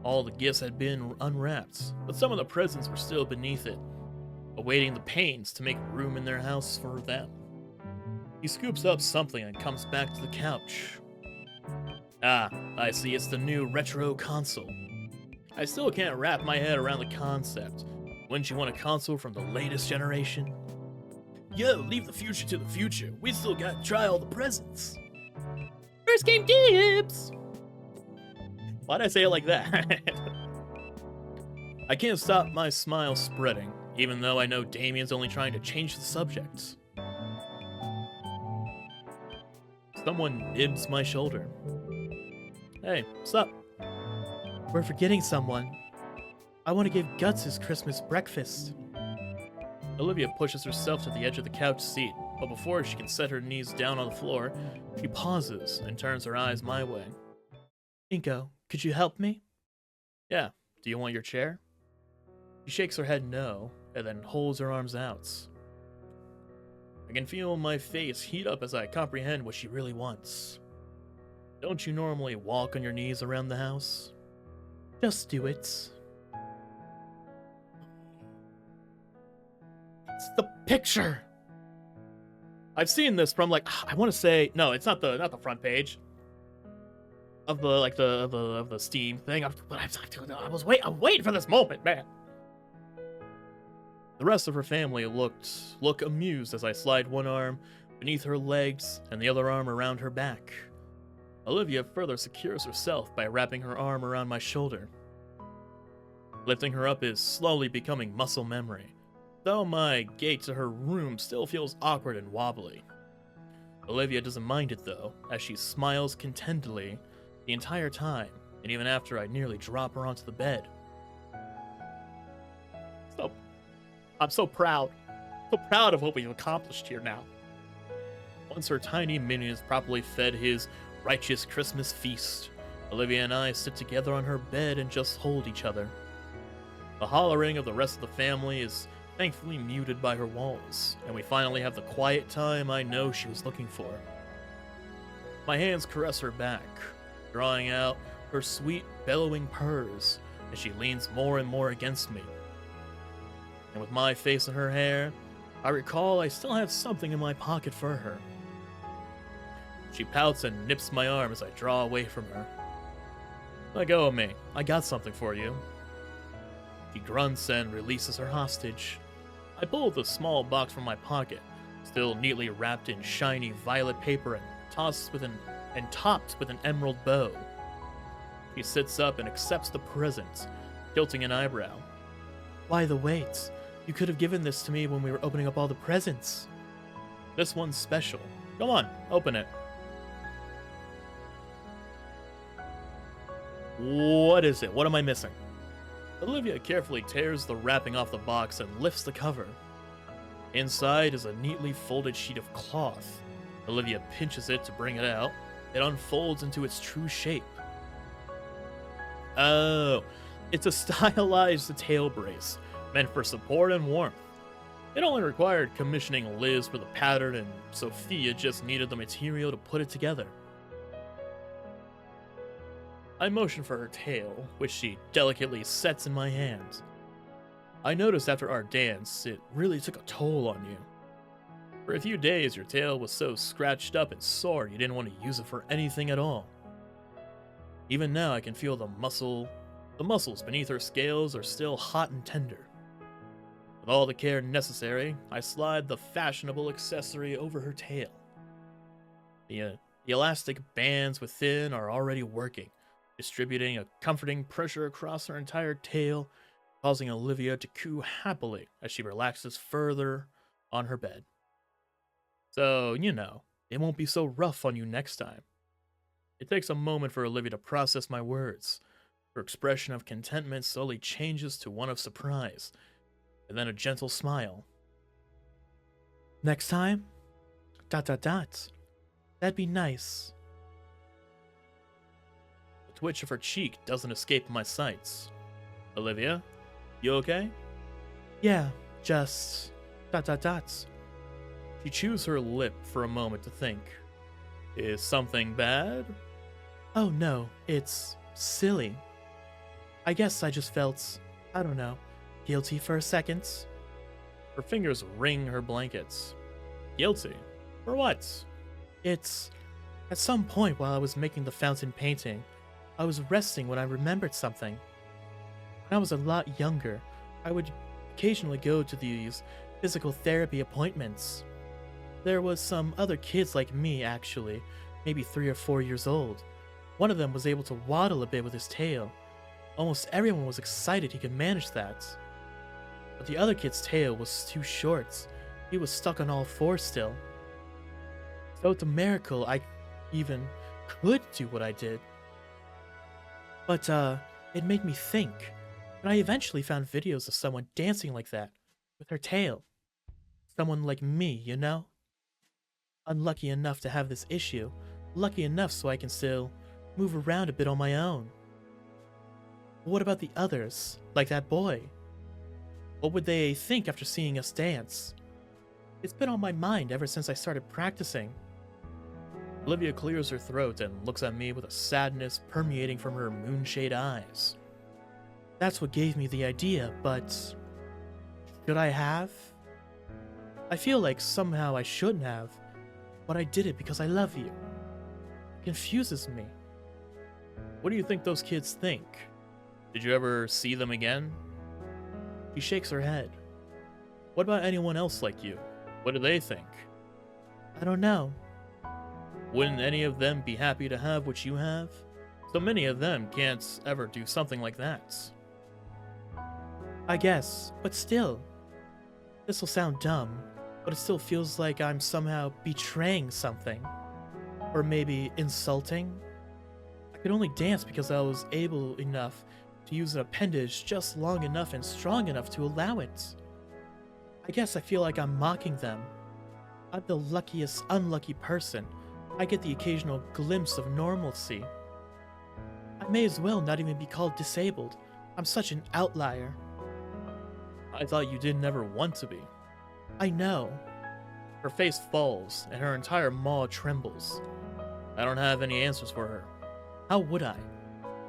All the gifts had been unwrapped, but some of the presents were still beneath it, awaiting the Paynes to make room in their house for them. He scoops up something and comes back to the couch. Ah, I see, it's the new retro console. I still can't wrap my head around the concept. Wouldn't you want a console from the latest generation? Yo, leave the future to the future. We still gotta try all the presents. First game dibs! Why'd I say it like that? I can't stop my smile spreading, even though I know Damien's only trying to change the subject. Someone nibs my shoulder. Hey, what's up? We're forgetting someone. I want to give Guts his Christmas breakfast. Olivia pushes herself to the edge of the couch seat, but before she can set her knees down on the floor, she pauses and turns her eyes my way. Inco, could you help me? Yeah, do you want your chair? She shakes her head no, and then holds her arms out. I can feel my face heat up as I comprehend what she really wants. Don't you normally walk on your knees around the house? Just do it. It's the picture! I've seen this from I want to say no, it's not the front page of the Steam thing. I'm waiting for this moment, man. The rest of her family look amused as I slide one arm beneath her legs and the other arm around her back. Olivia further secures herself by wrapping her arm around my shoulder. Lifting her up is slowly becoming muscle memory, though my gait to her room still feels awkward and wobbly. Olivia doesn't mind it though, as she smiles contentedly the entire time, and even after I nearly drop her onto the bed. I'm so proud. So proud of what we've accomplished here now. Once her tiny minion is properly fed his righteous Christmas feast, Olivia and I sit together on her bed and just hold each other. The hollering of the rest of the family is thankfully muted by her walls, and we finally have the quiet time I know she was looking for. My hands caress her back, drawing out her sweet, bellowing purrs as she leans more and more against me. And with my face in her hair, I recall I still have something in my pocket for her. She pouts and nips my arm as I draw away from her. Let go of me. I got something for you. She grunts and releases her hostage. I pull the small box from my pocket, still neatly wrapped in shiny violet paper and topped with an emerald bow. She sits up and accepts the present, tilting an eyebrow. Why the wait? You could have given this to me when we were opening up all the presents. This one's special. Come on, open it. What is it? What am I missing? Olivia carefully tears the wrapping off the box and lifts the cover. Inside is a neatly folded sheet of cloth. Olivia pinches it to bring it out. It unfolds into its true shape. Oh, it's a stylized tail brace, meant for support and warmth. It only required commissioning Liz for the pattern, and Sophia just needed the material to put it together. I motion for her tail, which she delicately sets in my hand. I noticed after our dance, it really took a toll on you. For a few days, your tail was so scratched up and sore you didn't want to use it for anything at all. Even now, I can feel the muscles beneath her scales are still hot and tender. With With all the care necessary, I slide the fashionable accessory over her tail. The elastic bands within are already working, distributing a comforting pressure across her entire tail, causing Olivia to coo happily as she relaxes further on her bed. So, it won't be so rough on you next time. It takes a moment for Olivia to process my words. Her expression of contentment slowly changes to one of surprise, and then a gentle smile. Next time? ... That'd be nice. The twitch of her cheek doesn't escape my sights. Olivia, you okay? Yeah, just ... She chews her lip for a moment to think. Is something bad? Oh no, it's silly. I guess I just felt, I don't know, guilty for a second. Her fingers wring her blankets. Guilty? For what? It's... At some point while I was making the fountain painting, I was resting when I remembered something. When I was a lot younger, I would occasionally go to these physical therapy appointments. There was some other kids like me, actually, maybe 3 or 4 years old. One of them was able to waddle a bit with his tail. Almost everyone was excited he could manage that. But the other kid's tail was too short. He was stuck on all fours still. So it's a miracle I even could do what I did. But, it made me think. And I eventually found videos of someone dancing like that, with her tail. Someone like me, you know? Unlucky enough to have this issue, lucky enough so I can still move around a bit on my own. What about the others, like that boy? What would they think after seeing us dance? It's been on my mind ever since I started practicing. Olivia clears her throat and looks at me with a sadness permeating from her moonshade eyes. That's what gave me the idea, but... should I have? I feel like somehow I shouldn't have, but I did it because I love you. It confuses me. What do you think those kids think? Did you ever see them again? She shakes her head. What about anyone else like you? What do they think? I don't know. Wouldn't any of them be happy to have what you have? So many of them can't ever do something like that. I guess, but still. This'll sound dumb, but it still feels like I'm somehow betraying something. Or maybe insulting. I could only dance because I was able enough to use an appendage just long enough and strong enough to allow it. I guess I feel like I'm mocking them. I'm the luckiest unlucky person. I get the occasional glimpse of normalcy. I may as well not even be called disabled. I'm such an outlier. I thought you didn't ever want to be. I know. Her face falls, and her entire maw trembles. I don't have any answers for her. How would I?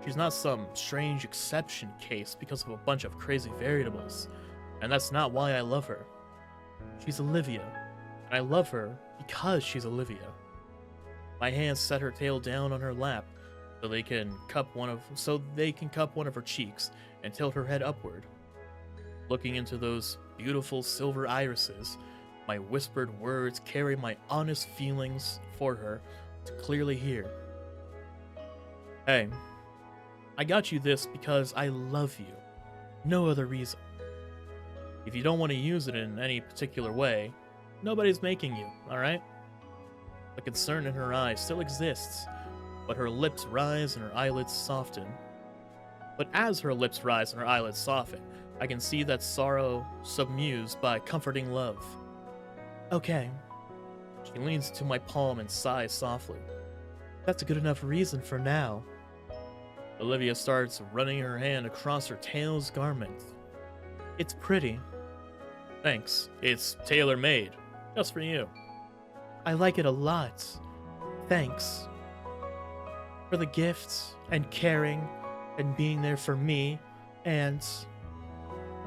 She's not some strange exception case because of a bunch of crazy variables, and that's not why I love her. She's Olivia, and I love her because she's Olivia. My hands set her tail down on her lap so they can cup one of her cheeks and tilt her head upward. Looking into those beautiful silver irises, my whispered words carry my honest feelings for her to clearly hear. Hey, I got you this because I love you. No other reason. If you don't want to use it in any particular way, nobody's making you, alright? The concern in her eyes still exists, but her lips rise and her eyelids soften. But as her lips rise and her eyelids soften, I can see that sorrow submused by comforting love. Okay. She leans to my palm and sighs softly. That's a good enough reason for now. Olivia starts running her hand across her tail's garment. It's pretty. Thanks. It's tailor-made. Just for you. I like it a lot. Thanks. For the gifts, and caring, and being there for me, and...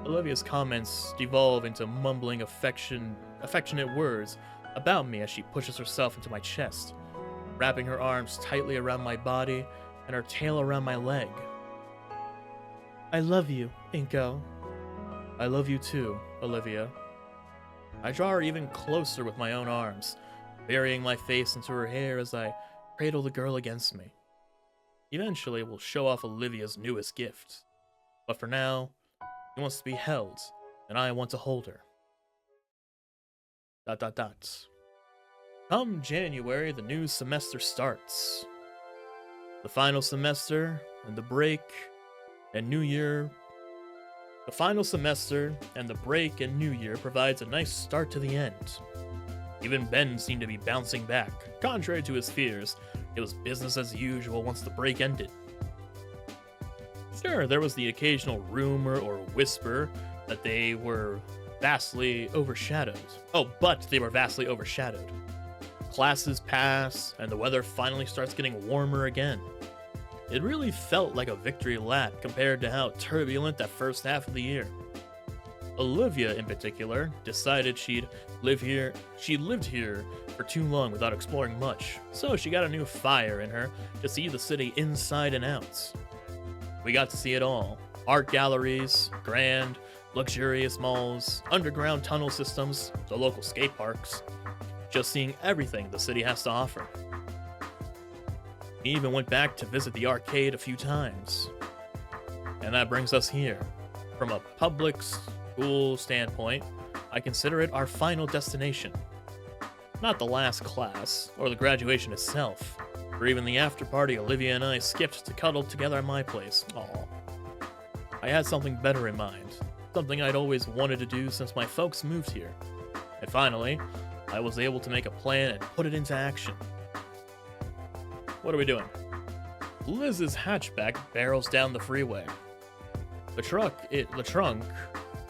Olivia's comments devolve into mumbling affectionate words about me as she pushes herself into my chest, wrapping her arms tightly around my body and her tail around my leg. I love you, Inco. I love you too, Olivia. I draw her even closer with my own arms, burying my face into her hair as I cradle the girl against me. Eventually, we'll show off Olivia's newest gift. But for now, she wants to be held, and I want to hold her. ... Come January, the new semester starts. The final semester, and the break, and New Year... The final semester, and the break and New Year provides a nice start to the end. Even Ben seemed to be bouncing back. Contrary to his fears, it was business as usual once the break ended. Sure, there was the occasional rumor or whisper that they were vastly overshadowed. Oh, but they were vastly overshadowed. Classes pass, and the weather finally starts getting warmer again. It really felt like a victory lap compared to how turbulent that first half of the year. Olivia, in particular, decided she'd lived here for too long without exploring much, so she got a new fire in her to see the city inside and out. We got to see it all. Art galleries, grand, luxurious malls, underground tunnel systems, the local skate parks. Just seeing everything the city has to offer. We even went back to visit the arcade a few times. And that brings us here. From a public school standpoint, I consider it our final destination. Not the last class, or the graduation itself, or even the after party Olivia and I skipped to cuddle together at my place. Aww. I had something better in mind, something I'd always wanted to do since my folks moved here. And finally, I was able to make a plan and put it into action. What are we doing? Liz's hatchback barrels down the freeway. The trunk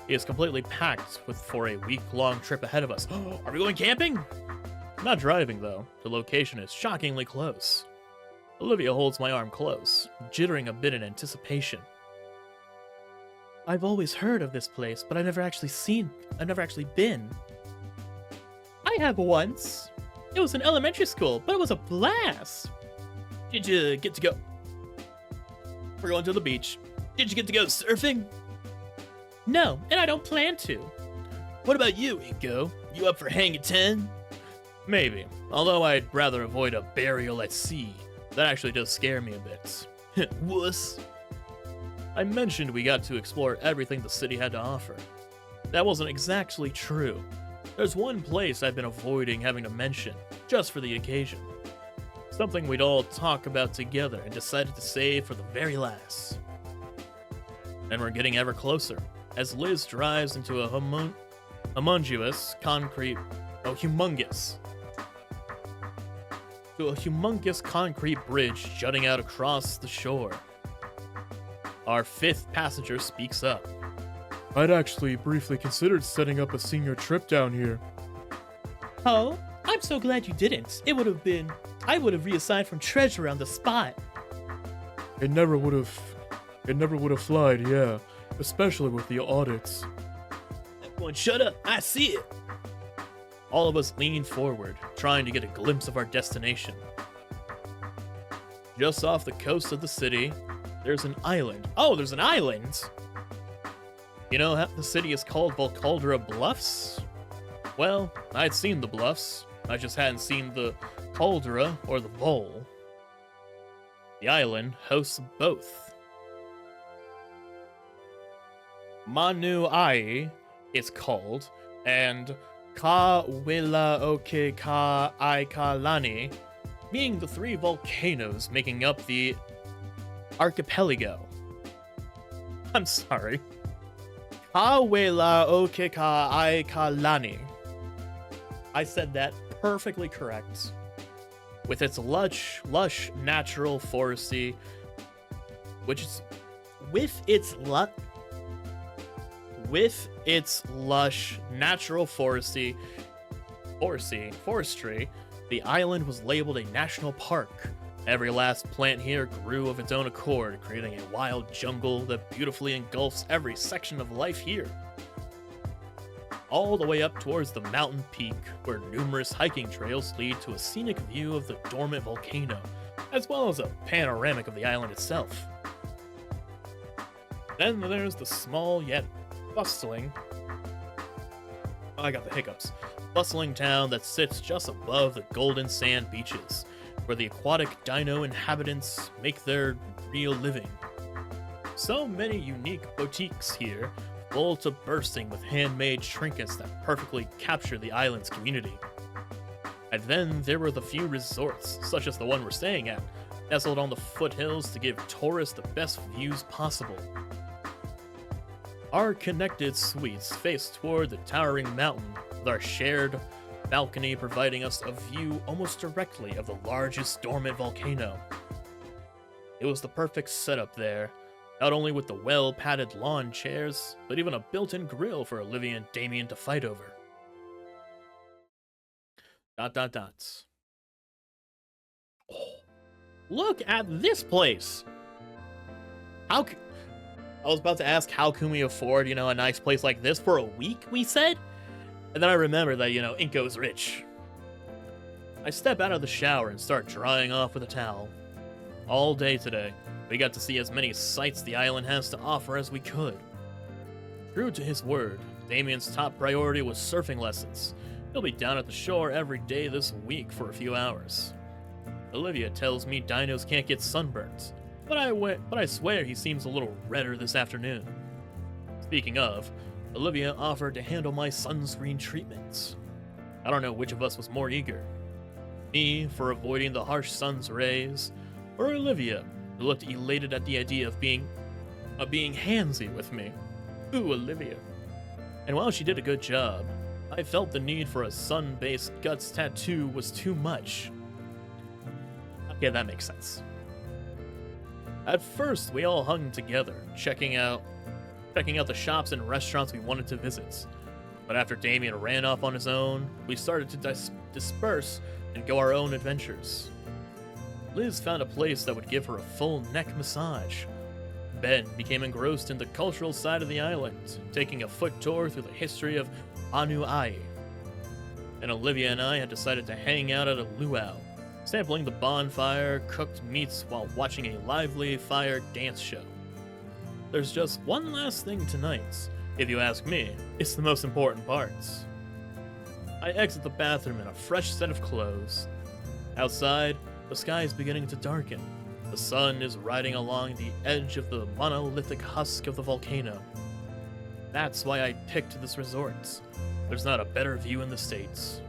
is completely packed for a week-long trip ahead of us. Are we going camping? Not driving, though. The location is shockingly close. Olivia holds my arm close, jittering a bit in anticipation. I've always heard of this place, but I've never actually been. I have once. It was in elementary school, but it was a blast. Did you get to go? We're going to the beach. Did you get to go surfing? No, and I don't plan to. What about you, Inco? You up for hang a 10? Maybe, although I'd rather avoid a burial at sea. That actually does scare me a bit. Wuss. I mentioned we got to explore everything the city had to offer. That wasn't exactly true. There's one place I've been avoiding having to mention, just for the occasion. Something we'd all talk about together and decided to save for the very last. And we're getting ever closer, as Liz drives into a humongous concrete bridge jutting out across the shore. Our fifth passenger speaks up. I'd actually briefly considered setting up a senior trip down here. Oh, I'm so glad you didn't. I would have reassigned from treasurer on the spot. It never would have flied, yeah. Especially with the audits. Everyone shut up, I see it! All of us lean forward, trying to get a glimpse of our destination. Just off the coast of the city, there's an island. Oh, there's an island! You know how the city is called Volcaldra Bluffs? Well, I'd seen the bluffs. I just hadn't seen the caldera or the bowl. The island hosts both. Manuai, it's called, and Kawilaoke Ka Aikalani, being the three volcanoes making up the archipelago. I'm sorry. Kawilaoke Ka Aikalani. I said that perfectly correct. With its lush natural forestry, with its lush natural forestry, the island was labeled a national park. Every last plant here grew of its own accord, creating a wild jungle that beautifully engulfs every section of life here. All the way up towards the mountain peak, where numerous hiking trails lead to a scenic view of the dormant volcano, as well as a panoramic of the island itself. Then there's the small yet bustling I got the hiccups. Bustling town that sits just above the golden sand beaches, where the aquatic dino inhabitants make their real living. So many unique boutiques here, full to bursting with handmade trinkets that perfectly capture the island's community. And then there were the few resorts, such as the one we're staying at, nestled on the foothills to give tourists the best views possible. Our connected suites face toward the towering mountain, with our shared balcony providing us a view almost directly of the largest dormant volcano. It was the perfect setup there, not only with the well-padded lawn chairs, but even a built-in grill for Olivia and Damien to fight over. ... Oh, look at this place! I was about to ask, how can we afford, a nice place like this for a week, we said? And then I remember that, Inco's rich. I step out of the shower and start drying off with a towel. All day today, we got to see as many sights the island has to offer as we could. True to his word, Damien's top priority was surfing lessons. He'll be down at the shore every day this week for a few hours. Olivia tells me dinos can't get sunburns, but I swear he seems a little redder this afternoon. Speaking of, Olivia offered to handle my sunscreen treatments. I don't know which of us was more eager. Me, for avoiding the harsh sun's rays, or Olivia, who looked elated at the idea of being handsy with me. Ooh, Olivia. And while she did a good job, I felt the need for a sun-based guts tattoo was too much. Okay, that makes sense. At first, we all hung together, checking out the shops and restaurants we wanted to visit. But after Damien ran off on his own, we started to disperse and go our own adventures. Liz found a place that would give her a full neck massage. Ben became engrossed in the cultural side of the island, taking a foot tour through the history of Anuai. And Olivia and I had decided to hang out at a luau, sampling the bonfire, cooked meats while watching a lively fire dance show. There's just one last thing tonight. If you ask me, it's the most important part. I exit the bathroom in a fresh set of clothes. Outside, the sky is beginning to darken. The sun is riding along the edge of the monolithic husk of the volcano. That's why I picked this resort. There's not a better view in the States.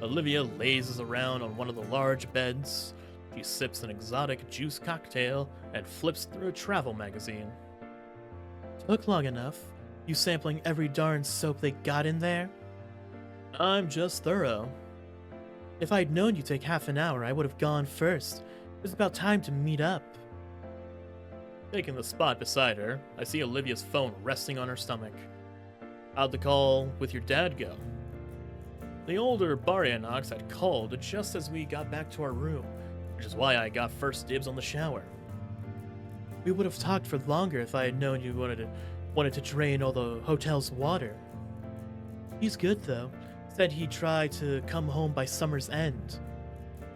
Olivia lazes around on one of the large beds. She sips an exotic juice cocktail and flips through a travel magazine. Took long enough. You sampling every darn soap they got in there? I'm just thorough. If I'd known you'd take half an hour, I would have gone first. It's about time to meet up. Taking the spot beside her, I see Olivia's phone resting on her stomach. How'd the call with your dad go? The older Baryanox had called just as we got back to our room, which is why I got first dibs on the shower. We would have talked for longer if I had known you wanted to drain all the hotel's water. He's good, though. Said he'd try to come home by summer's end.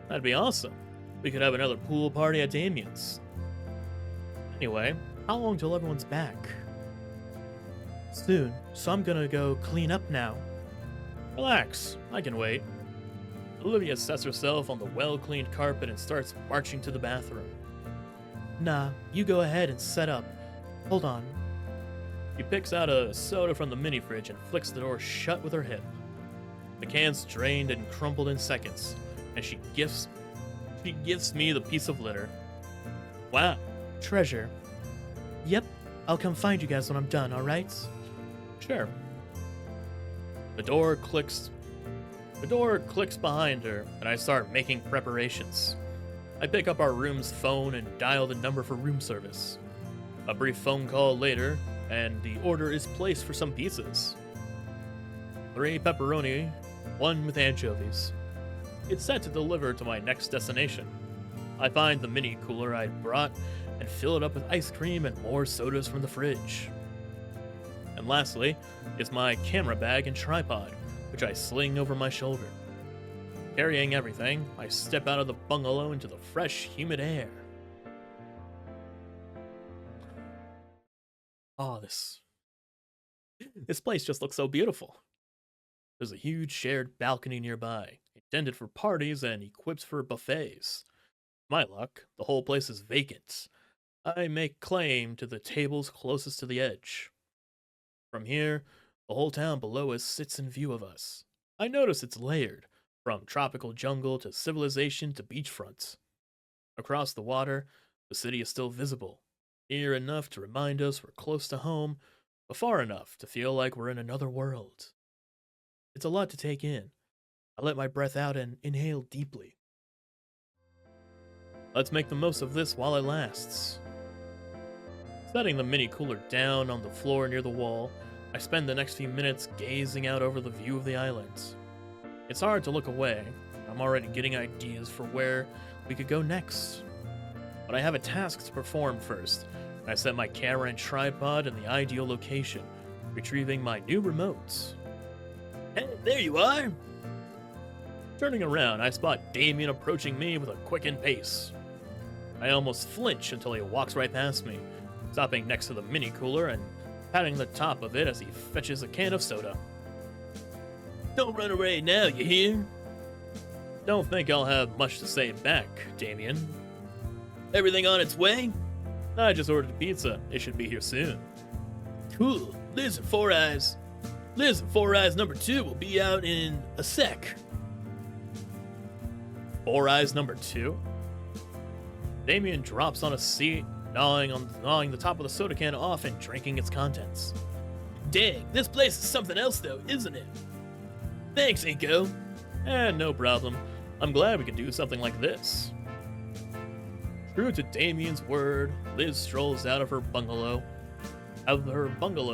That'd be awesome. We could have another pool party at Damien's. Anyway, how long till everyone's back? Soon, so I'm gonna go clean up now. Relax, I can wait. Olivia sets herself on the well-cleaned carpet and starts marching to the bathroom. Nah, you go ahead and set up. Hold on. She picks out a soda from the mini fridge and flicks the door shut with her hip. The can's drained and crumpled in seconds, and she gives me the piece of litter. Wow. Treasure. Yep, I'll come find you guys when I'm done, alright? Sure. The door clicks behind her, and I start making preparations. I pick up our room's phone and dial the number for room service. A brief phone call later, and the order is placed for some pizzas. 3 pepperoni, 1 with anchovies. It's set to deliver to my next destination. I find the mini cooler I'd brought and fill it up with ice cream and more sodas from the fridge. And lastly is my camera bag and tripod, which I sling over my shoulder. Carrying everything, I step out of the bungalow into the fresh, humid air. Oh, this This place just looks so beautiful. There's a huge shared balcony nearby, intended for parties and equipped for buffets. My luck, the whole place is vacant. I make claim to the tables closest to the edge. From here, the whole town below us sits in view of us. I notice it's layered, from tropical jungle to civilization to beachfront. Across the water, the city is still visible, near enough to remind us we're close to home, but far enough to feel like we're in another world. It's a lot to take in. I let my breath out and inhale deeply. Let's make the most of this while it lasts. Setting the mini cooler down on the floor near the wall, I spend the next few minutes gazing out over the view of the island. It's hard to look away. I'm already getting ideas for where we could go next. But I have a task to perform first, and I set my camera and tripod in the ideal location, retrieving my new remote. Hey, there you are! Turning around, I spot Damien approaching me with a quickened pace. I almost flinch until he walks right past me, stopping next to the mini cooler and patting the top of it as he fetches a can of soda. Don't run away now, you hear? Don't think I'll have much to say back, Damien. Everything on its way? I just ordered a pizza. It should be here soon. Cool. Liz and Four Eyes. Liz and Four Eyes number 2 will be out in a sec. Four Eyes number 2? Damien drops on a seat, gnawing the top of the soda can off and drinking its contents. Dang, this place is something else though, isn't it? Thanks, Inco. No problem. I'm glad we could do something like this. True to Damien's word, Liz strolls out of her bungalow.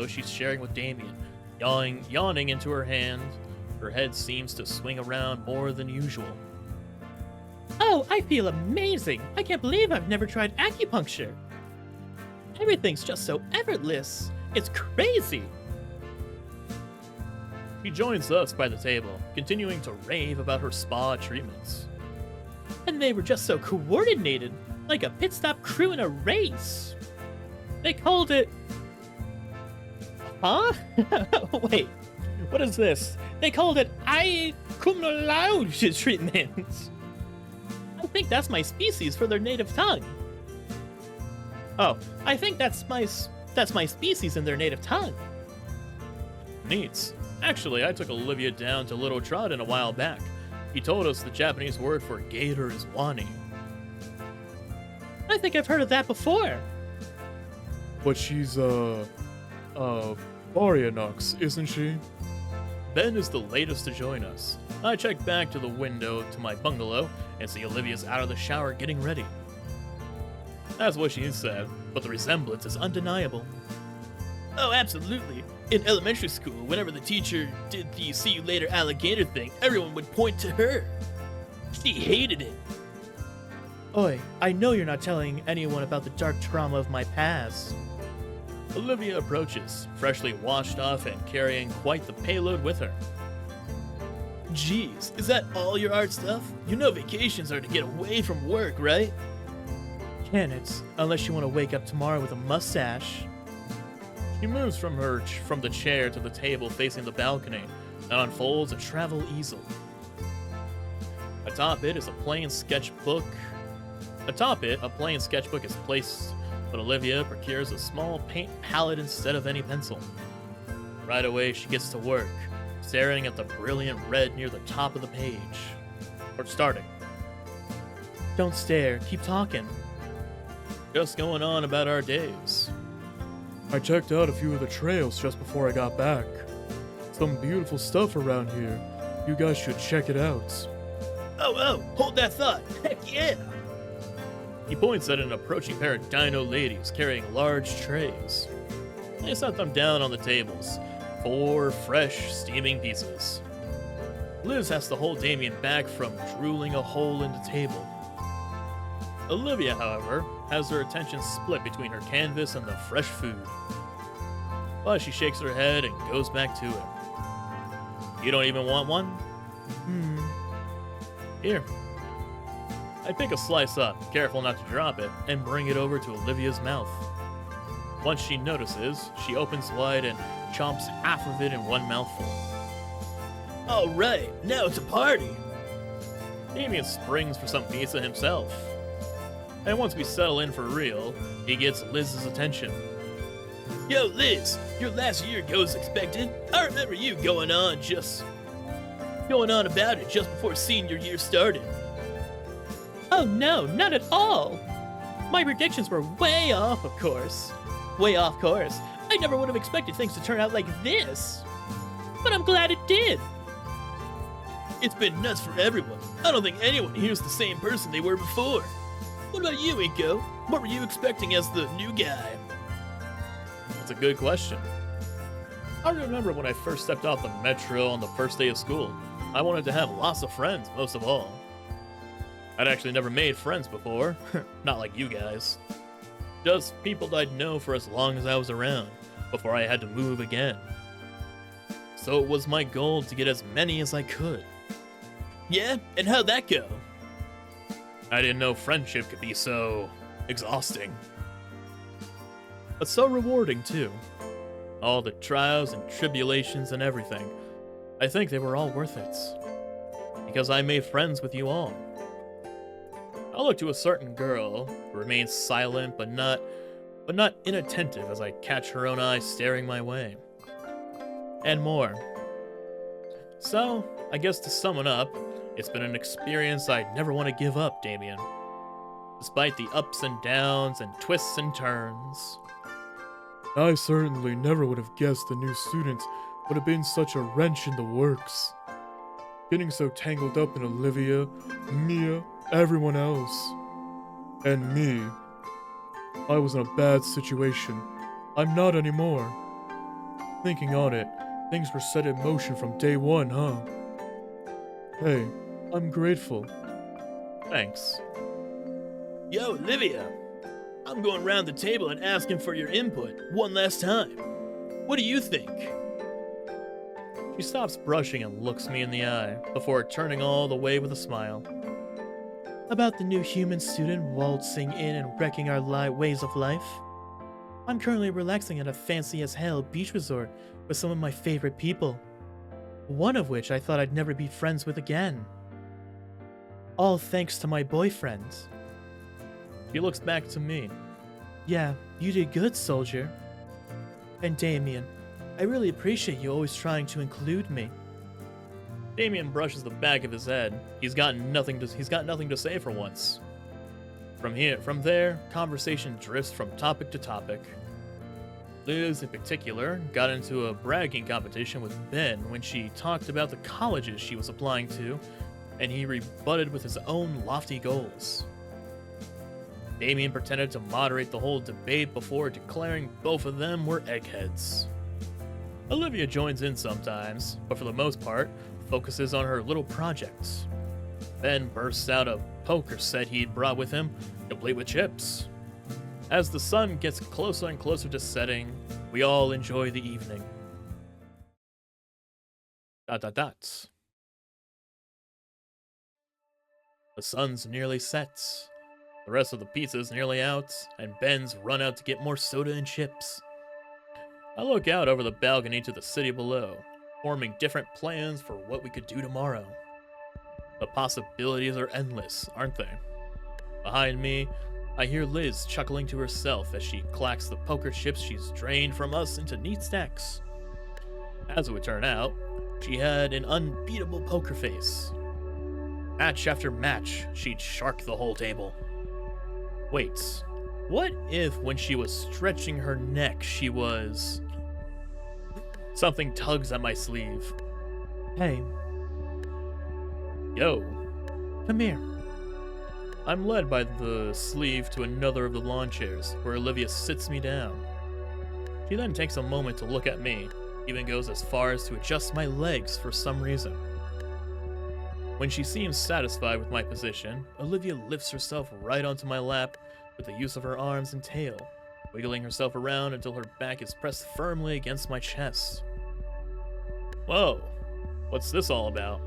She's sharing with Damien, yawning into her hand. Her head seems to swing around more than usual. Oh, I feel amazing. I can't believe I've never tried acupuncture. Everything's just so effortless. It's crazy. She joins us by the table, continuing to rave about her spa treatments. And they were just so coordinated, like a pit stop crew in a race. They called it... Huh? Wait, what is this? They called it acupuncture treatment. I think that's my species for their native tongue. Oh, I think that's my species in their native tongue. Neat. Actually, I took Olivia down to Little Trodden a while back. He told us the Japanese word for gator is Wani. I think I've heard of that before. But she's, Baryonyx, isn't she? Ben is the latest to join us. I check back to the window to my bungalow and see Olivia's out of the shower getting ready. That's what she said, but the resemblance is undeniable. Oh, absolutely. In elementary school, whenever the teacher did the see you later alligator thing, everyone would point to her. She hated it. Oi, I know you're not telling anyone about the dark trauma of my past. Olivia approaches, freshly washed off and carrying quite the payload with her. Geez, is that all your art stuff? You know vacations are to get away from work, right? Can it, unless you want to wake up tomorrow with a mustache. She moves from the chair to the table facing the balcony and unfolds a travel easel. Atop it, a plain sketchbook is placed, but Olivia procures a small paint palette instead of any pencil. Right away, she gets to work, staring at the brilliant red near the top of the page. Or starting. Don't stare, keep talking. Just going on about our days. I checked out a few of the trails just before I got back. Some beautiful stuff around here. You guys should check it out. Oh, hold that thought. Heck yeah! He points at an approaching pair of dino ladies carrying large trays. They set them down on the tables. 4 fresh, steaming pieces. Liz has to hold Damien back from drooling a hole in the table. Olivia, however, has her attention split between her canvas and the fresh food. But she shakes her head and goes back to it. You don't even want one? Here. I pick a slice up, careful not to drop it, and bring it over to Olivia's mouth. Once she notices, she opens wide and chomps half of it in one mouthful. Alright, now it's a party! Damien springs for some pizza himself. And once we settle in for real, he gets Liz's attention. Yo, Liz, your last year goes expected. I remember you going on about it just before senior year started. Oh no, not at all. My predictions were way off, of course. Way off course. I never would have expected things to turn out like this. But I'm glad it did. It's been nuts for everyone. I don't think anyone here's the same person they were before. What about you, Inco? What were you expecting as the new guy? That's a good question. I remember when I first stepped off the metro on the first day of school. I wanted to have lots of friends, most of all. I'd actually never made friends before. Not like you guys. Just people I'd know for as long as I was around, before I had to move again. So it was my goal to get as many as I could. Yeah? And how'd that go? I didn't know friendship could be so exhausting. But so rewarding, too. All the trials and tribulations and everything. I think they were all worth it. Because I made friends with you all. I look to a certain girl who remains silent but not inattentive as I catch her own eyes staring my way. And more. So, I guess to sum it up, it's been an experience I'd never want to give up, Damien. Despite the ups and downs and twists and turns. I certainly never would have guessed the new student would have been such a wrench in the works. Getting so tangled up in Olivia, Mia, everyone else. And me. I was in a bad situation. I'm not anymore. Thinking on it, things were set in motion from day one, huh? Hey, I'm grateful. Thanks. Yo, Olivia. I'm going round the table and asking for your input one last time. What do you think? She stops brushing and looks me in the eye before turning all the way with a smile. About the new human student waltzing in and wrecking our ways of life? I'm currently relaxing at a fancy as hell beach resort with some of my favorite people. One of which I thought I'd never be friends with again. All thanks to my boyfriend. She looks back to me. Yeah, you did good, soldier. And Damien, I really appreciate you always trying to include me. Damien brushes the back of his head. He's got nothing to say for once. From there, conversation drifts from topic to topic. Liz, in particular, got into a bragging competition with Ben when she talked about the colleges she was applying to, and he rebutted with his own lofty goals. Damien pretended to moderate the whole debate before declaring both of them were eggheads. Olivia joins in sometimes, but for the most part, focuses on her little projects. Ben bursts out a poker set he'd brought with him, complete with chips. As the sun gets closer and closer to setting, we all enjoy the evening. ... The sun's nearly set. The rest of the pizza's nearly out, and Ben's run out to get more soda and chips. I look out over the balcony to the city below, forming different plans for what we could do tomorrow. The possibilities are endless, aren't they? Behind me, I hear Liz chuckling to herself as she clacks the poker chips she's drained from us into neat stacks. As it would turn out, she had an unbeatable poker face. Match after match, she'd shark the whole table. Wait, what if when she was stretching her neck, she was... Something tugs at my sleeve. Hey. Yo. Come here. I'm led by the sleeve to another of the lawn chairs, where Olivia sits me down. She then takes a moment to look at me, even goes as far as to adjust my legs for some reason. When she seems satisfied with my position, Olivia lifts herself right onto my lap with the use of her arms and tail, wiggling herself around until her back is pressed firmly against my chest. Whoa, what's this all about?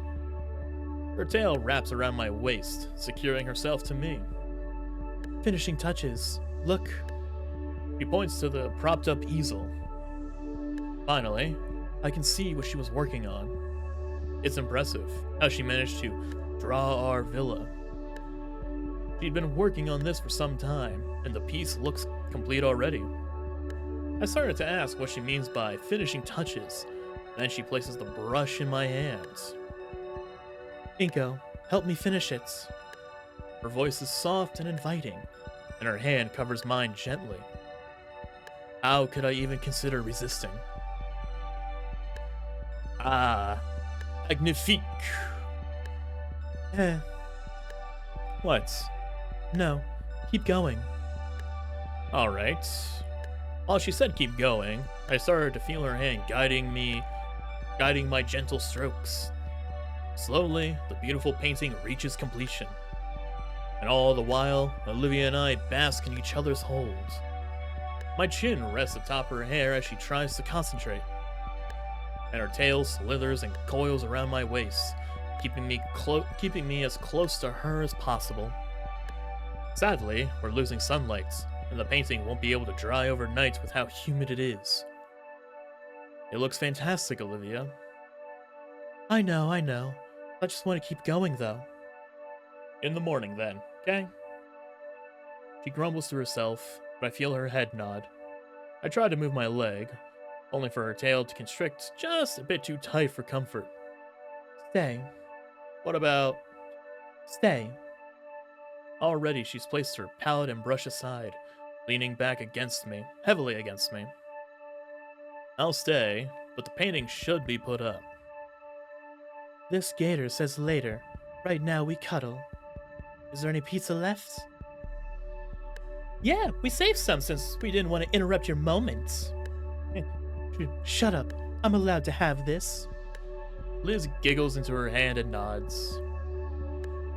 Her tail wraps around my waist, securing herself to me. Finishing touches. Look. She points to the propped up easel. Finally, I can see what she was working on. It's impressive how she managed to draw our villa. She'd been working on this for some time, and the piece looks complete already. I started to ask what she means by finishing touches, then she places the brush in my hands. Inco, help me finish it. Her voice is soft and inviting, and her hand covers mine gently. How could I even consider resisting? Ah, magnifique. What? No, keep going. Alright. While she said keep going, I started to feel her hand guiding my gentle strokes. Slowly, the beautiful painting reaches completion. And all the while, Olivia and I bask in each other's holds. My chin rests atop her hair as she tries to concentrate, and her tail slithers and coils around my waist, keeping me as close to her as possible. Sadly, we're losing sunlight, and the painting won't be able to dry overnight with how humid it is. It looks fantastic, Olivia. I know. I just want to keep going, though. In the morning, then, okay? She grumbles to herself, but I feel her head nod. I try to move my leg, only for her tail to constrict just a bit too tight for comfort. Stay. What about... Stay. Already she's placed her palette and brush aside, leaning back against me, heavily against me. I'll stay, but the painting should be put up. This gator says later. Right now we cuddle. Is there any pizza left? Yeah, we saved some since we didn't want to interrupt your moments. Shut up. I'm allowed to have this. Liz giggles into her hand and nods.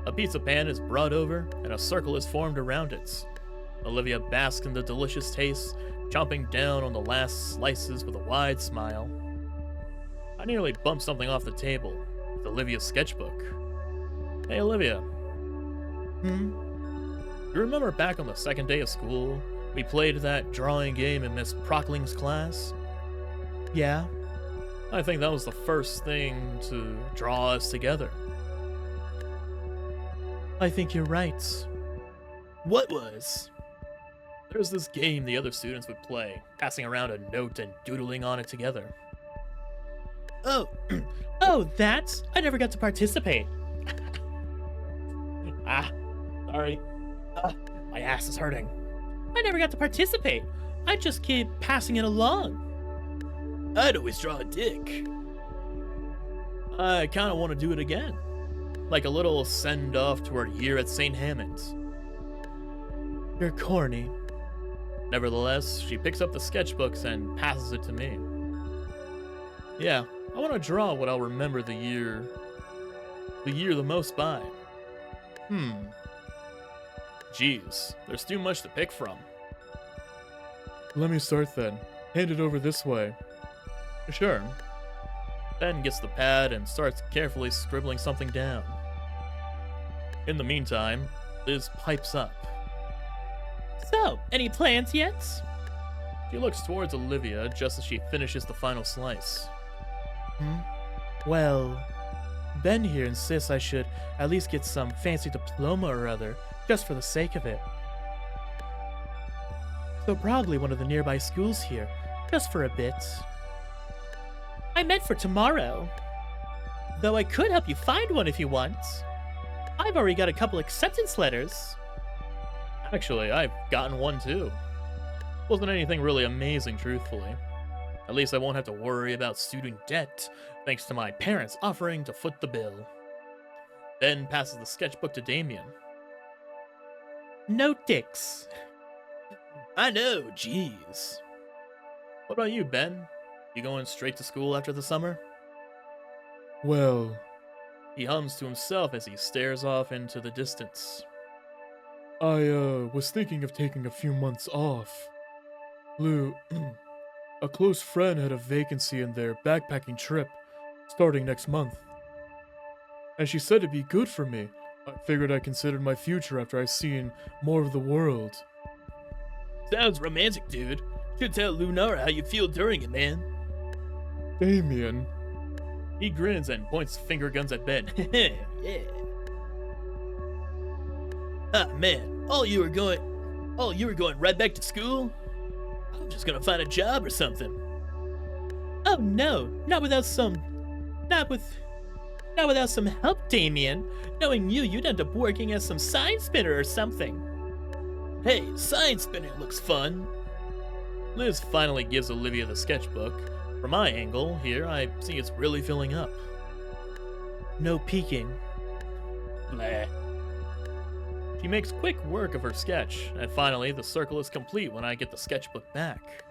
A pizza pan is brought over, and a circle is formed around it. Olivia basks in the delicious taste, chomping down on the last slices with a wide smile. I nearly bumped something off the table, with Olivia's sketchbook. Hey, Olivia. You remember back on the second day of school, we played that drawing game in Miss Prockling's class? Yeah? I think that was the first thing to draw us together. I think you're right. What was? There's this game the other students would play, passing around a note and doodling on it together. Oh, oh, that? I never got to participate. Sorry. My ass is hurting. I never got to participate. I just keep passing it along. I'd always draw a dick. I kind of want to do it again. Like a little send-off to our year at St. Hammond's. You're corny. Nevertheless, she picks up the sketchbooks and passes it to me. Yeah, I want to draw what I'll remember the year the most by. Geez, there's too much to pick from. Let me start then. Hand it over this way. Sure. Ben gets the pad and starts carefully scribbling something down. In the meantime, Liz pipes up. So, any plans yet? She looks towards Olivia just as she finishes the final slice. Well, Ben here insists I should at least get some fancy diploma or other, just for the sake of it. So probably one of the nearby schools here, just for a bit. I meant for tomorrow. Though I could help you find one if you want. I've already got a couple acceptance letters. Actually, I've gotten one too. Wasn't anything really amazing, truthfully. At least I won't have to worry about student debt, thanks to my parents offering to foot the bill. Ben passes the sketchbook to Damien. No dicks. I know, jeez. What about you, Ben? You going straight to school after the summer? Well, He hums to himself as he stares off into the distance. I was thinking of taking a few months off. Lou, a close friend had a vacancy in their backpacking trip starting next month. And she said it'd be good for me. I figured I considered my future after I'd seen more of the world. Sounds romantic, dude. Should tell Lunara how you feel during it, man. Damien. He grins and points finger guns at Ben. Yeah. Ah, man. You were going right back to school? I'm just gonna find a job or something. Oh no, not without some help, Damien. Knowing you, you'd end up working as some sign spinner or something. Hey, sign spinning looks fun. Liz finally gives Olivia the sketchbook. From my angle here, I see it's really filling up. No peeking. Blah. She makes quick work of her sketch, and finally the circle is complete when I get the sketchbook back.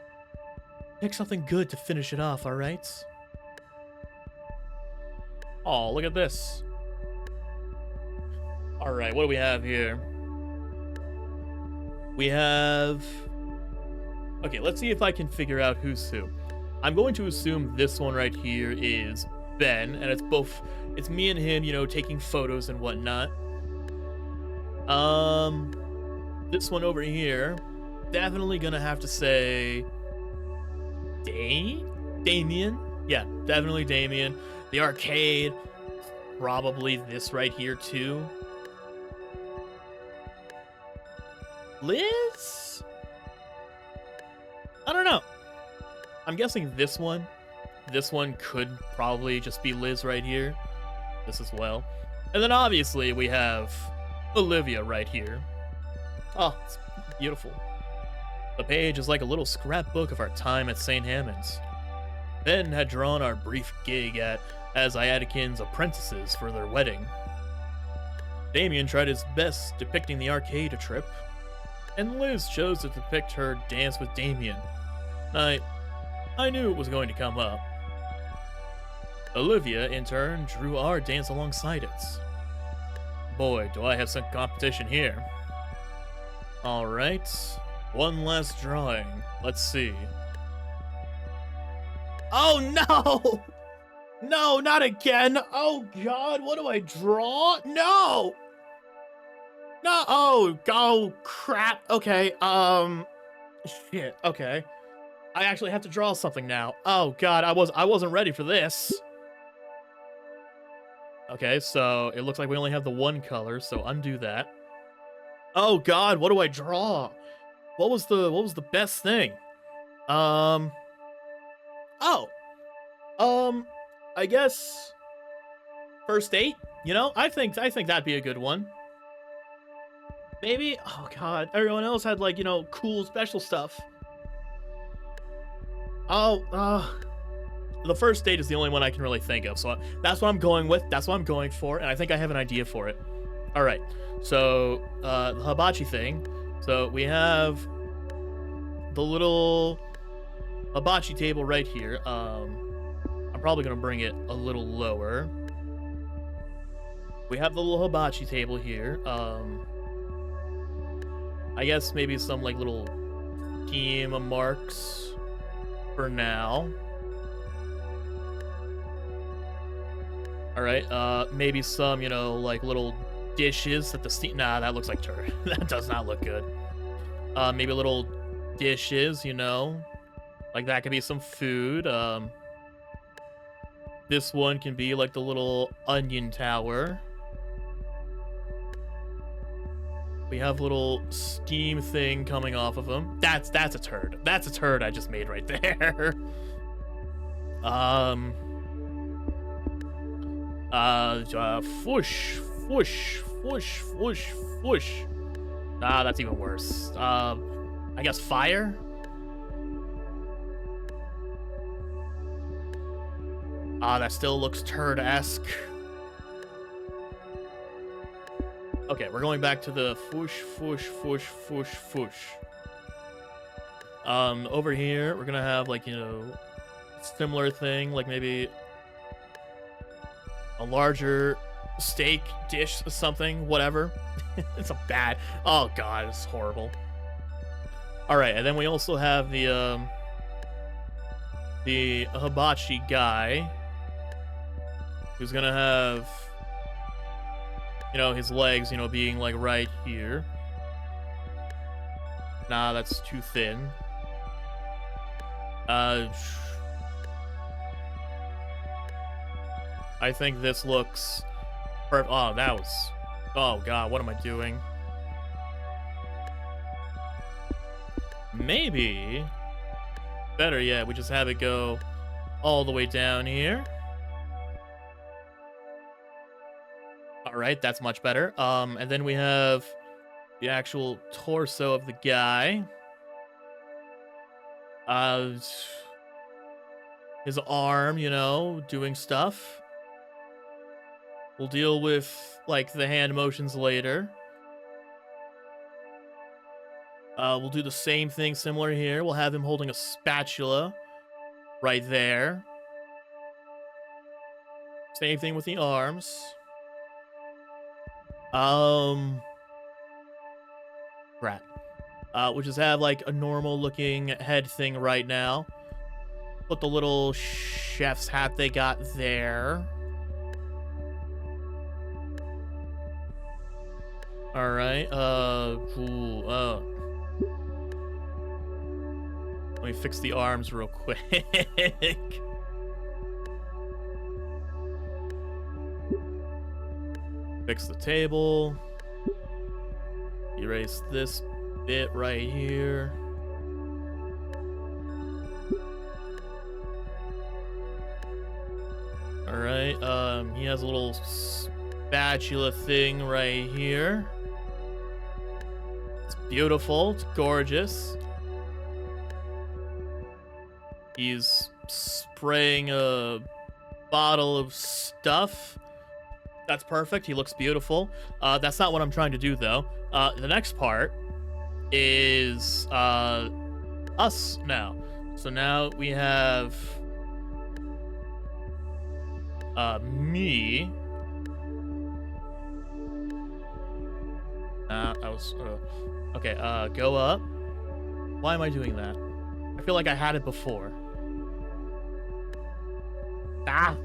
Pick something good to finish it off, alright? Oh, look at this. Alright, what do we have here? We have... Okay, let's see if I can figure out who's who. I'm going to assume this one right here is Ben, and it's me and him, taking photos and whatnot. This one over here, definitely gonna have to say Damien? Yeah, definitely Damien. The arcade, probably this right here too. Liz? I don't know. I'm guessing this one. This one could probably just be Liz right here. This as well. And then obviously we have Olivia right here. Oh, it's beautiful. The page is like a little scrapbook of our time at St. Hammond's. Ben had drawn our brief gig as Iadikin's apprentices for their wedding. Damien tried his best depicting the arcade trip, and Liz chose to depict her dance with Damien. I knew it was going to come up. Olivia, in turn, drew our dance alongside it. Boy, do I have some competition here. Alright, one last drawing. Let's see. Oh no! No, not again! Oh god, what do I draw? No! No, oh crap. Okay, shit, okay. I actually have to draw something now. Oh god, I wasn't ready for this. Okay, so it looks like we only have the one color, so undo that. Oh god, what do I draw? What was the best thing? I guess first date, I think that'd be a good one. Maybe, oh god, everyone else had like, cool special stuff. The first date is the only one I can really think of, so that's what I'm going with. That's what I'm going for, and I think I have an idea for it. All right, so the hibachi thing. So we have the little hibachi table right here. I'm probably gonna bring it a little lower. We have the little hibachi table here. I guess maybe some like little team marks for now. All right, maybe some, like little dishes that nah, that looks like turd. That does not look good. Maybe little dishes, like that could be some food. This one can be like the little onion tower. We have little steam thing coming off of them. That's a turd. That's a turd I just made right there. Whoosh, whoosh, whoosh, whoosh, whoosh. Ah, that's even worse. I guess fire? Ah, that still looks turd-esque. Okay, we're going back to the foosh, foosh, foosh, foosh, foosh. Over here, we're gonna have, like, similar thing, like maybe a larger steak dish or something, whatever. It's a bad, oh god, it's horrible. All right, and then we also have the hibachi guy who's gonna have, his legs, being like right here. Nah, that's too thin. I think this looks perfect. Oh, that was... Oh, God, what am I doing? Maybe... Better yet, we just have it go all the way down here. Alright, that's much better. And then we have the actual torso of the guy. His arm, you know, doing stuff. We'll deal with, like, the hand motions later. We'll do the same thing similar here. We'll have him holding a spatula right there. Same thing with the arms. Crap. We'll just have, like, a normal-looking head thing right now. Put the little chef's hat they got there. Alright, let me fix the arms real quick. Fix the table. Erase this bit right here. Alright, he has a little spatula thing right here. It's beautiful, it's gorgeous. He's spraying a bottle of stuff. That's perfect, he looks beautiful. That's not what I'm trying to do, though. The next part is us now. So now we have me. Okay, go up. Why am I doing that? I feel like I had it before. Ah!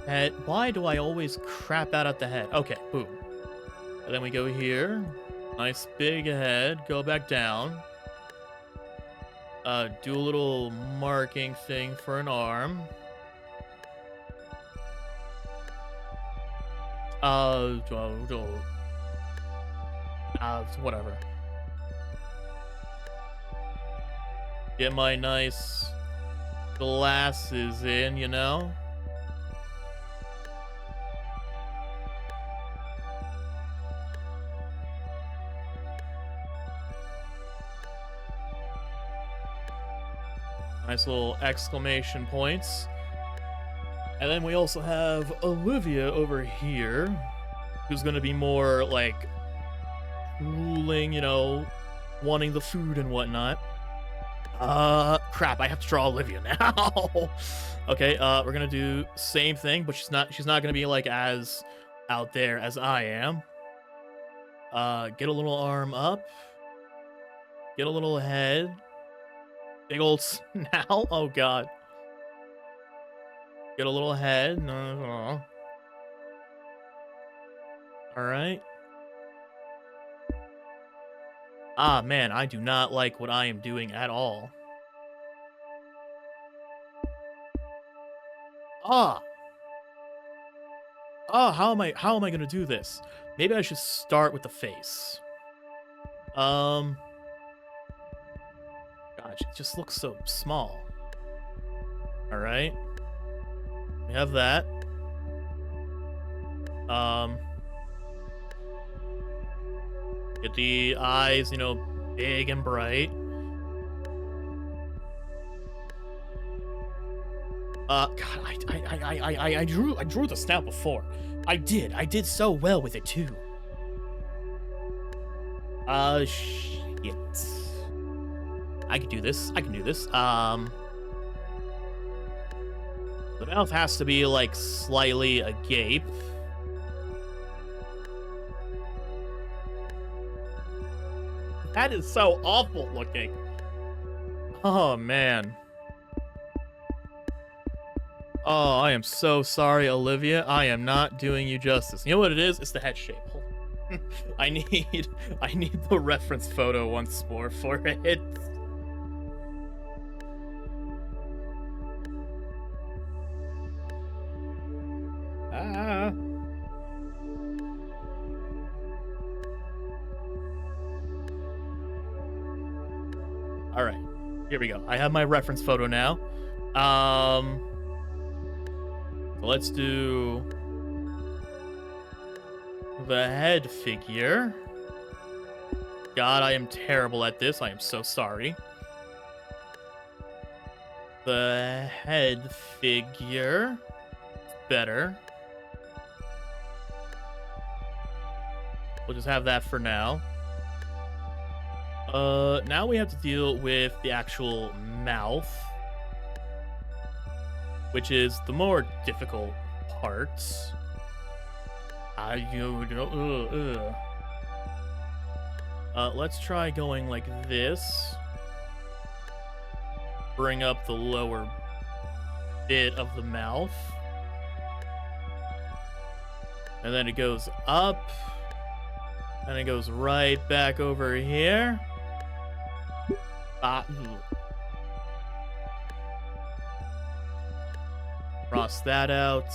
Head. Why do I always crap out at the head? Okay, boom. And then we go here. Nice big head. Go back down. Do a little marking thing for an arm. Whatever. Get my nice glasses in, you know? Nice little exclamation points. And then we also have Olivia over here, who's going to be more, like, ruling, you know, wanting the food and whatnot. Crap, I have to draw Olivia now. Okay, we're going to do same thing, but she's not going to be, like, as out there as I am. Get a little arm up. Get a little head. Big old snout. Oh, God. Get a little head. No. Alright. Ah, man, I do not like what I am doing at all. Ah! Oh, how am I gonna do this? Maybe I should start with the face. Gosh, it just looks so small. Alright. We have that. Get the eyes, you know, big and bright. God, I drew the snout before. I did so well with it too. Shit. I can do this. The mouth has to be, like, slightly agape. That is so awful looking. Oh, man. Oh, I am so sorry, Olivia. I am not doing you justice. You know what it is? It's the head shape. Hold on. I need the reference photo once more for it. Ah. All right, here we go. I have my reference photo now. So let's do the head figure. God, I am terrible at this. I am so sorry. The head figure. Better. We'll just have that for now. Now we have to deal with the actual mouth, which is the more difficult part. Let's try going like this. Bring up the lower bit of the mouth. And then it goes up. And it goes right back over here. Cross that out.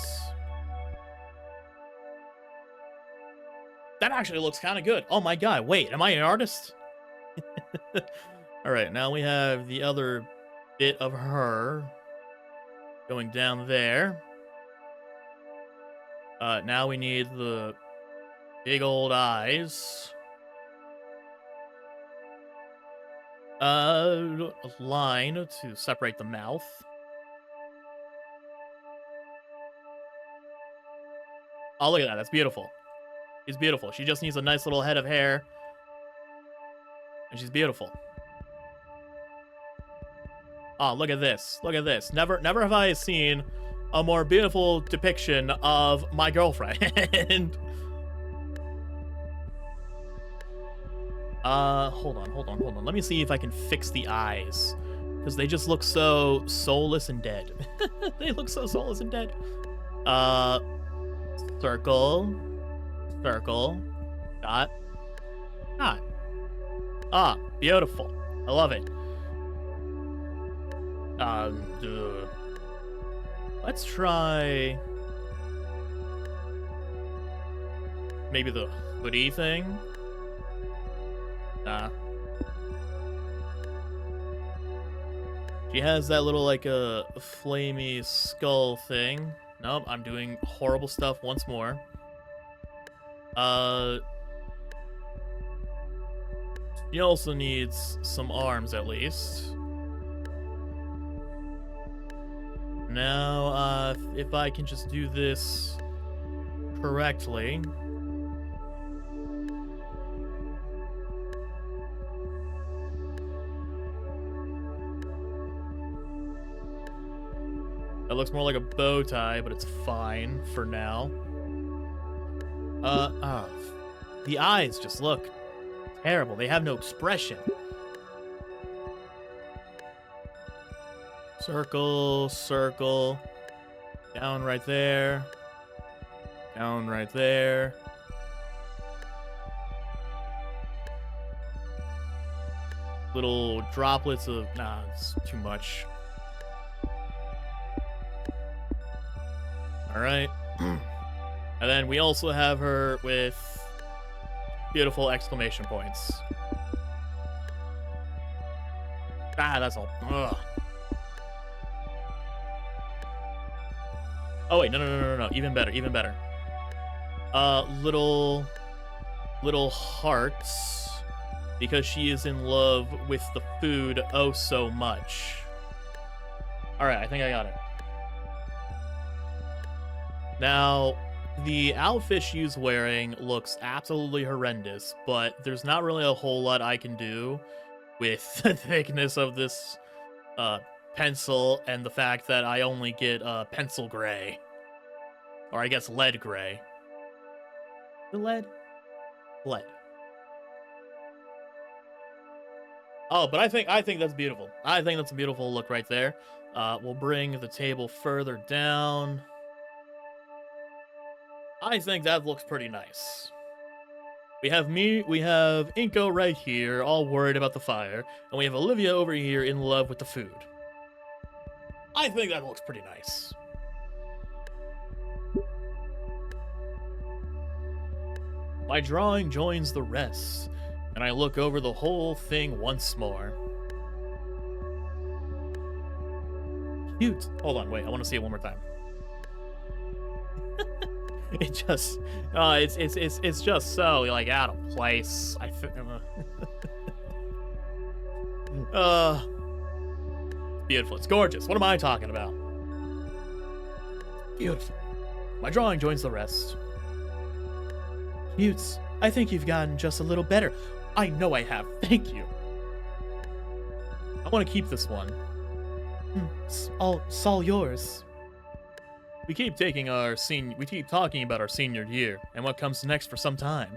That actually looks kind of good. Oh my god, wait, am I an artist? Alright, now we have the other bit of her going down there. Now we need the big old eyes. A line to separate the mouth. Oh, look at that. That's beautiful. She's beautiful. She just needs a nice little head of hair. And she's beautiful. Oh, look at this. Look at this. Never have I seen a more beautiful depiction of my girlfriend. Hold on. Let me see if I can fix the eyes. Because they just look so soulless and dead. They look so soulless and dead. Circle. Dot. Ah, beautiful. I love it. Let's try maybe the hoodie thing. She has that little like a flamey skull thing. Nope, I'm doing horrible stuff once more. She also needs some arms at least. Now, if I can just do this correctly. That looks more like a bow tie, but it's fine for now. The eyes just look terrible. They have no expression. Circle. Down right there. Down right there. Little droplets of... Nah, it's too much. Alright. And then we also have her with beautiful exclamation points. That's all. Ugh. Oh wait, no. Even better. Little hearts, because she is in love with the food oh so much. Alright, I think I got it. Now, the outfit she's wearing looks absolutely horrendous, but there's not really a whole lot I can do with the thickness of this pencil and the fact that I only get pencil gray. Or I guess lead gray. The lead? Lead. Oh, but I think that's beautiful. I think that's a beautiful look right there. We'll bring the table further down. I think that looks pretty nice. We have Inco right here, all worried about the fire, and we have Olivia over here in love with the food. I think that looks pretty nice. My drawing joins the rest, and I look over the whole thing once more. Cute. Hold on, wait, I want to see it one more time. It just, it's just so like out of place. I think. Beautiful. It's gorgeous. What am I talking about? Beautiful. My drawing joins the rest. Cute. I think you've gotten just a little better. I know I have. Thank you. I want to keep this one. It's all yours. We keep talking about our senior year and what comes next for some time.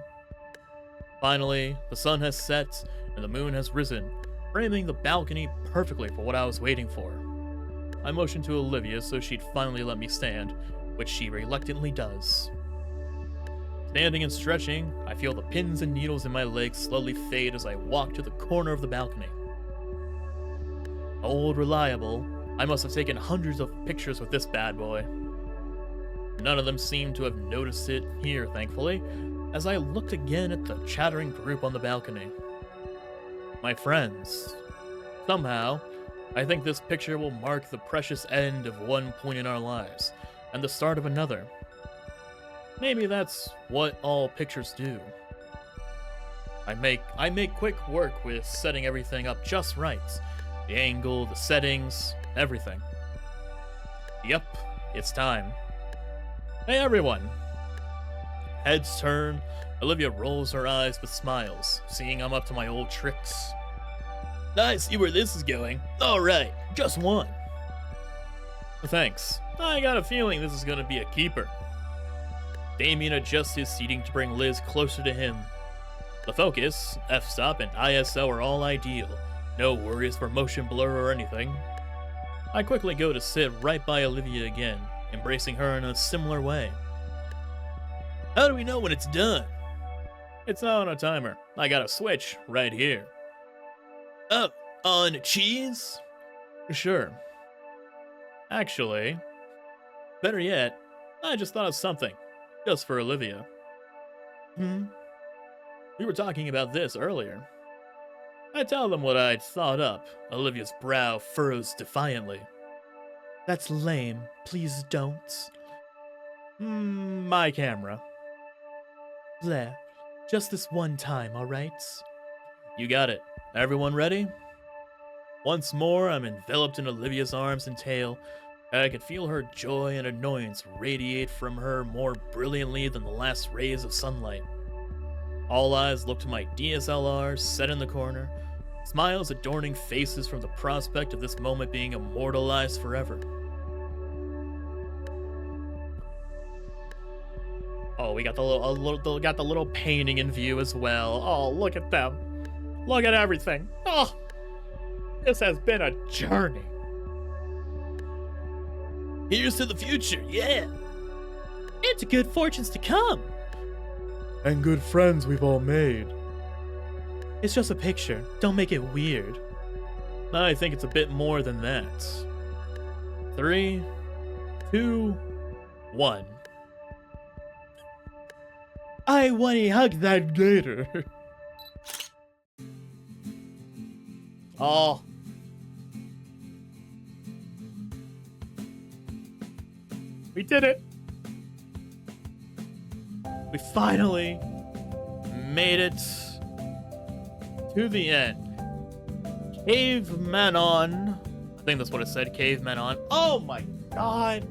Finally, the sun has set and the moon has risen, framing the balcony perfectly for what I was waiting for. I motioned to Olivia so she'd finally let me stand, which she reluctantly does. Standing and stretching, I feel the pins and needles in my legs slowly fade as I walk to the corner of the balcony. Old reliable, I must have taken hundreds of pictures with this bad boy. None of them seem to have noticed it here, thankfully, as I looked again at the chattering group on the balcony. My friends. Somehow, I think this picture will mark the precious end of one point in our lives, and the start of another. Maybe that's what all pictures do. I make quick work with setting everything up just right. The angle, the settings, everything. Yep, it's time. Hey everyone! Heads turn, Olivia rolls her eyes but smiles, seeing I'm up to my old tricks. I see where this is going. Alright, just one. Thanks. I got a feeling this is gonna be a keeper. Damien adjusts his seating to bring Liz closer to him. The focus, f-stop, and ISO are all ideal. No worries for motion blur or anything. I quickly go to sit right by Olivia again, embracing her in a similar way. How do we know when it's done? It's not on a timer. I got a switch right here. Oh, on cheese? Sure. Actually, better yet, I just thought of something. Just for Olivia. We were talking about this earlier. I tell them what I'd thought up. Olivia's brow furrows defiantly. That's lame. Please don't. My camera. Blair, just this one time, alright? You got it. Everyone ready? Once more, I'm enveloped in Olivia's arms and tail. I could feel her joy and annoyance radiate from her more brilliantly than the last rays of sunlight. All eyes look to my DSLR set in the corner, smiles adorning faces from the prospect of this moment being immortalized forever. Oh, we got the little painting in view as well. Oh, look at them. Look at everything. Oh, this has been a journey. Here's to the future, yeah. And to good fortunes to come. And good friends we've all made. It's just a picture. Don't make it weird. I think it's a bit more than that. 3, 2, 1. I Wani Hug That Gator. Oh. We did it. We finally made it to the end. Caveman on. I think that's what it said. Caveman on. Oh my god.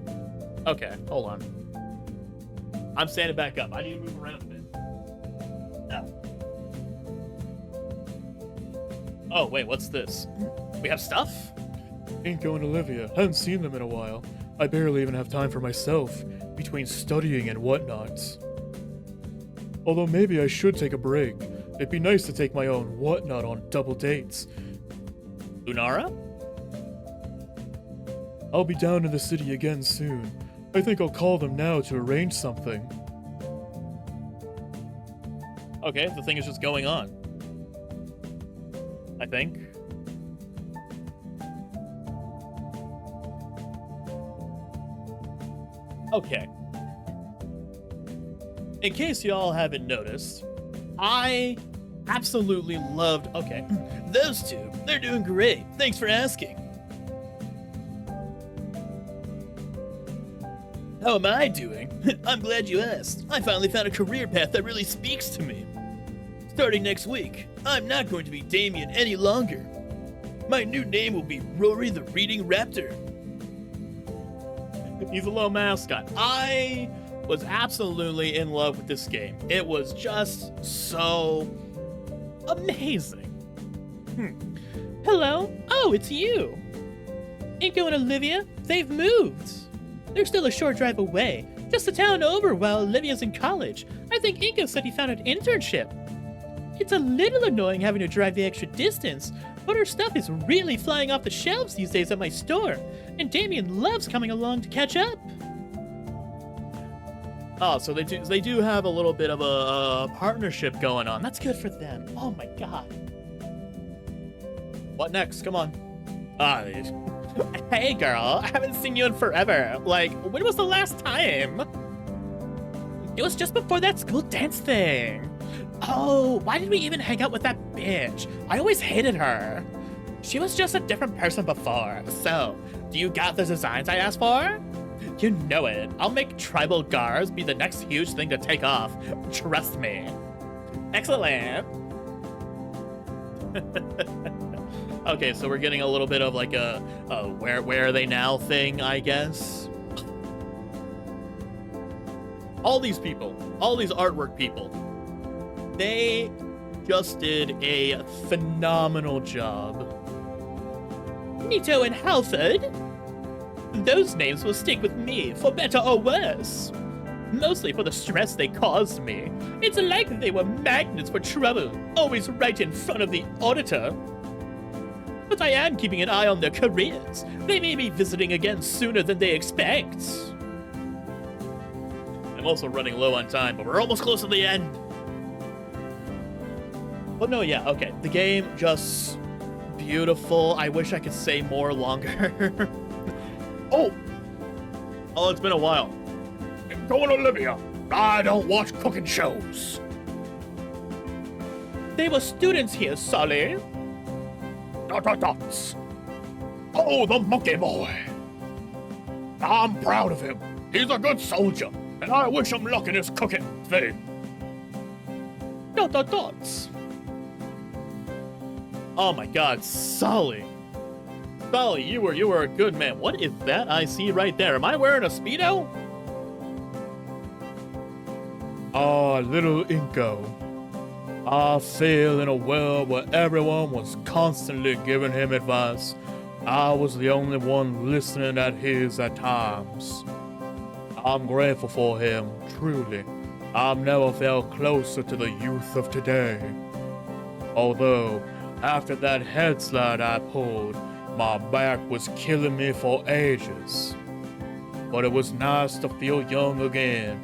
Okay, hold on. I'm standing back up. I need to move around a bit. No. Oh, wait, what's this? We have stuff? Inco and Olivia. Haven't seen them in a while. I barely even have time for myself, between studying and whatnot. Although maybe I should take a break. It'd be nice to take my own whatnot on double dates. Lunara? I'll be down in the city again soon. I think I'll call them now to arrange something. Okay, the thing is just going on. I think. Okay. In case y'all haven't noticed, I absolutely loved... Okay, those two, they're doing great. Thanks for asking. How am I doing? I'm glad you asked. I finally found a career path that really speaks to me. Starting next week, I'm not going to be Damien any longer. My new name will be Rory the Reading Raptor. He's a little mascot. I was absolutely in love with this game. It was just so amazing. Hello? Oh, it's you. Inco and Olivia, they've moved. They're still a short drive away, just a town over while Olivia's in college. I think Inco said he found an internship. It's a little annoying having to drive the extra distance, but her stuff is really flying off the shelves these days at my store, and Damien loves coming along to catch up. Oh, so they do have a little bit of a partnership going on. That's good for them. Oh my god. What next? Come on. Hey girl, I haven't seen you in forever. Like, when was the last time? It was just before that school dance thing. Oh, why did we even hang out with that bitch? I always hated her. She was just a different person before. So, do you got the designs I asked for? You know it. I'll make tribal gars be the next huge thing to take off. Trust me. Excellent. Okay, so we're getting a little bit of like a where are they now thing, I guess. All these people, all these artwork people, they just did a phenomenal job. Nito and Halford? Those names will stick with me, for better or worse. Mostly for the stress they caused me. It's like they were magnets for trouble, always right in front of the auditor. But I am keeping an eye on their careers. They may be visiting again sooner than they expect. I'm also running low on time, but we're almost close to the end. But no, yeah, okay. The game, just beautiful. I wish I could say more longer. Oh, it's been a while. Inco and Olivia, I don't watch cooking shows. They were students here, Sully. Dots. Oh, the monkey boy. I'm proud of him. He's a good soldier, and I wish him luck in his cooking thing. Dots. Oh my god, Sully. Sully, you were a good man. What is that I see right there? Am I wearing a Speedo? Ah, little Inco. I feel in a world where everyone was constantly giving him advice. I was the only one listening at times. I'm grateful for him, truly. I've never felt closer to the youth of today. Although, after that head slide I pulled, my back was killing me for ages. But it was nice to feel young again.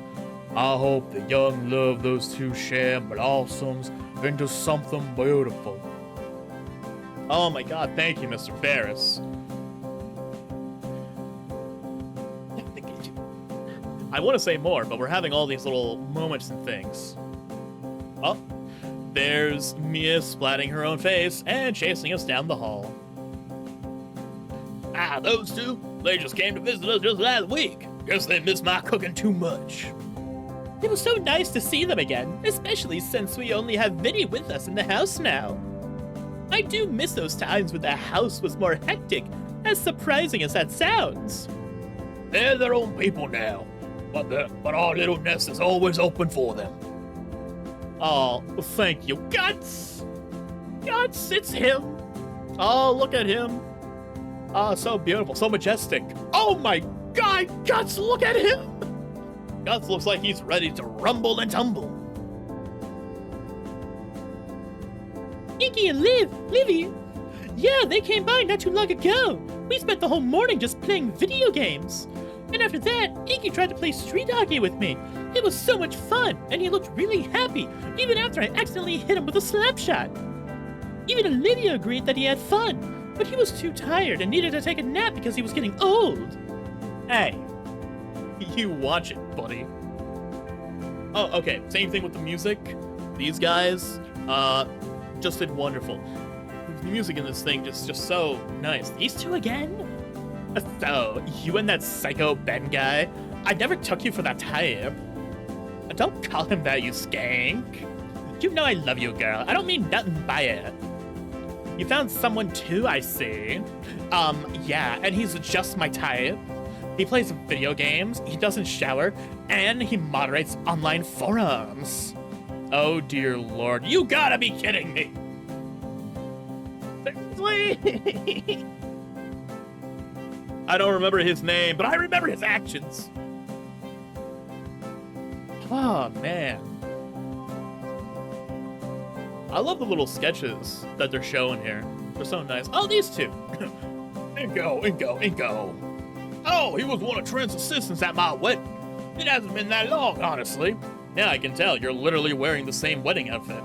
I hope the young love those two shared blossoms into something beautiful. Oh my god, thank you, Mr. Ferris. I want to say more, but we're having all these little moments and things. Oh, there's Mia splatting her own face and chasing us down the hall. Those two, they just came to visit us just last week. Guess they missed my cooking too much. It was so nice to see them again, especially since we only have Vinny with us in the house now. I do miss those times when the house was more hectic, as surprising as that sounds. They're their own people now, but our little nest is always open for them. Oh, thank you, Guts! Guts, it's him! Oh, look at him. Oh, so beautiful, so majestic. Oh my god, Guts, look at him! Guts looks like he's ready to rumble and tumble. Inky and Livy. Yeah, they came by not too long ago. We spent the whole morning just playing video games. And after that, Inky tried to play street hockey with me. It was so much fun, and he looked really happy, even after I accidentally hit him with a slap shot. Even Olivia agreed that he had fun, but he was too tired and needed to take a nap because he was getting old. Hey, you watch it, buddy. Oh, okay, same thing with the music. These guys, just did wonderful. The music in this thing just so nice. These two again? So, you and that psycho Ben guy, I never took you for that type. Don't call him that, you skank. You know I love you, girl. I don't mean nothing by it. You found someone too, I see. Yeah, and he's just my type. He plays video games, he doesn't shower, and he moderates online forums. Oh dear lord, you gotta be kidding me! I don't remember his name, but I remember his actions. Oh, man. I love the little sketches that they're showing here. They're so nice. Oh, these two. Inco. Oh, he was one of Trent's assistants at my wedding. It hasn't been that long, honestly. Yeah, I can tell. You're literally wearing the same wedding outfit.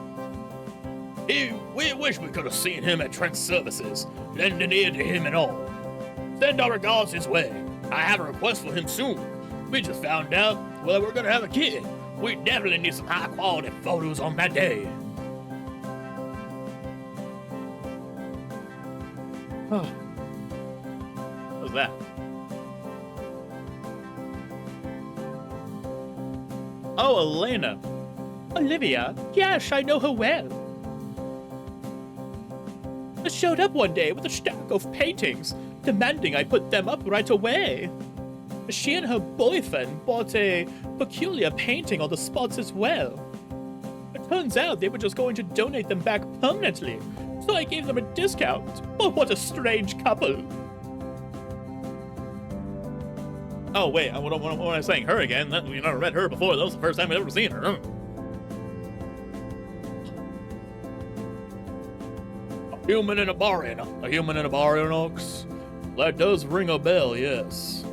We wish we could have seen him at Trent's services, lending ear to him and all. Send our regards his way. I have a request for him soon. We just found out, well, we're gonna have a kid. We definitely need some high-quality photos on that day. What was that? Oh, Elena. Olivia? Yes, I know her well. She showed up one day with a stack of paintings, demanding I put them up right away. She and her boyfriend bought a peculiar painting on the spots as well. It turns out they were just going to donate them back permanently, so I gave them a discount. Oh, what a strange couple. Oh, wait, when I was saying her again, we never met her before. That was the first time I'd ever seen her. A human in a bar in Oaks? That does ring a bell, yes.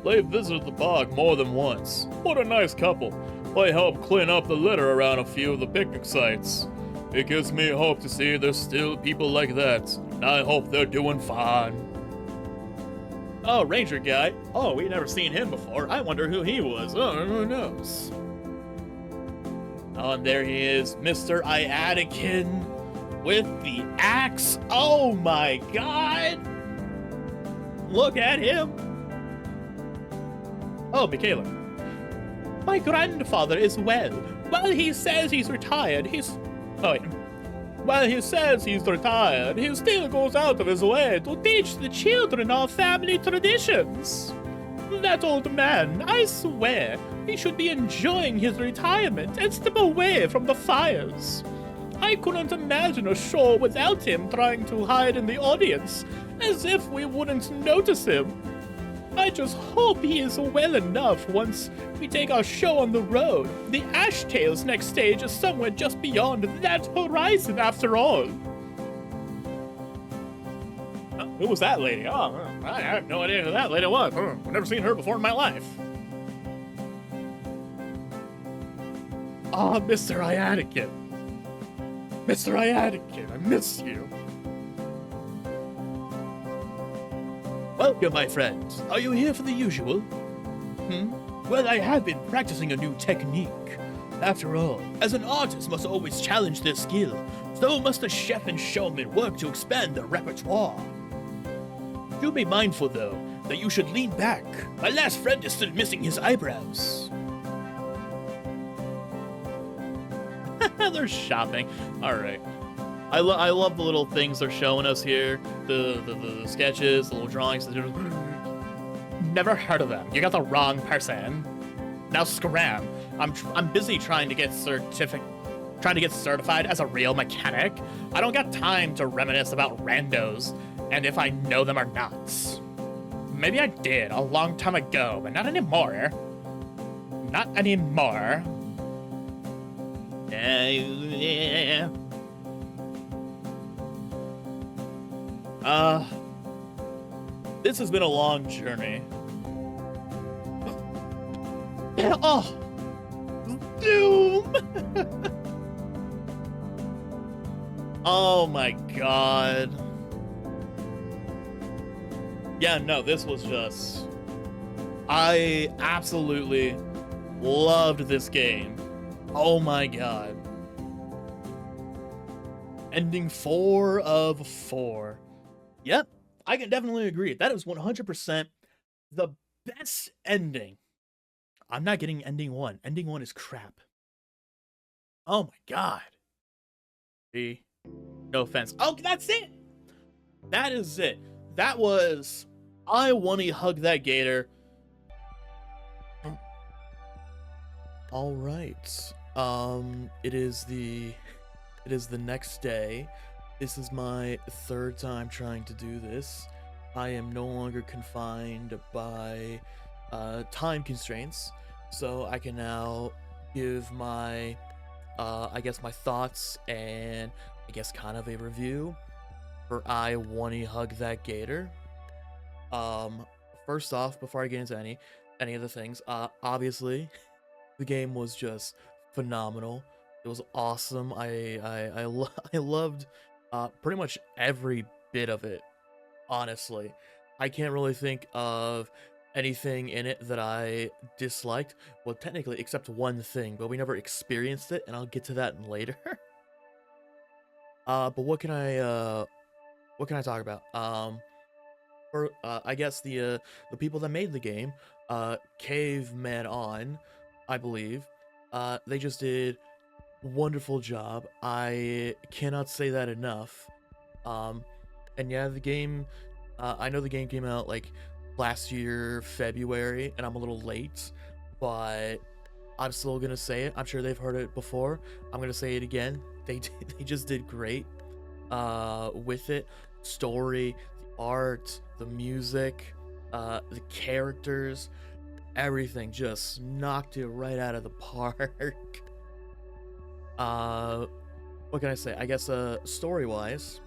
They visited the park more than once. What a nice couple. They helped clean up the litter around a few of the picnic sites. It gives me hope to see there's still people like that, and I hope they're doing fine. Oh, Ranger guy. Oh, we've never seen him before. I wonder who he was. Oh, who knows? Oh, and there he is, Mr. Iadican with the axe. Oh my god! Look at him! Oh, Michaela. My grandfather is well. While he says he's retired, While he says he's retired, he still goes out of his way to teach the children our family traditions. That old man, I swear, he should be enjoying his retirement and step away from the fires. I couldn't imagine a show without him trying to hide in the audience, as if we wouldn't notice him. I just hope he is well enough once we take our show on the road. The Ashtails' next stage is somewhere just beyond that horizon after all. Who was that lady? Oh, I have no idea who that lady was. I've never seen her before in my life. Ah, Mr. Iadican. Mr. Iadican, I miss you. Welcome, my friend. Are you here for the usual? Well, I have been practicing a new technique. After all, as an artist must always challenge their skill, so must a chef and showman work to expand their repertoire. Do be mindful, though, that you should lean back. My last friend is still missing his eyebrows. They're shopping. All right. I love the little things they're showing us here. The sketches, the little drawings. Never heard of them. You got the wrong person. Now scram. I'm busy trying to get certified as a real mechanic. I don't got time to reminisce about randos and if I know them or not. Maybe I did a long time ago, but not anymore. Not anymore. This has been a long journey. Oh, Doom! Oh my god. Yeah, no, this was just... I absolutely loved this game. Oh my god. Ending 4 of 4. Yep, I can definitely agree. That is 100% the best ending. I'm not getting ending 1. Ending 1 is crap. Oh my god. See? No offense. Oh, that's it. That is it. That was I Wani Hug That Gator. All right. It is the next day. This is my 3rd time trying to do this. I am no longer confined by time constraints, so I can now give my I guess my thoughts and I guess kind of a review for I Wani Hug That Gator. First off, before I get into any of the things, obviously the game was just phenomenal. It was awesome. I loved pretty much every bit of it. Honestly, I can't really think of anything in it that I disliked. Well, technically, except one thing, but we never experienced it, and I'll get to that later. But what can I talk about? I guess the people that made the game, Caveman On, I believe, they just did wonderful job. I cannot say that enough. And yeah, the game, I know the game came out like last year, February, and I'm a little late, but I'm still gonna say it. I'm sure they've heard it before. I'm gonna say it again. They just did great with it. Story, the art, the music, the characters, everything just knocked it right out of the park. What can I say? I guess story-wise,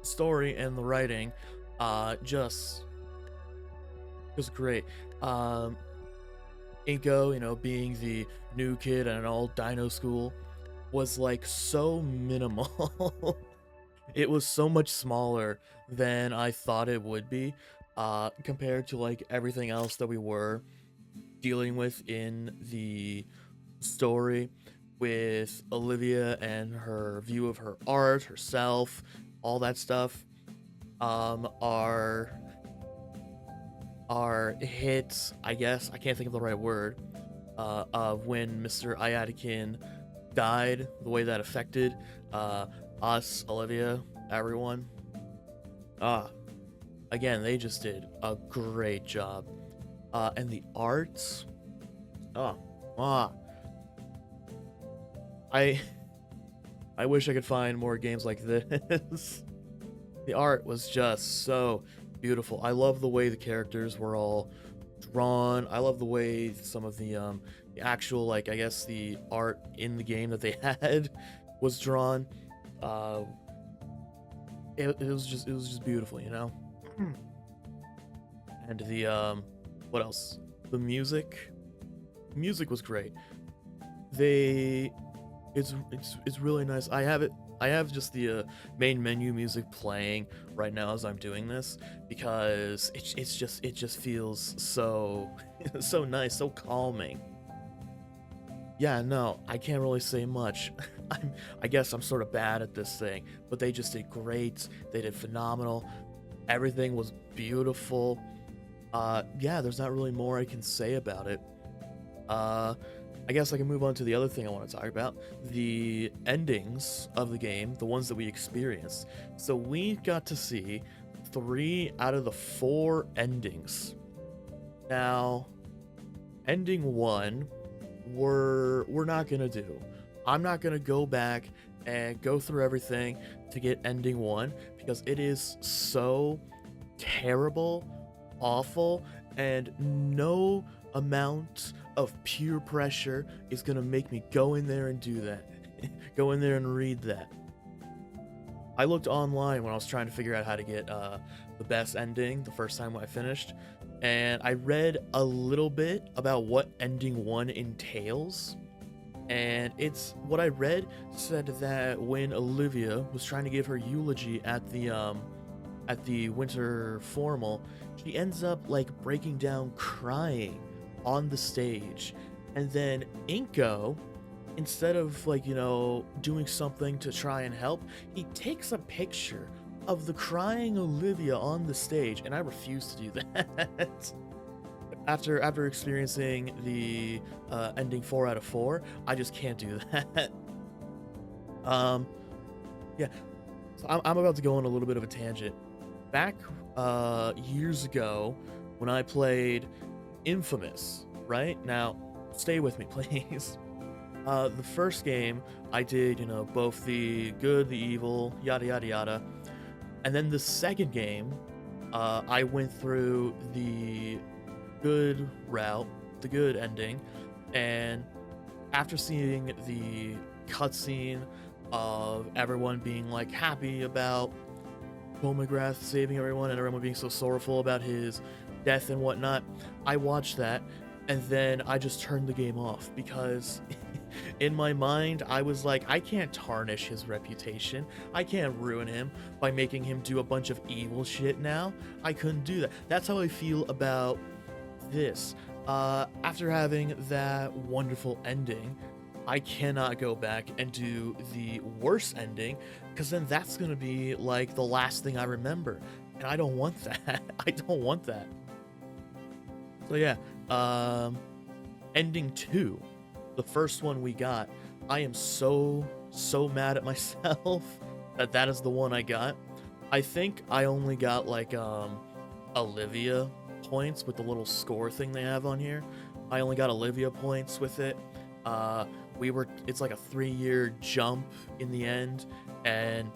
story and the writing, just great. Inco, being the new kid at an old Dino school, was like so minimal. It was so much smaller than I thought it would be, compared to like everything else that we were dealing with in the story, with Olivia and her view of her art, herself, all that stuff. Our hits, I guess, I can't think of the right word, of when Mr. Ayatikin died, the way that affected us, Olivia, everyone. Again, they just did a great job. And the arts, I wish I could find more games like this. The art was just so beautiful. I love the way the characters were all drawn. I love the way some of the actual, like, I guess the art in the game that they had was drawn. It was just beautiful, And the what else? The music was great. It's really nice. I have just the main menu music playing right now as I'm doing this, because it just feels so so nice, so calming. Yeah, no, I can't really say much. I guess I'm sort of bad at this thing, but they just did great. They did phenomenal. Everything was beautiful. Yeah, there's not really more I can say about it. I guess I can move on to the other thing I want to talk about, the endings of the game, the ones that we experienced. So we got to see 3 out of the 4 endings. Now, ending 1, we're not gonna do. I'm not gonna go back and go through everything to get ending 1, because it is so terrible, awful, and no amount of peer pressure is gonna make me go in there and do that. Go in there and read that. I looked online when I was trying to figure out how to get the best ending the first time I finished, and I read a little bit about what ending 1 entails. And it's what I read said that when Olivia was trying to give her eulogy at the winter formal, she ends up like breaking down crying on the stage. And then Inco, instead of like, doing something to try and help, he takes a picture of the crying Olivia on the stage, and I refuse to do that. After experiencing the ending 4 out of 4, I just can't do that. Yeah, so I'm about to go on a little bit of a tangent. Back years ago, when I played Infamous, right? Now, stay with me, please. The first game, I did, both the good, the evil, yada yada yada. And then the second game, I went through the good route, the good ending, and after seeing the cutscene of everyone being like happy about Paul McGrath saving everyone and everyone being so sorrowful about his death and whatnot, I watched that, and then I just turned the game off because in my mind I was like, I can't tarnish his reputation, I can't ruin him by making him do a bunch of evil shit now. I couldn't do that. That's how I feel about this. After having that wonderful ending, I cannot go back and do the worst ending, because then that's gonna be like the last thing I remember, and I don't want that. I don't want that. So yeah, ending 2, the first one we got, I am so mad at myself that is the one I got. I think I only got like Olivia points with the little score thing they have on here. I only got Olivia points with it. It's like a 3-year jump in the end, and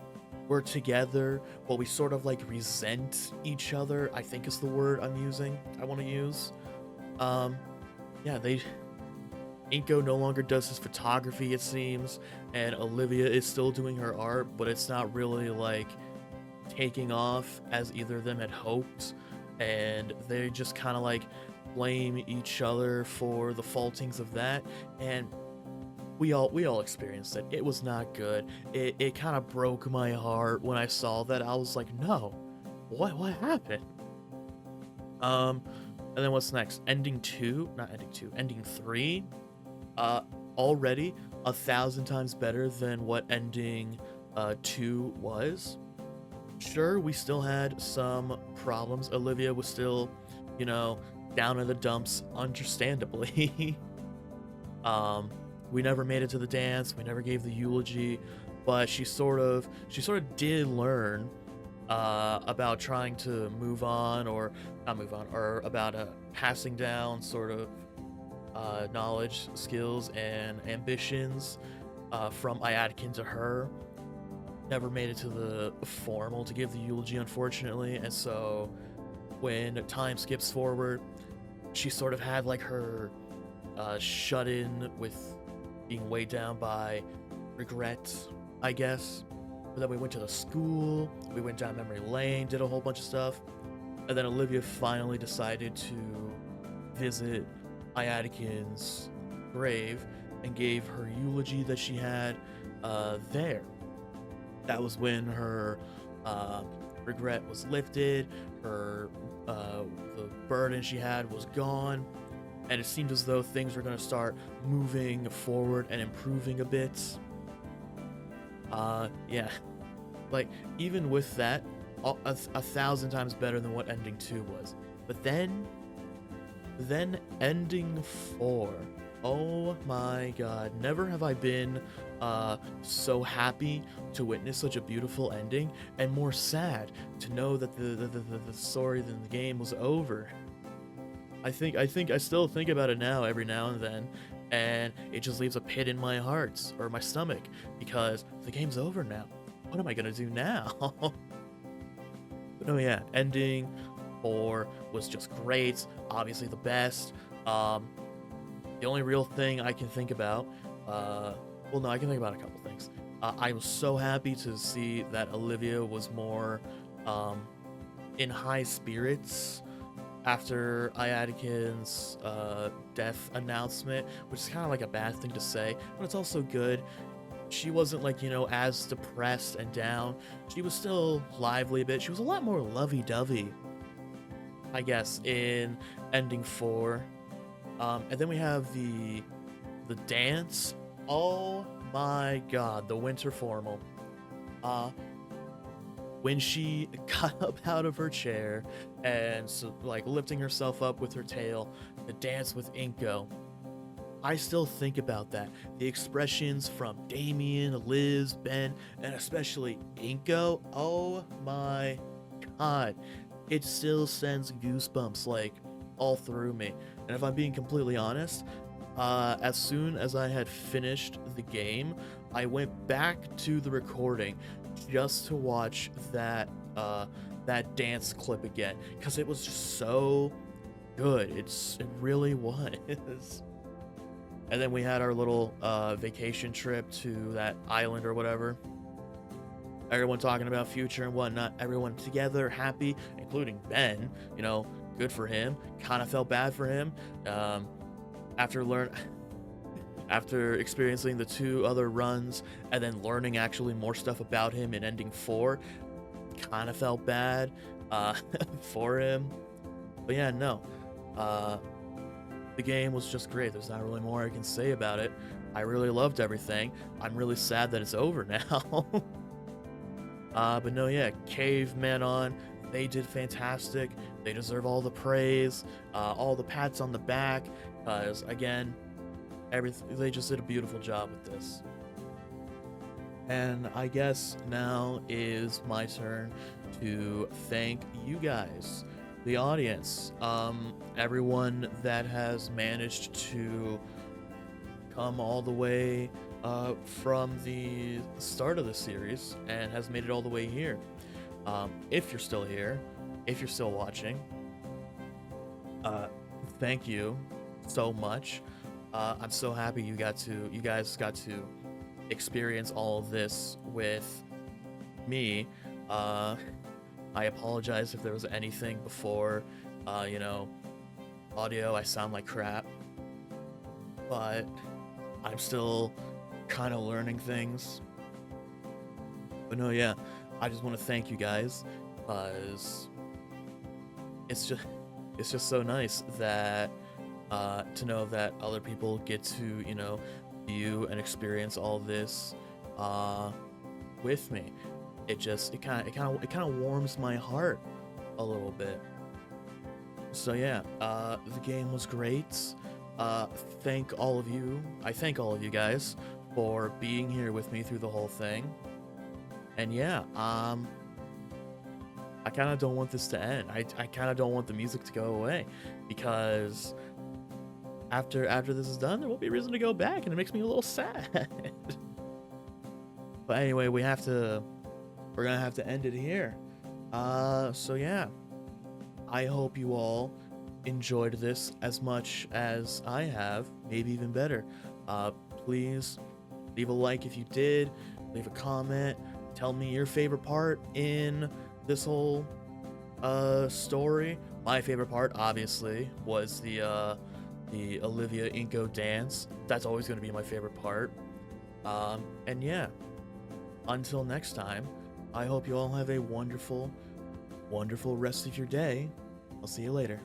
we're together, but we sort of like resent each other, I think is the word I want to use. Inco no longer does his photography, it seems, and Olivia is still doing her art, but it's not really like taking off as either of them had hoped, and they just kind of like blame each other for the faultings of that, and we all experienced it. It was not good. It kind of broke my heart when I saw that. I was like, no, what happened? And then what's next? Ending 3. Already 1,000 times better than what ending 2 was. Sure, we still had some problems. Olivia was still, down in the dumps, understandably. We never made it to the dance. We never gave the eulogy, but she sort of did learn about trying to move on, or not move on, or about passing down sort of knowledge, skills, and ambitions from Iadkin to her. Never made it to the formal to give the eulogy, unfortunately, and so when time skips forward, she sort of had like her shut in with being weighed down by regret, I guess. But then we went to the school, we went down memory lane, did a whole bunch of stuff, and then Olivia finally decided to visit Iadkin's grave and gave her eulogy that she had there. That was when her regret was lifted, her the burden she had was gone, and it seemed as though things were going to start moving forward and improving a bit. Yeah, like even with that, 1,000 times better than what ending 2 was. But then ending 4, oh my god, never have I been so happy to witness such a beautiful ending, and more sad to know that the story in the game was over. I still think about it now every now and then, and it just leaves a pit in my heart or my stomach, because the game's over now. What am I gonna do now? But no, yeah, ending 4 was just great, obviously the best. The only real thing I can think about, well, no, I can think about a couple things. I was so happy to see that Olivia was more in high spirits after Iadikin's death announcement, which is kind of like a bad thing to say, but it's also good. She wasn't like, as depressed and down. She was still lively a bit. She was a lot more lovey-dovey, I guess, in ending 4. And then we have the dance. Oh my god, the winter formal. When she got up out of her chair and lifting herself up with her tail, the dance with Inco. I still think about that. The expressions from Damien, Liz, Ben, and especially Inco. Oh my god. It still sends goosebumps all through me. And if I'm being completely honest, as soon as I had finished the game, I went back to the recording just to watch that dance clip again, because it was just so good. It really was. And then we had our little vacation trip to that island or whatever. Everyone talking about future and whatnot. Everyone together, happy, including Ben. Good for him. Kind of felt bad for him. After experiencing the 2 other runs and then learning actually more stuff about him in ending 4, kind of felt bad for him. But yeah, no. The game was just great. There's not really more I can say about it. I really loved everything. I'm really sad that it's over now. But no, yeah, Caveman on. They did fantastic. They deserve all the praise, all the pats on the back, because again, they just did a beautiful job with this. And I guess now is my turn to thank you guys, the audience, everyone that has managed to come all the way from the start of the series and has made it all the way here. If you're still here, if you're still watching, thank you so much. I'm so happy you guys got to experience all of this with me. I apologize if there was anything before, audio, I sound like crap, but I'm still kind of learning things. But no, yeah, I just want to thank you guys, because it's just so nice that to know that other people get to view and experience all this with me. It kind of warms my heart a little bit. So yeah, the game was great. I thank all of you guys for being here with me through the whole thing. And yeah, I kind of don't want this to end. I kind of don't want the music to go away, because after this is done, there won't be a reason to go back, and it makes me a little sad. But anyway, we're gonna have to end it here. So yeah, I hope you all enjoyed this as much as I have, maybe even better. Please leave a like if you did, leave a comment, tell me your favorite part in this whole story. My favorite part, obviously, was the Olivia Inco dance. That's always going to be my favorite part. And yeah, until next time, I hope you all have a wonderful, wonderful rest of your day. I'll see you later.